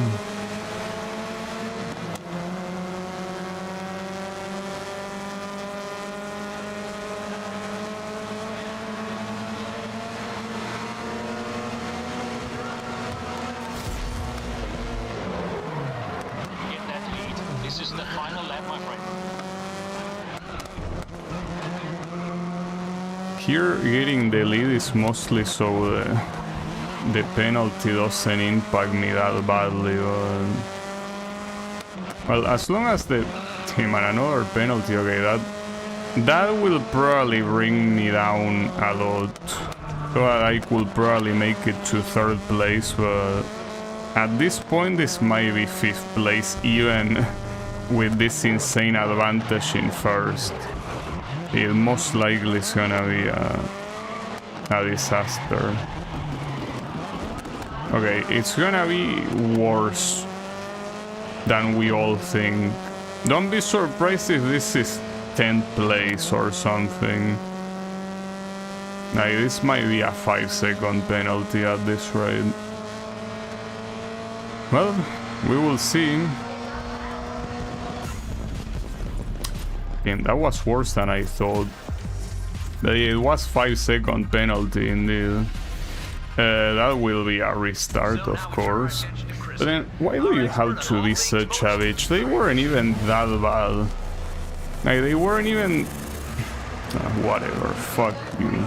B: get that lead. This is the final lap, my friend.
A: Here, getting the lead is mostly so the penalty doesn't impact me that badly, but... Well, as long as the team and another penalty, okay, that will probably bring me down a lot. So I could probably make it to 3rd place, but at this point this might be 5th place, even with this insane advantage in 1st. It most likely is gonna be a disaster. Okay, it's gonna be worse than we all think. Don't be surprised if this is 10th place or something. Like, this might be a 5-second penalty at this rate. Well, we will see. Damn, that was worse than I thought. It was 5-second penalty indeed. That will be a restart, of course. But then, why do you have to be such a bitch? They weren't even that bad. Like, they weren't even... whatever, fuck you.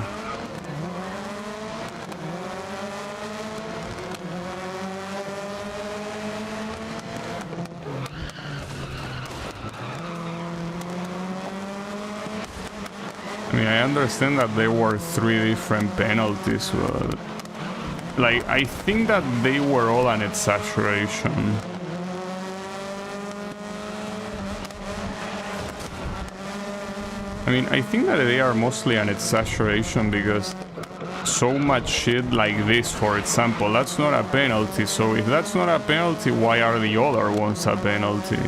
A: I mean, I understand that there were 3 different penalties, but... like, I think that they were all an exaggeration. I mean, I think that they are mostly an exaggeration because so much shit like this, for example, that's not a penalty. So if that's not a penalty, why are the other ones a penalty?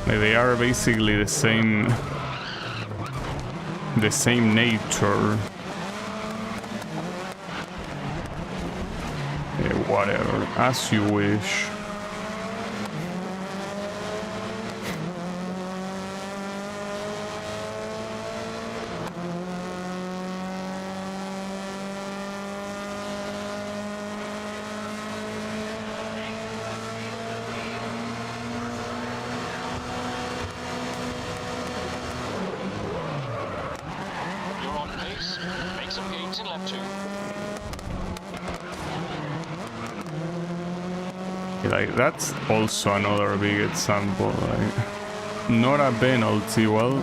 A: Like, they are basically the same nature. Yeah, whatever, as you wish. Like, that's also another big example. Like, not a penalty. Well,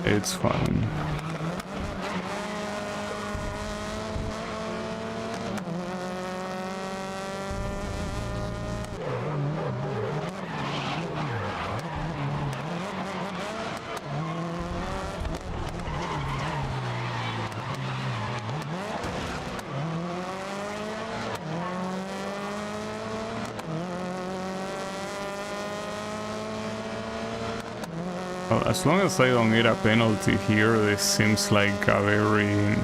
A: it's fine. Well, as long as I don't get a penalty here, this seems like a very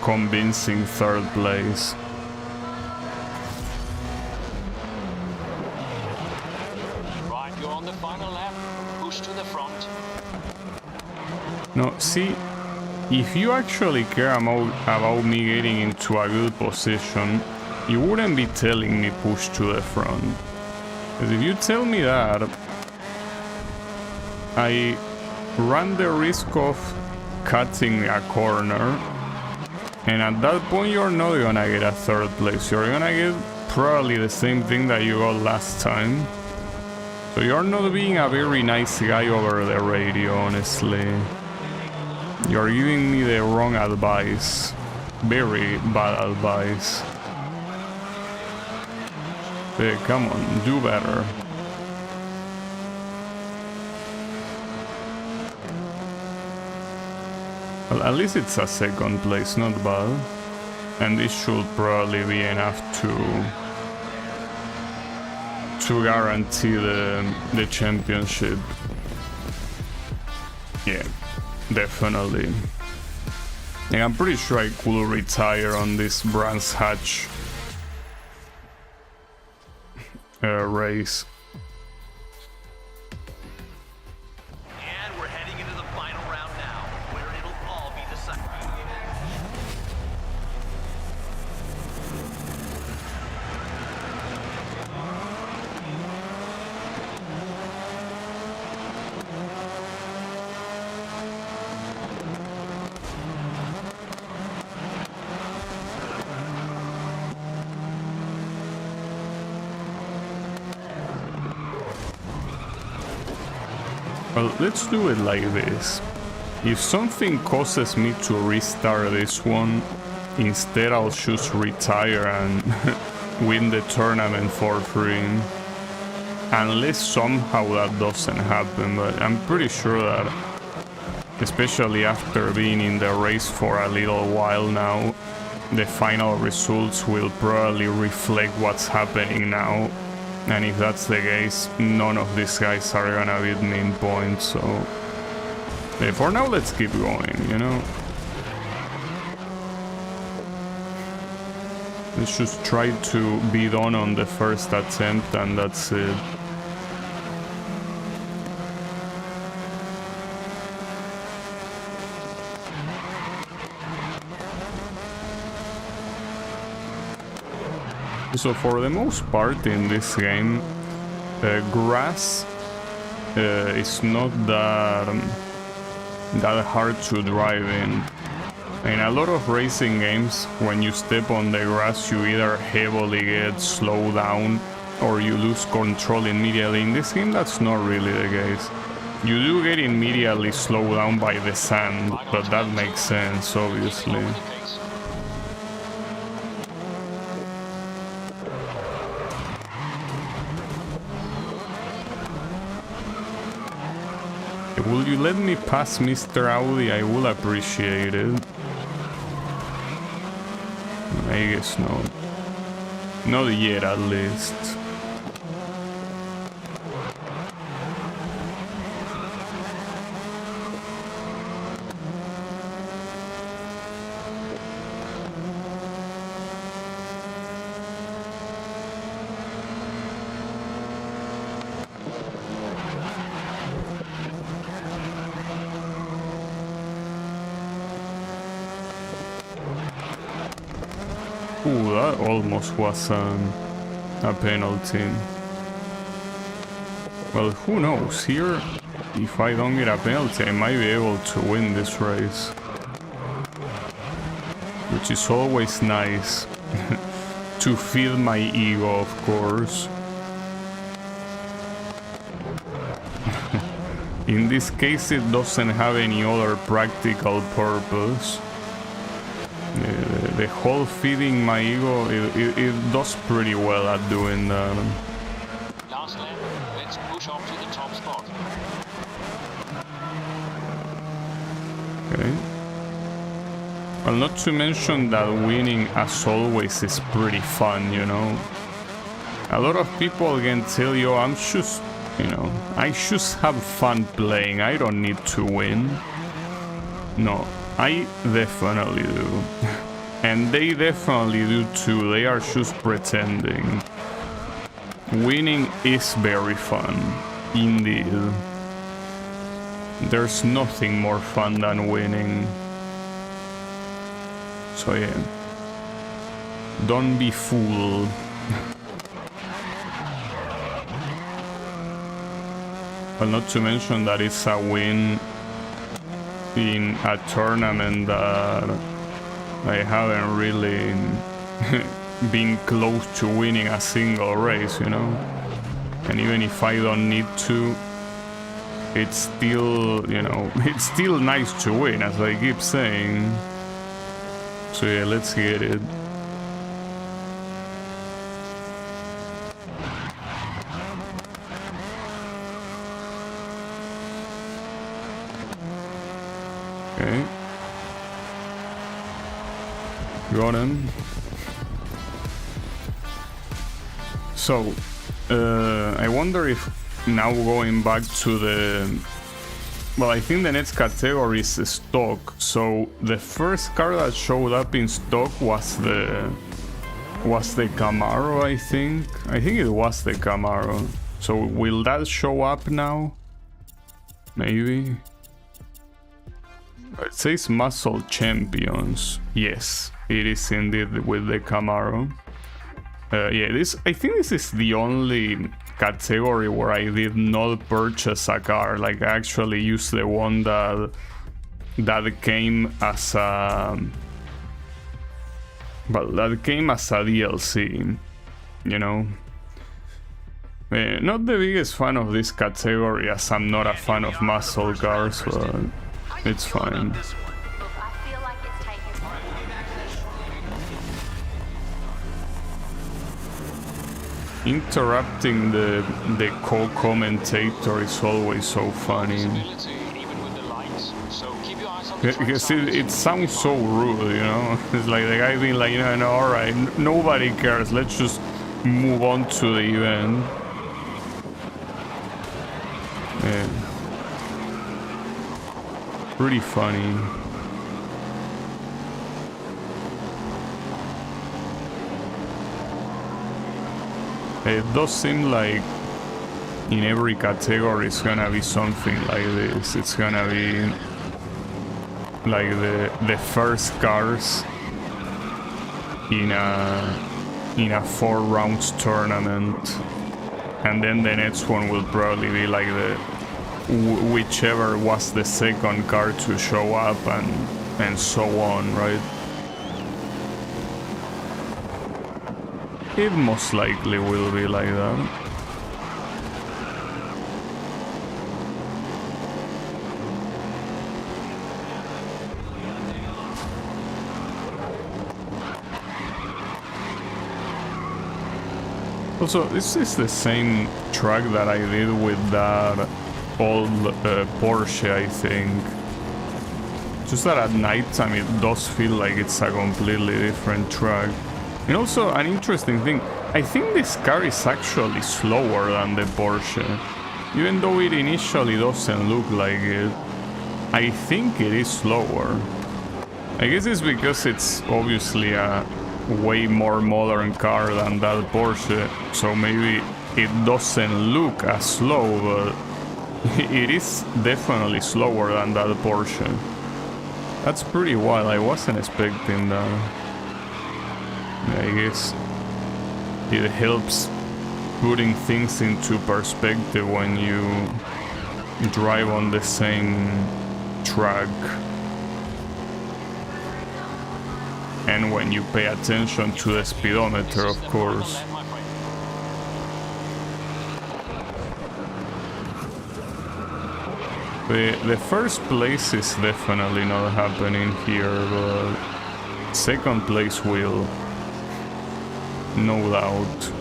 A: convincing 3rd place.
B: Right, you're on the final lap. Push to the front.
A: No, see, if you actually care about me getting into a good position, you wouldn't be telling me push to the front. Because if you tell me that, I run the risk of cutting a corner, and at that point you're not gonna get a 3rd place. You're gonna get probably the same thing that you got last time. So you're not being a very nice guy over the radio, honestly. You're giving me the wrong advice. Very bad advice. Hey, come on, do better. Well, at least it's a 2nd place, not bad. And this should probably be enough to guarantee the championship. Yeah, definitely. And I'm pretty sure I could retire on this Brands Hatch race.
C: And we're heading into the final round now, where it'll all be decided.
A: Well, let's do it like this. If something causes me to restart this one, instead I'll just retire and win the tournament for free. Unless somehow that doesn't happen, but I'm pretty sure that, especially after being in the race for a little while now, the final results will probably reflect what's happening now. And if that's the case, none of these guys are gonna beat me in points, so... for now, let's keep going, you know? Let's just try to be done on the first attempt, and that's it. So for the most part in this game, grass is not that hard to drive in. In a lot of racing games, when you step on the grass, you either heavily get slowed down or you lose control immediately. In this game, that's not really the case. You do get immediately slowed down by the sand, but that makes sense, obviously. Will you let me pass Mr. Audi? I will appreciate it. I guess not. Not yet, at least. Ooh, that almost was a penalty. Well, who knows? Here, if I don't get a penalty, I might be able to win this race. Which is always nice. To feed my ego, of course. In this case, it doesn't have any other practical purpose. The whole feeding my ego, it does pretty well at doing that.
B: Last lap, let's push up to the top spot.
A: Okay. Well, not to mention that winning, as always, is pretty fun, you know. A lot of people can tell you, I'm just, you know, I just have fun playing, I don't need to win. No, I definitely do. And they definitely do too, they are just pretending. Winning is very fun, indeed. There's nothing more fun than winning. So yeah, don't be fooled. Well, not to mention that it's a win in a tournament that I haven't really been close to winning a single race, you know? And even if I don't need to, it's still, you know, it's still nice to win, as I keep saying. So yeah, let's get it. Okay. Got him. So, I wonder if now going back to the... Well, I think the next category is stock. So, the first car that showed up in stock was the Camaro, I think. I think it was the Camaro. So, will that show up now? Maybe. It says Muscle Champions. Yes, it is indeed with the Camaro. Yeah, I think this is the only category where I did not purchase a car. Like, I actually used the one that came as a... Well, that came as a DLC, you know? Not the biggest fan of this category, as I'm not a fan of muscle cars, but it's fine.
C: This one.
D: Look, I feel like it's taken.
A: Interrupting the co-commentator is always so funny.
B: Visibility, even with the lights. So keep your eyes on the track
A: Because
B: signs.
A: it sounds so rude, you know? It's like the guy being like, no, alright, nobody cares, let's just move on to the event. Yeah. Pretty funny. It does seem like in every category it's gonna be something like this. It's gonna be like the first cars in a 4 rounds tournament, and then the next one will probably be like whichever was the second car to show up, and so on, right? It most likely will be like that. Also, this is the same track that I did with that old Porsche, I think. Just that at night time it does feel like it's a completely different track. And also, an interesting thing, I think this car is actually slower than the Porsche. Even though it initially doesn't look like it, I think it is slower. I guess it's because it's obviously a way more modern car than that Porsche, so maybe it doesn't look as slow, but it is definitely slower than that Porsche. That's pretty wild, I wasn't expecting that. I guess it helps putting things into perspective when you drive on the same track. And when you pay attention to the speedometer, of course. The first place is definitely not happening here, but second place will, no doubt.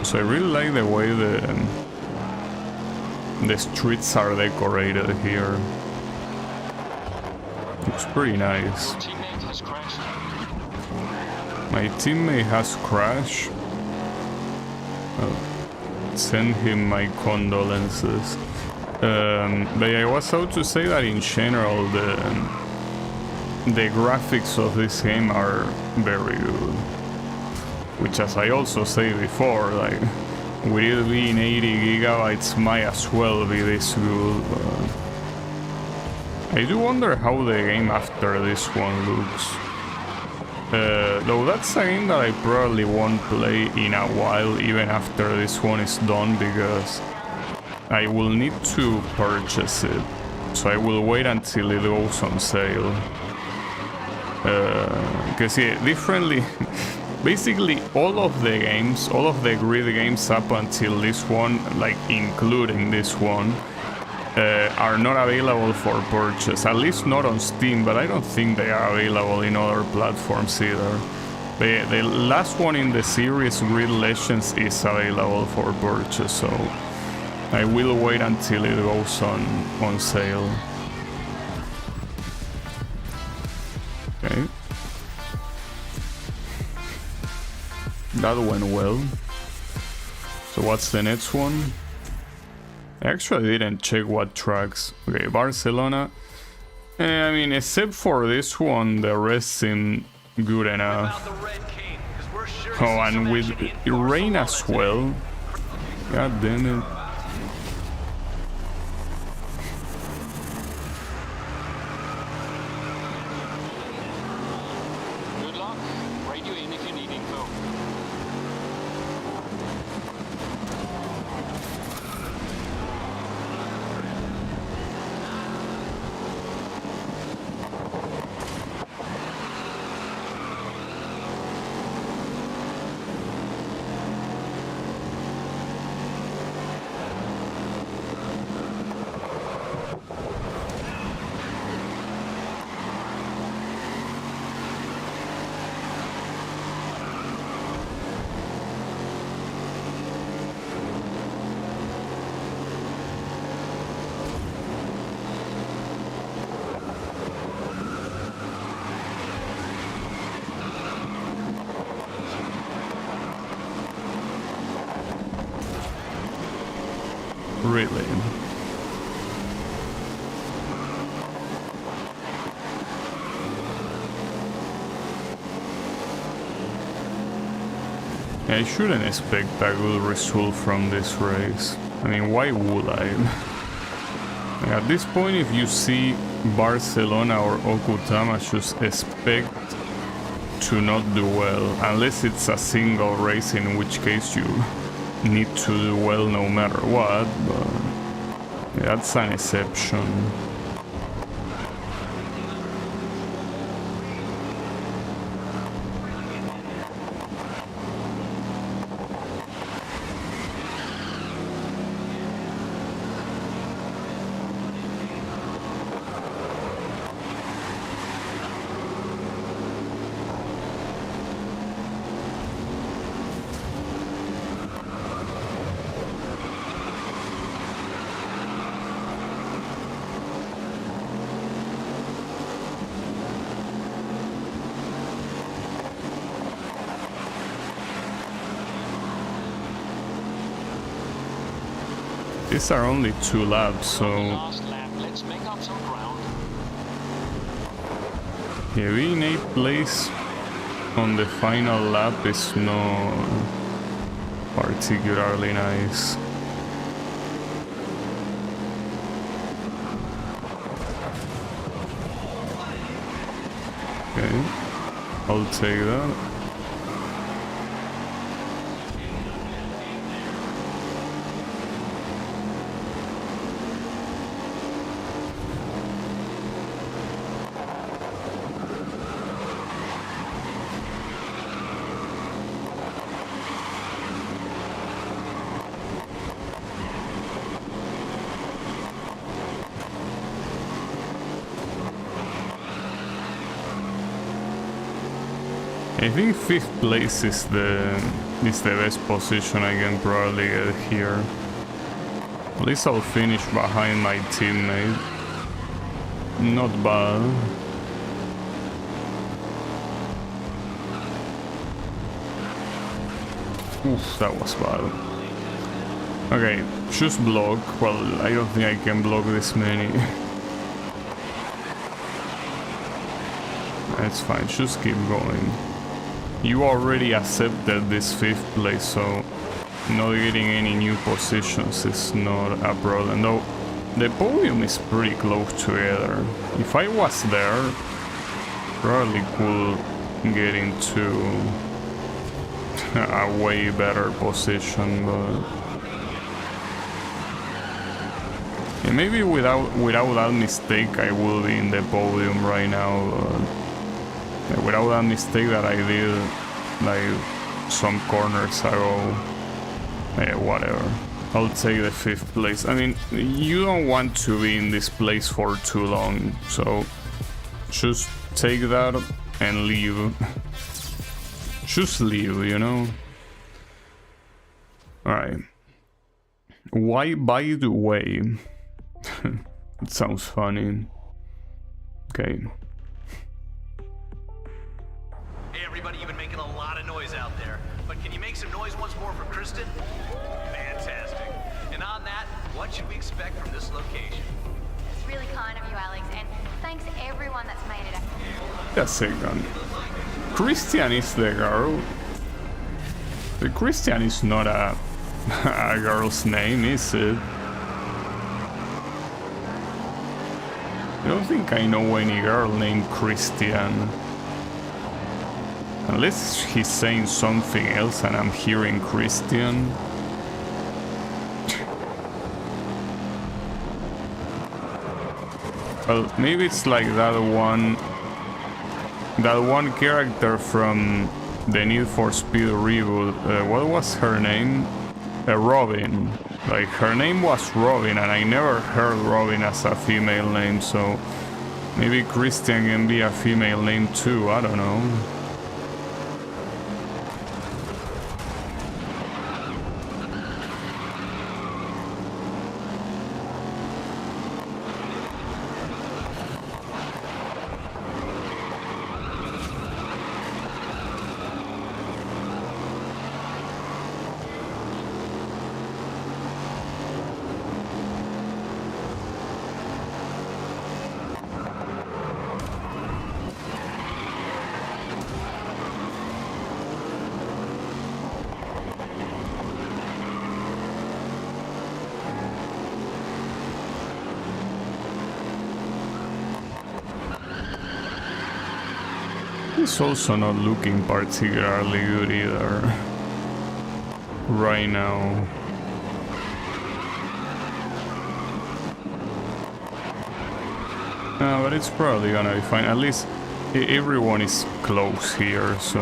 A: So I really like the way the streets are decorated here. Looks pretty nice.
B: Teammate has crashed.
A: My teammate has crashed. Send him my condolences. But I was about to say that in general the graphics of this game are very good. Which, as I also say before, like, with it being 80 gigabytes, might as well be this good. I do wonder how the game after this one looks. Though that's a game that I probably won't play in a while, even after this one is done, because I will need to purchase it. So I will wait until it goes on sale. Because, yeah, differently... Basically, all of the games, all of the Grid games up until this one, like including this one, are not available for purchase. At least not on Steam, but I don't think they are available in other platforms either. The last one in the series, Grid Legends, is available for purchase, so I will wait until it goes on sale. Okay. That went well. So what's the next one? I actually didn't check what tracks. Okay, Barcelona. I mean, except for this one, the rest seem good enough.
C: About the Red King, 'cause we're sure to
A: Oh,
C: see
A: and
C: some
A: with
C: action in
A: rain
C: Barcelona
A: as
C: today.
A: well. God damn it. Really? I shouldn't expect a good result from this race. I mean, why would I? At this point, if you see Barcelona or Okutama, just expect to not do well, unless it's a single race, in which case you need to do well no matter what, but that's an exception. These are only 2 laps, so
B: Last lap. Let's make up some ground.
A: yeah, being 8th place on the final lap is not particularly nice. Okay, I'll take that. I think 5th place is the best position I can probably get here. At least I'll finish behind my teammate. Not bad. Oof, that was bad. Okay, just block. Well, I don't think I can block this many. That's fine, just keep going. You already accepted this 5th place, so not getting any new positions is not a problem. Though the podium is pretty close together. If I was there, probably could get into a way better position, but yeah, maybe without that mistake I will be in the podium right now. Without that mistake that I did like some corners ago, whatever. I'll take the 5th place. I mean, you don't want to be in this place for too long, so just take that and leave. Just leave, you know? Alright. Why, by the way? It sounds funny. Okay.
C: Hey everybody, you've been making a lot of noise out there, but can you make some noise once more for Kristen? Fantastic. And on that, what should we expect from this location?
D: It's really kind of you, Alex, and thanks everyone that's made it.
A: Wait a second. Christian is the girl. The Christian is not a girl's name, is it? I don't think I know any girl named Christian. Unless he's saying something else and I'm hearing Christian. Well, maybe it's like that one character from the Need for Speed reboot. What was her name? Robin. Like, her name was Robin, and I never heard Robin as a female name, so maybe Christian can be a female name too, I don't know. It's also not looking particularly good either right now. But it's probably gonna be fine. At least everyone is close here, so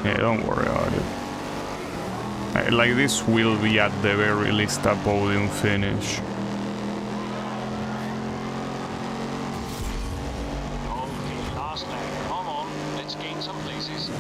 A: yeah, don't worry about it. Like, this will be at the very least a podium finish.
B: Okay, last lap. Come on, let's gain some places.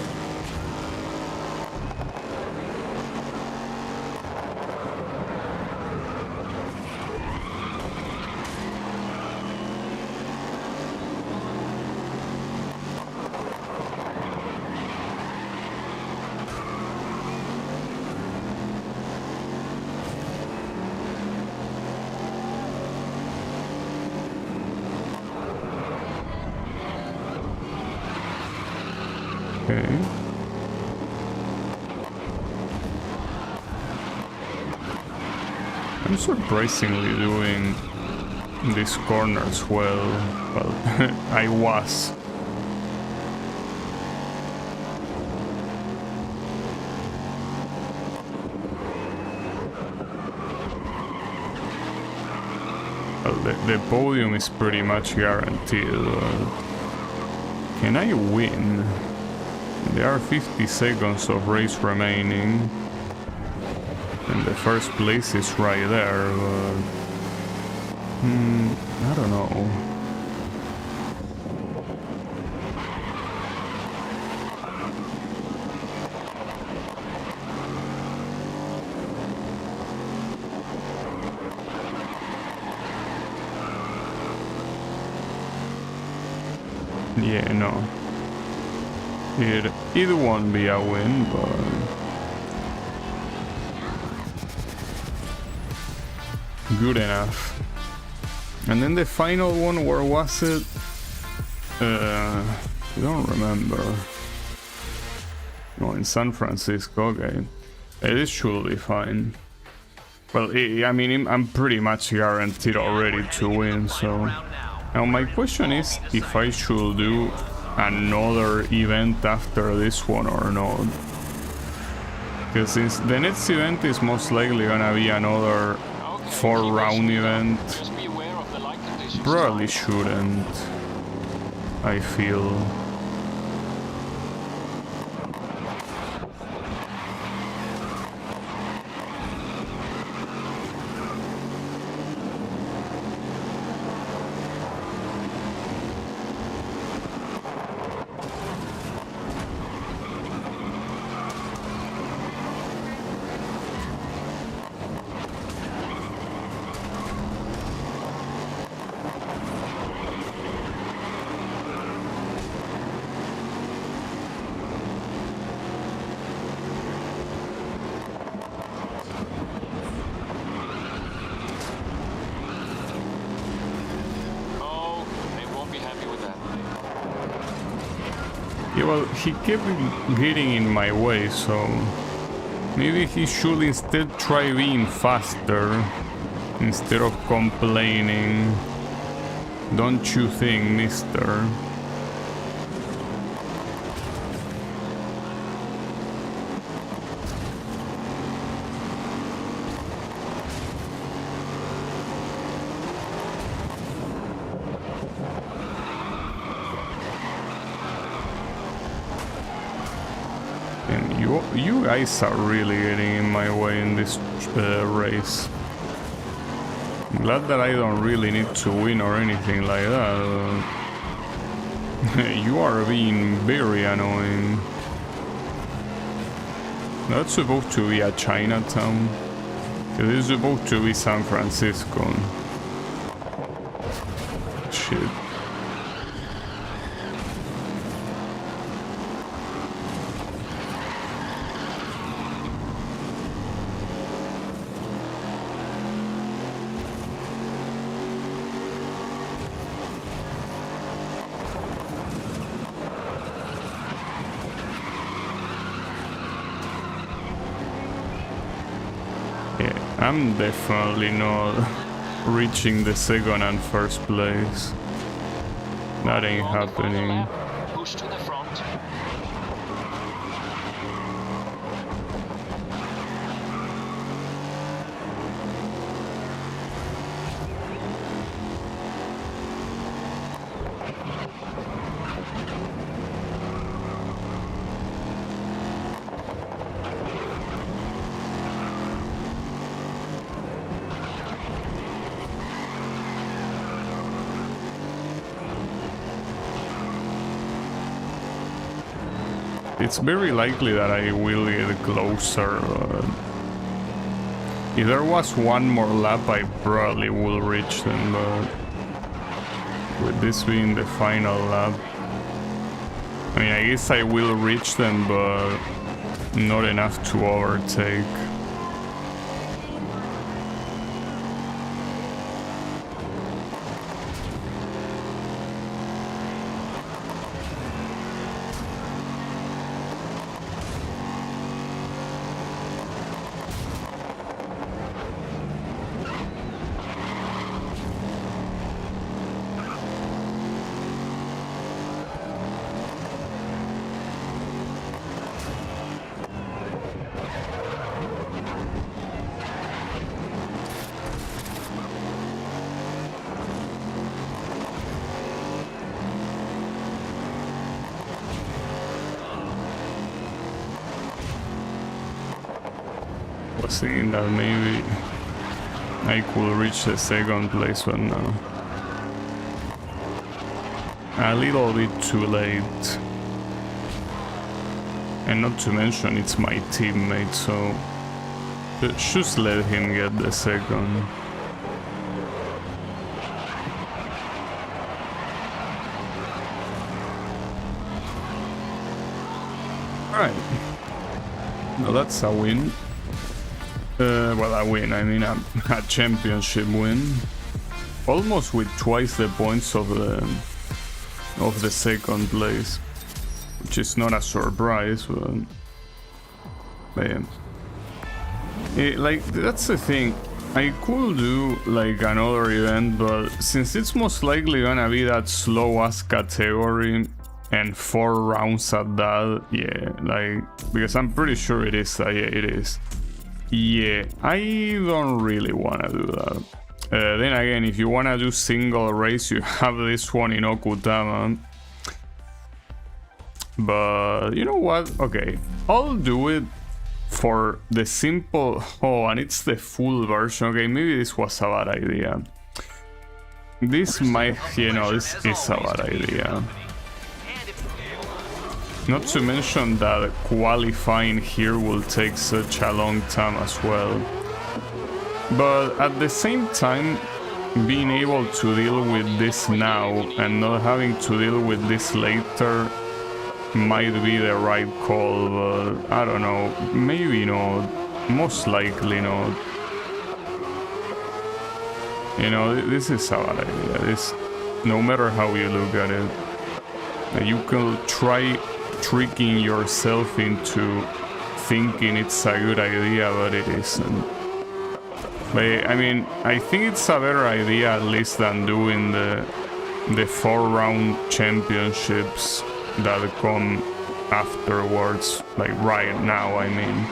A: Okay. I'm surprisingly doing these corners well. Well, I was. Well, the podium is pretty much guaranteed. Can I win? There are 50 seconds of race remaining. And the first place is right there, but... I don't know. Yeah, no. It won't be a win, but... good enough. And then the final one, where was it? I don't remember. No, in San Francisco, okay. It should be fine. Well, I mean, I'm pretty much guaranteed already to win, so... Now my question is if I should do another event after this one or not. Because since the next event is most likely gonna be another 4-round event,
B: Just be aware of the light conditions.
A: probably shouldn't, I feel. Yeah, well, he kept getting in my way, so maybe he should instead try being faster instead of complaining. Don't you think, mister? You guys are really getting in my way in this race. I'm glad that I don't really need to win or anything like that. You are being very annoying. That's supposed to be a Chinatown. It is supposed to be San Francisco. Shit. I'm definitely not reaching the second and first place. That ain't happening.
B: Push
A: It's very likely that I will get closer. If there was one more lap, I probably will reach them, but with this being the final lap, I mean, I guess I will reach them, but not enough to overtake. Was thinking that maybe I could reach the second place, but no. A little bit too late. And not to mention it's my teammate, so just let him get the second. Alright. No, that's a win. Well, a win, I mean a championship win. Almost with twice the points of the second place. Which is not a surprise, but yeah. Like, that's the thing. I could do like another event, but since it's most likely gonna be that slow ass category and 4 rounds at that, yeah, like, because I'm pretty sure it is, yeah, it is. Yeah, I don't really wanna do that. Then again, if you wanna do single race, you have this one in Okutama. But you know what? Okay, I'll do it for the simple... Oh, and it's the full version. Okay, maybe this was a bad idea. This might... You know, this is a bad idea. Not to mention that qualifying here will take such a long time as well. But at the same time, being able to deal with this now and not having to deal with this later might be the right call, but I don't know, maybe not, most likely not. You know, this is a bad idea. This, no matter how you look at it, you can try tricking yourself into thinking it's a good idea, but it isn't. But I mean, I think it's a better idea at least than doing the 4-round championships that come afterwards, like right now, I mean.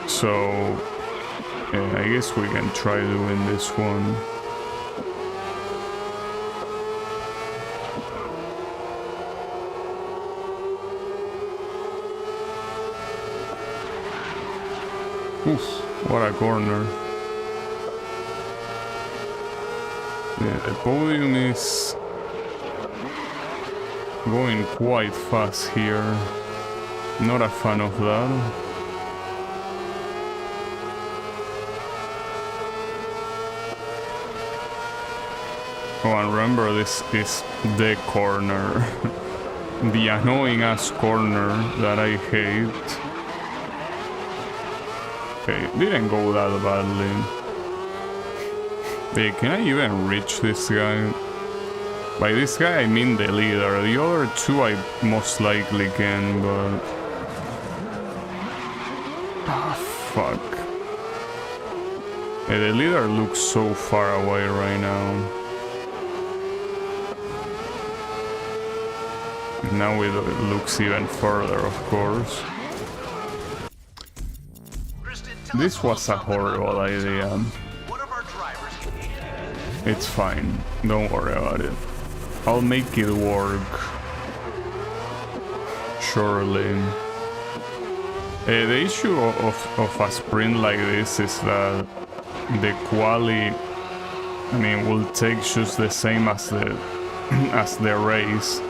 A: So yeah, I guess we can try doing this one. Oof, what a corner. Yeah, the podium is going quite fast here. Not a fan of that. Oh, and remember, this is the corner. The annoying ass corner that I hate. Okay, didn't go that badly. Hey, can I even reach this guy? By this guy I mean the leader. The other two I most likely can, but... Ah, fuck. Yeah, the leader looks so far away right now. Now it looks even further, of course. This was a horrible idea. It's fine, don't worry about it. I'll make it work. Surely. The issue of a sprint like this is that the quali, I mean, will take just the same as the race.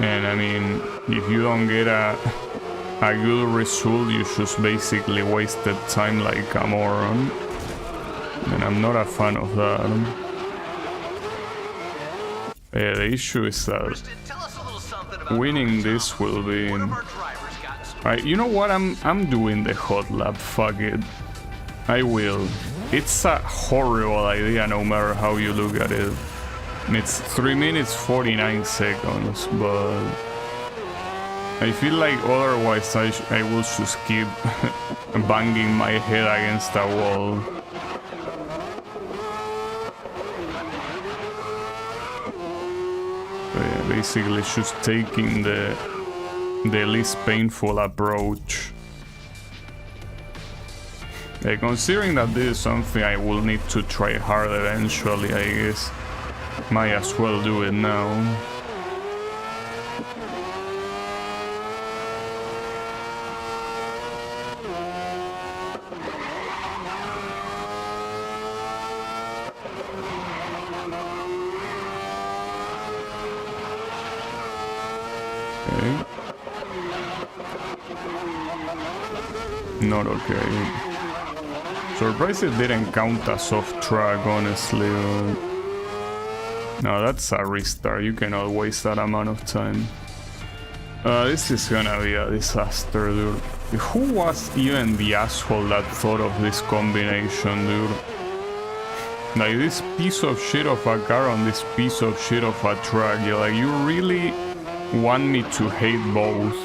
A: And I mean, if you don't get a good result, you just basically wasted time like a moron. And I'm not a fan of that. The issue is that
C: Kristen, tell us a little something about
A: winning this will be...
C: one of our drivers got stolen.
A: Right, you know what? I'm doing the hot lap. Fuck it. I will. It's a horrible idea no matter how you look at it. It's 3 minutes 49 seconds, but I feel like otherwise I will just keep banging my head against a wall. But yeah, basically just taking the least painful approach. Considering that this is something I will need to try hard eventually, I guess might as well do it now. Okay. Not okay. Surprised it didn't count as off track, honestly. No, that's a restart. You cannot waste that amount of time. This is gonna be a disaster, dude. Who was even the asshole that thought of this combination, dude? Like, this piece of shit of a car on this piece of shit of a track. You're like, you really want me to hate both?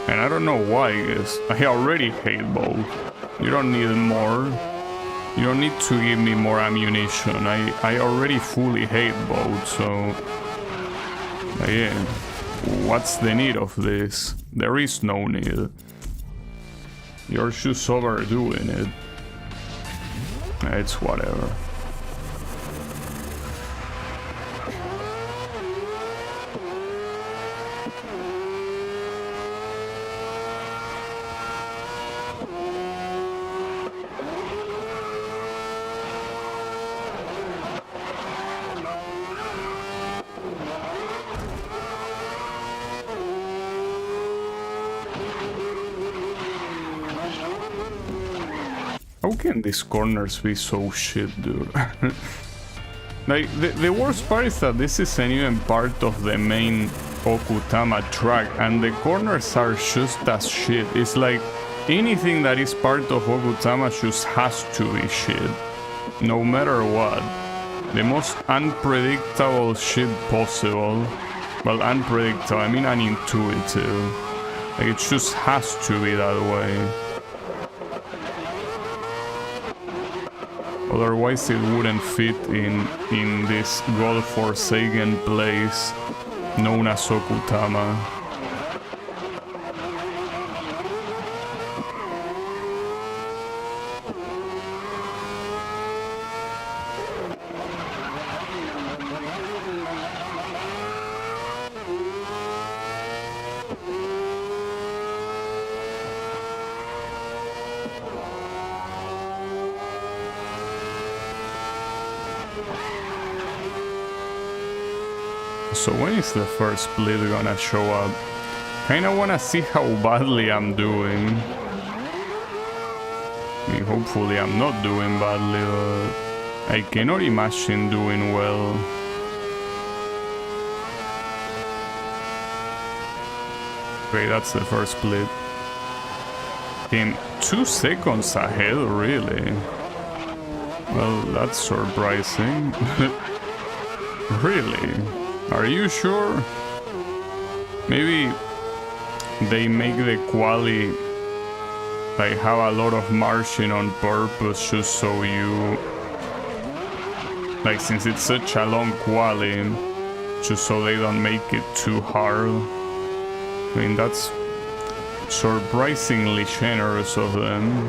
A: And I don't know why, guys. I already hate both. You don't need more. You don't need to give me more ammunition. I already fully hate both, so... yeah. What's the need of this? There is no need. You're just overdoing it. It's whatever. How can these corners be so shit, dude? Like, the worst part is that this isn't even part of the main Okutama track, and the corners are just as shit. It's like, anything that is part of Okutama just has to be shit. No matter what. The most unpredictable shit possible. Well, unpredictable, I mean unintuitive. Like, it just has to be that way. Otherwise it wouldn't fit in this godforsaken place known as Okutama. So when is the first split gonna show up? Kinda wanna see how badly I'm doing. I mean, hopefully I'm not doing badly, but I cannot imagine doing well. Okay, that's the first split. Came 2 seconds ahead, really? Well, that's surprising. Really? Are you sure? Maybe they make the quali like have a lot of margin on purpose just so you like, since it's such a long quali, just so they don't make it too hard. I mean, that's surprisingly generous of them.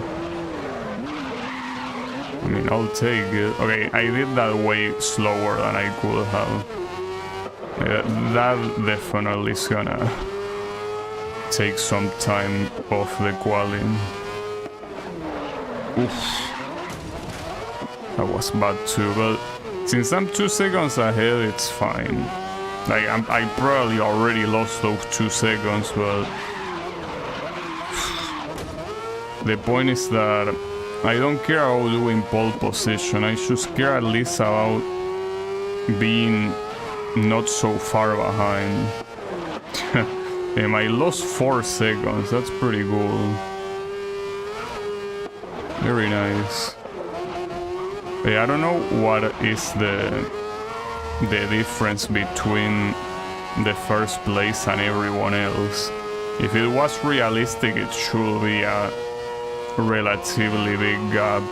A: I mean, I'll take it. Okay, I did that way slower than I could have. Yeah, that definitely is gonna take some time off the quali. Oof. That was bad too, but since I'm 2 seconds ahead, it's fine. Like, I probably already lost those 2 seconds, but the point is that I don't care about doing pole position. I just care at least about being not so far behind. And I lost 4 seconds. That's pretty cool. Very nice. Yeah, I don't know what is the difference between the first place and everyone else. If it was realistic, it should be a relatively big gap.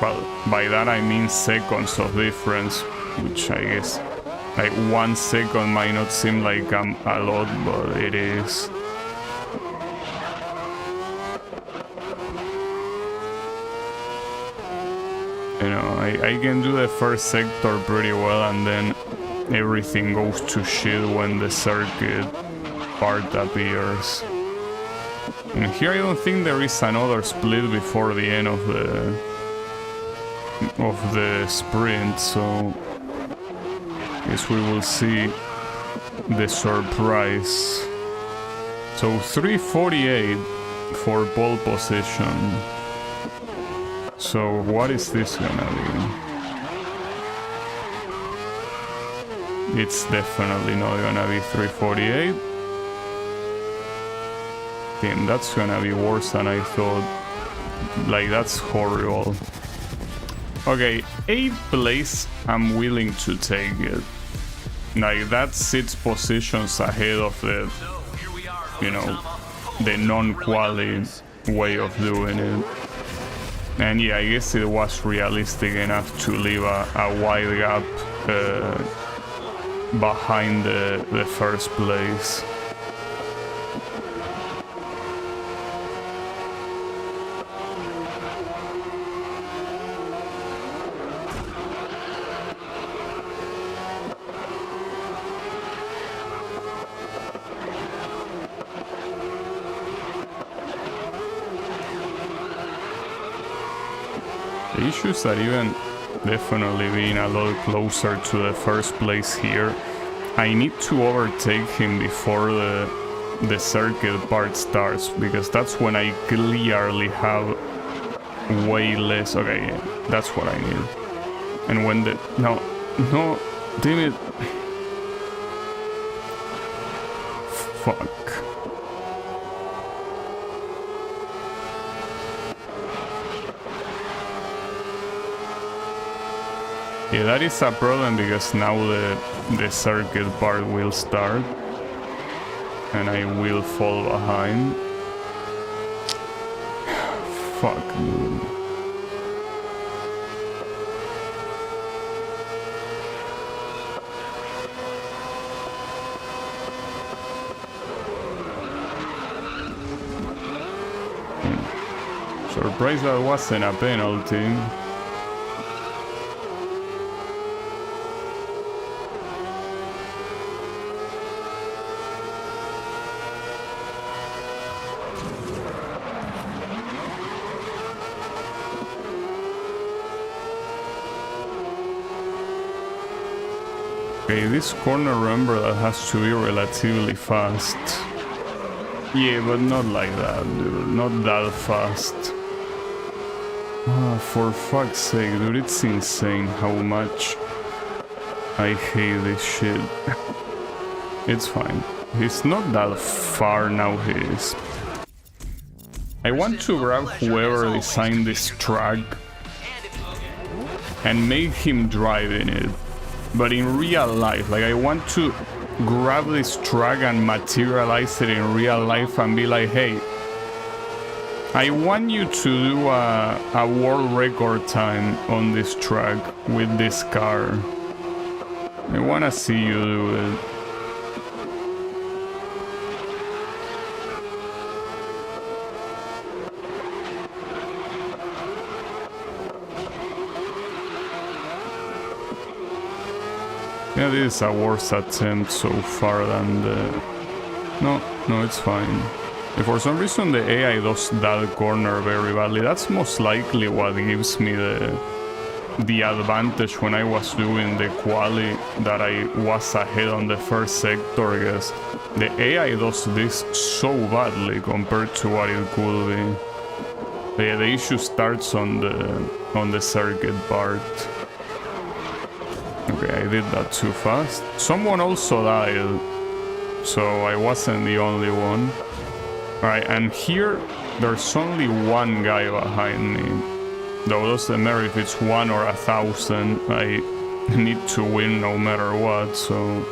A: Well, by that I mean seconds of difference, which I guess like 1 second might not seem like a lot, but it is. You know, I can do the first sector pretty well, and then everything goes to shit when the circuit part appears. And here I don't think there is another split before the end of the sprint, so I guess we will see the surprise. So 3:48 for pole position. So what is this gonna be? It's definitely not gonna be 3:48. Damn, that's gonna be worse than I thought. Like, that's horrible. Okay, 8th place, I'm willing to take it. Like, that's 6 positions ahead of the, you know, the non-quali way of doing it. And yeah, I guess it was realistic enough to leave a wide gap behind the first place. The issues are even definitely being a lot closer to the first place here. I need to overtake him before the circuit part starts, because that's when I clearly have way less. Okay, yeah, that's what I need. And when the no, damn it, fuck. Yeah, that is a problem, because now the circuit part will start and I will fall behind. Fuck, dude. Surprised that wasn't a penalty. Okay, this corner, remember, that has to be relatively fast. Yeah, but not like that, dude. Not that fast. Oh, for fuck's sake, dude, it's insane how much I hate this shit. It's fine. He's not that far now, he is. I want to grab whoever designed this track and make him drive in it. But in real life, like, I want to grab this track and materialize it in real life and be like, hey, I want you to do a world record time on this track with this car. I want to see you do it. Yeah, this is a worse attempt so far than the... No, it's fine. If for some reason the AI does that corner very badly, that's most likely what gives me the the advantage when I was doing the quali that I was ahead on the first sector, because the AI does this so badly compared to what it could be. Yeah, the issue starts on the circuit part. Okay, I did that too fast. Someone also died, so I wasn't the only one. Alright, and here there's only one guy behind me. Though it doesn't matter if it's 1 or 1,000, I need to win no matter what, so...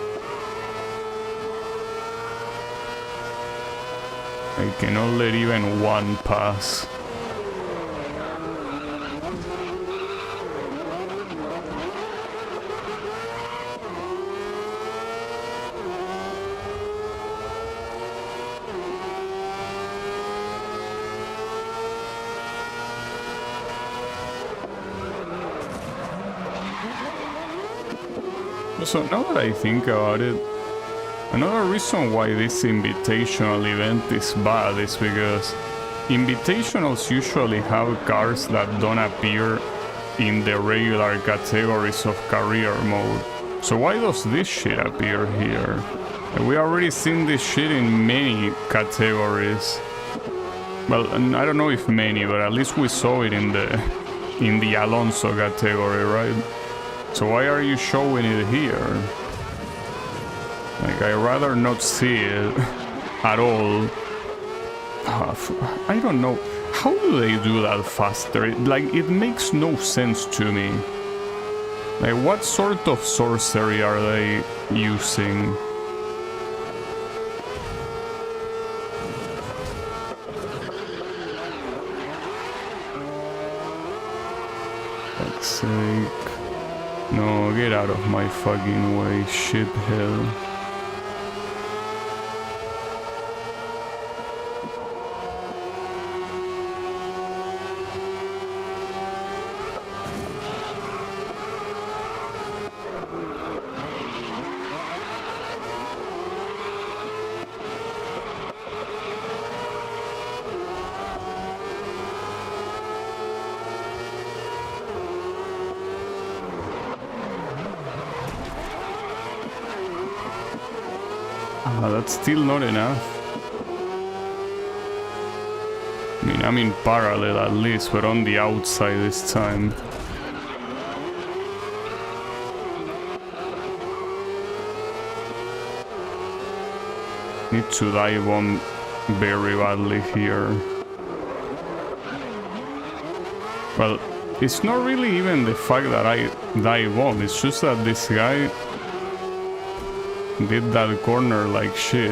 A: I cannot let even one pass. So now that I think about it, another reason why this invitational event is bad is because invitationals usually have cars that don't appear in the regular categories of career mode. So why does this shit appear here? We already seen this shit in many categories. Well, I don't know if many, but at least we saw it in the Alonso category, right? So why are you showing it here? Like, I'd rather not see it at all. I don't know. How do they do that faster? It makes no sense to me. Like, what sort of sorcery are they using? Fuck's sake. No, get out of my fucking way, shithead. That's still not enough. I mean, I'm in parallel at least, but on the outside this time. Need to dive on very badly here. Well, it's not really even the fact that I dive on, it's just that this guy did that corner like shit.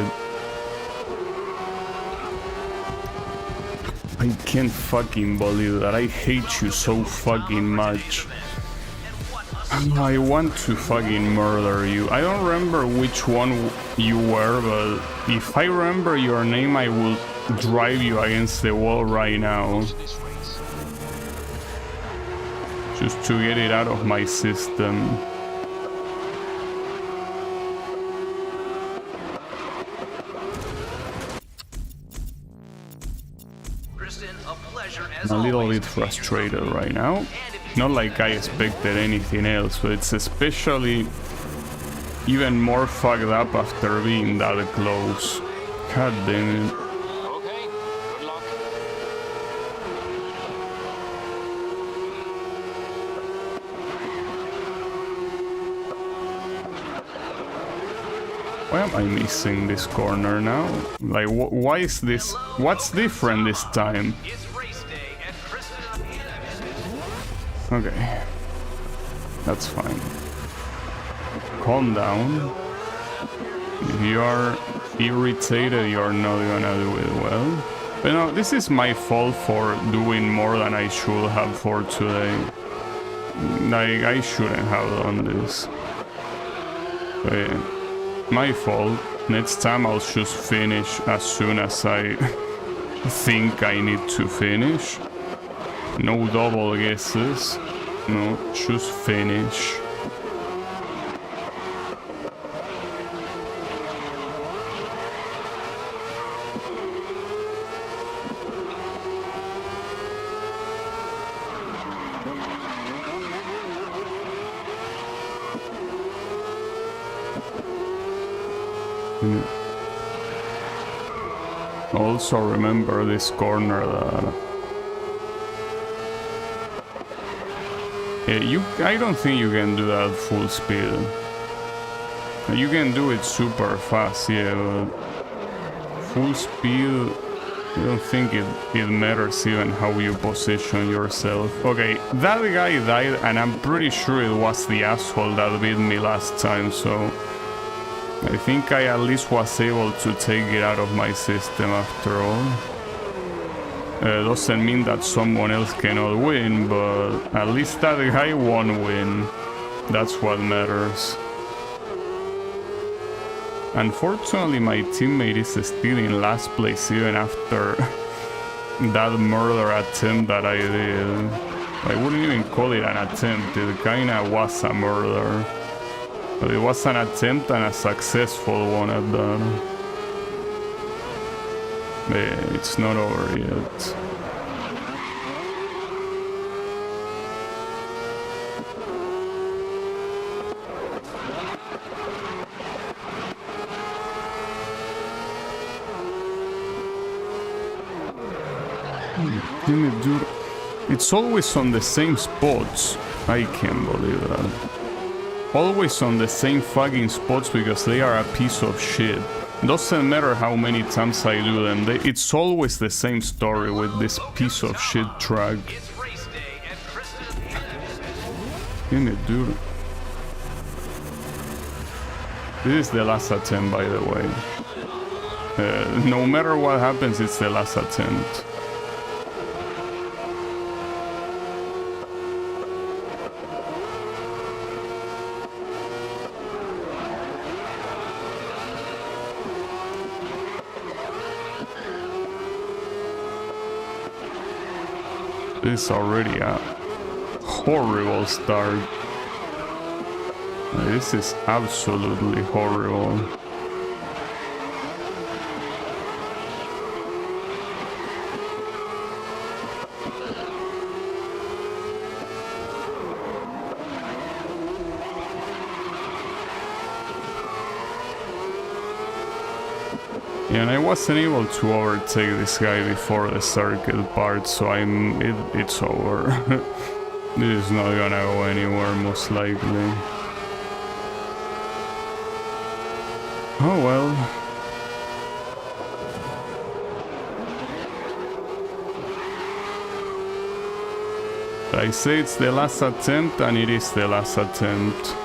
A: I can't fucking believe that. I hate you so fucking much. I want to fucking murder you. I don't remember which one you were, but if I remember your name, I will drive you against the wall right now. Just to get it out of my system. I'm a little bit frustrated right now. Not like I expected anything else, but it's especially even more fucked up after being that close. God damn it.
B: Okay, good luck.
A: Why am I missing this corner now? Like, why is this? What's different this time? Okay, that's fine. Calm down. If you are irritated, you're not gonna do it well. But no, this is my fault for doing more than I should have for today. Like, I shouldn't have done this. But yeah, my fault. Next time I'll just finish as soon as I think I need to finish. No double guesses. No, just finish. Also remember this corner that... I don't think you can do that full speed. You can do it super fast, yeah, but full speed, I don't think it matters even how you position yourself. Okay, that guy died, and I'm pretty sure it was the asshole that beat me last time, so I think I at least was able to take it out of my system after all. Doesn't mean that someone else cannot win, but at least that guy won win. That's what matters. Unfortunately, my teammate is still in last place even after that murder attempt that I did. I wouldn't even call it an attempt, it kinda was a murder. But it was an attempt and a successful one at that. It's not over yet. Damn it, dude. It's always on the same spots. I can't believe that. Always on the same fucking spots because they are a piece of shit. Doesn't matter how many times I do them, it's always the same story with this piece of shit track.
C: It's race day, and Kristen...
A: Damn it, dude. This is the last attempt, by the way. No matter what happens, it's the last attempt. This is already a horrible start. This is absolutely horrible. Yeah, and I wasn't able to overtake this guy before the circuit part, so it's over. This is not gonna go anywhere, most likely. Oh well. I say it's the last attempt, and it is the last attempt.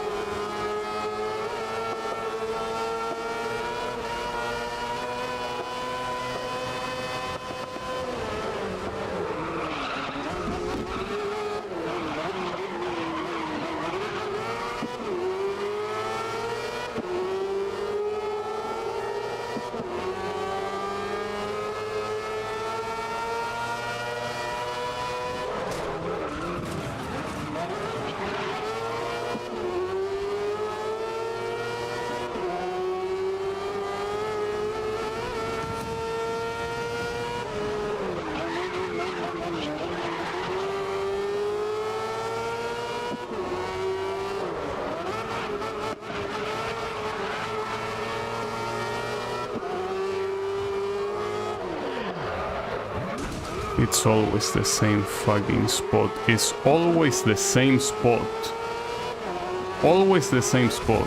A: It's always the same fucking spot. It's always the same spot. Always the same spot.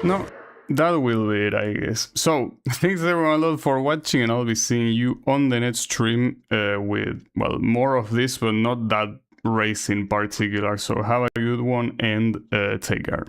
A: No, that will be it, I guess. So, thanks everyone a lot for watching, and I'll be seeing you on the next stream with, well, more of this, but not that race in particular. So have a good one, and take care.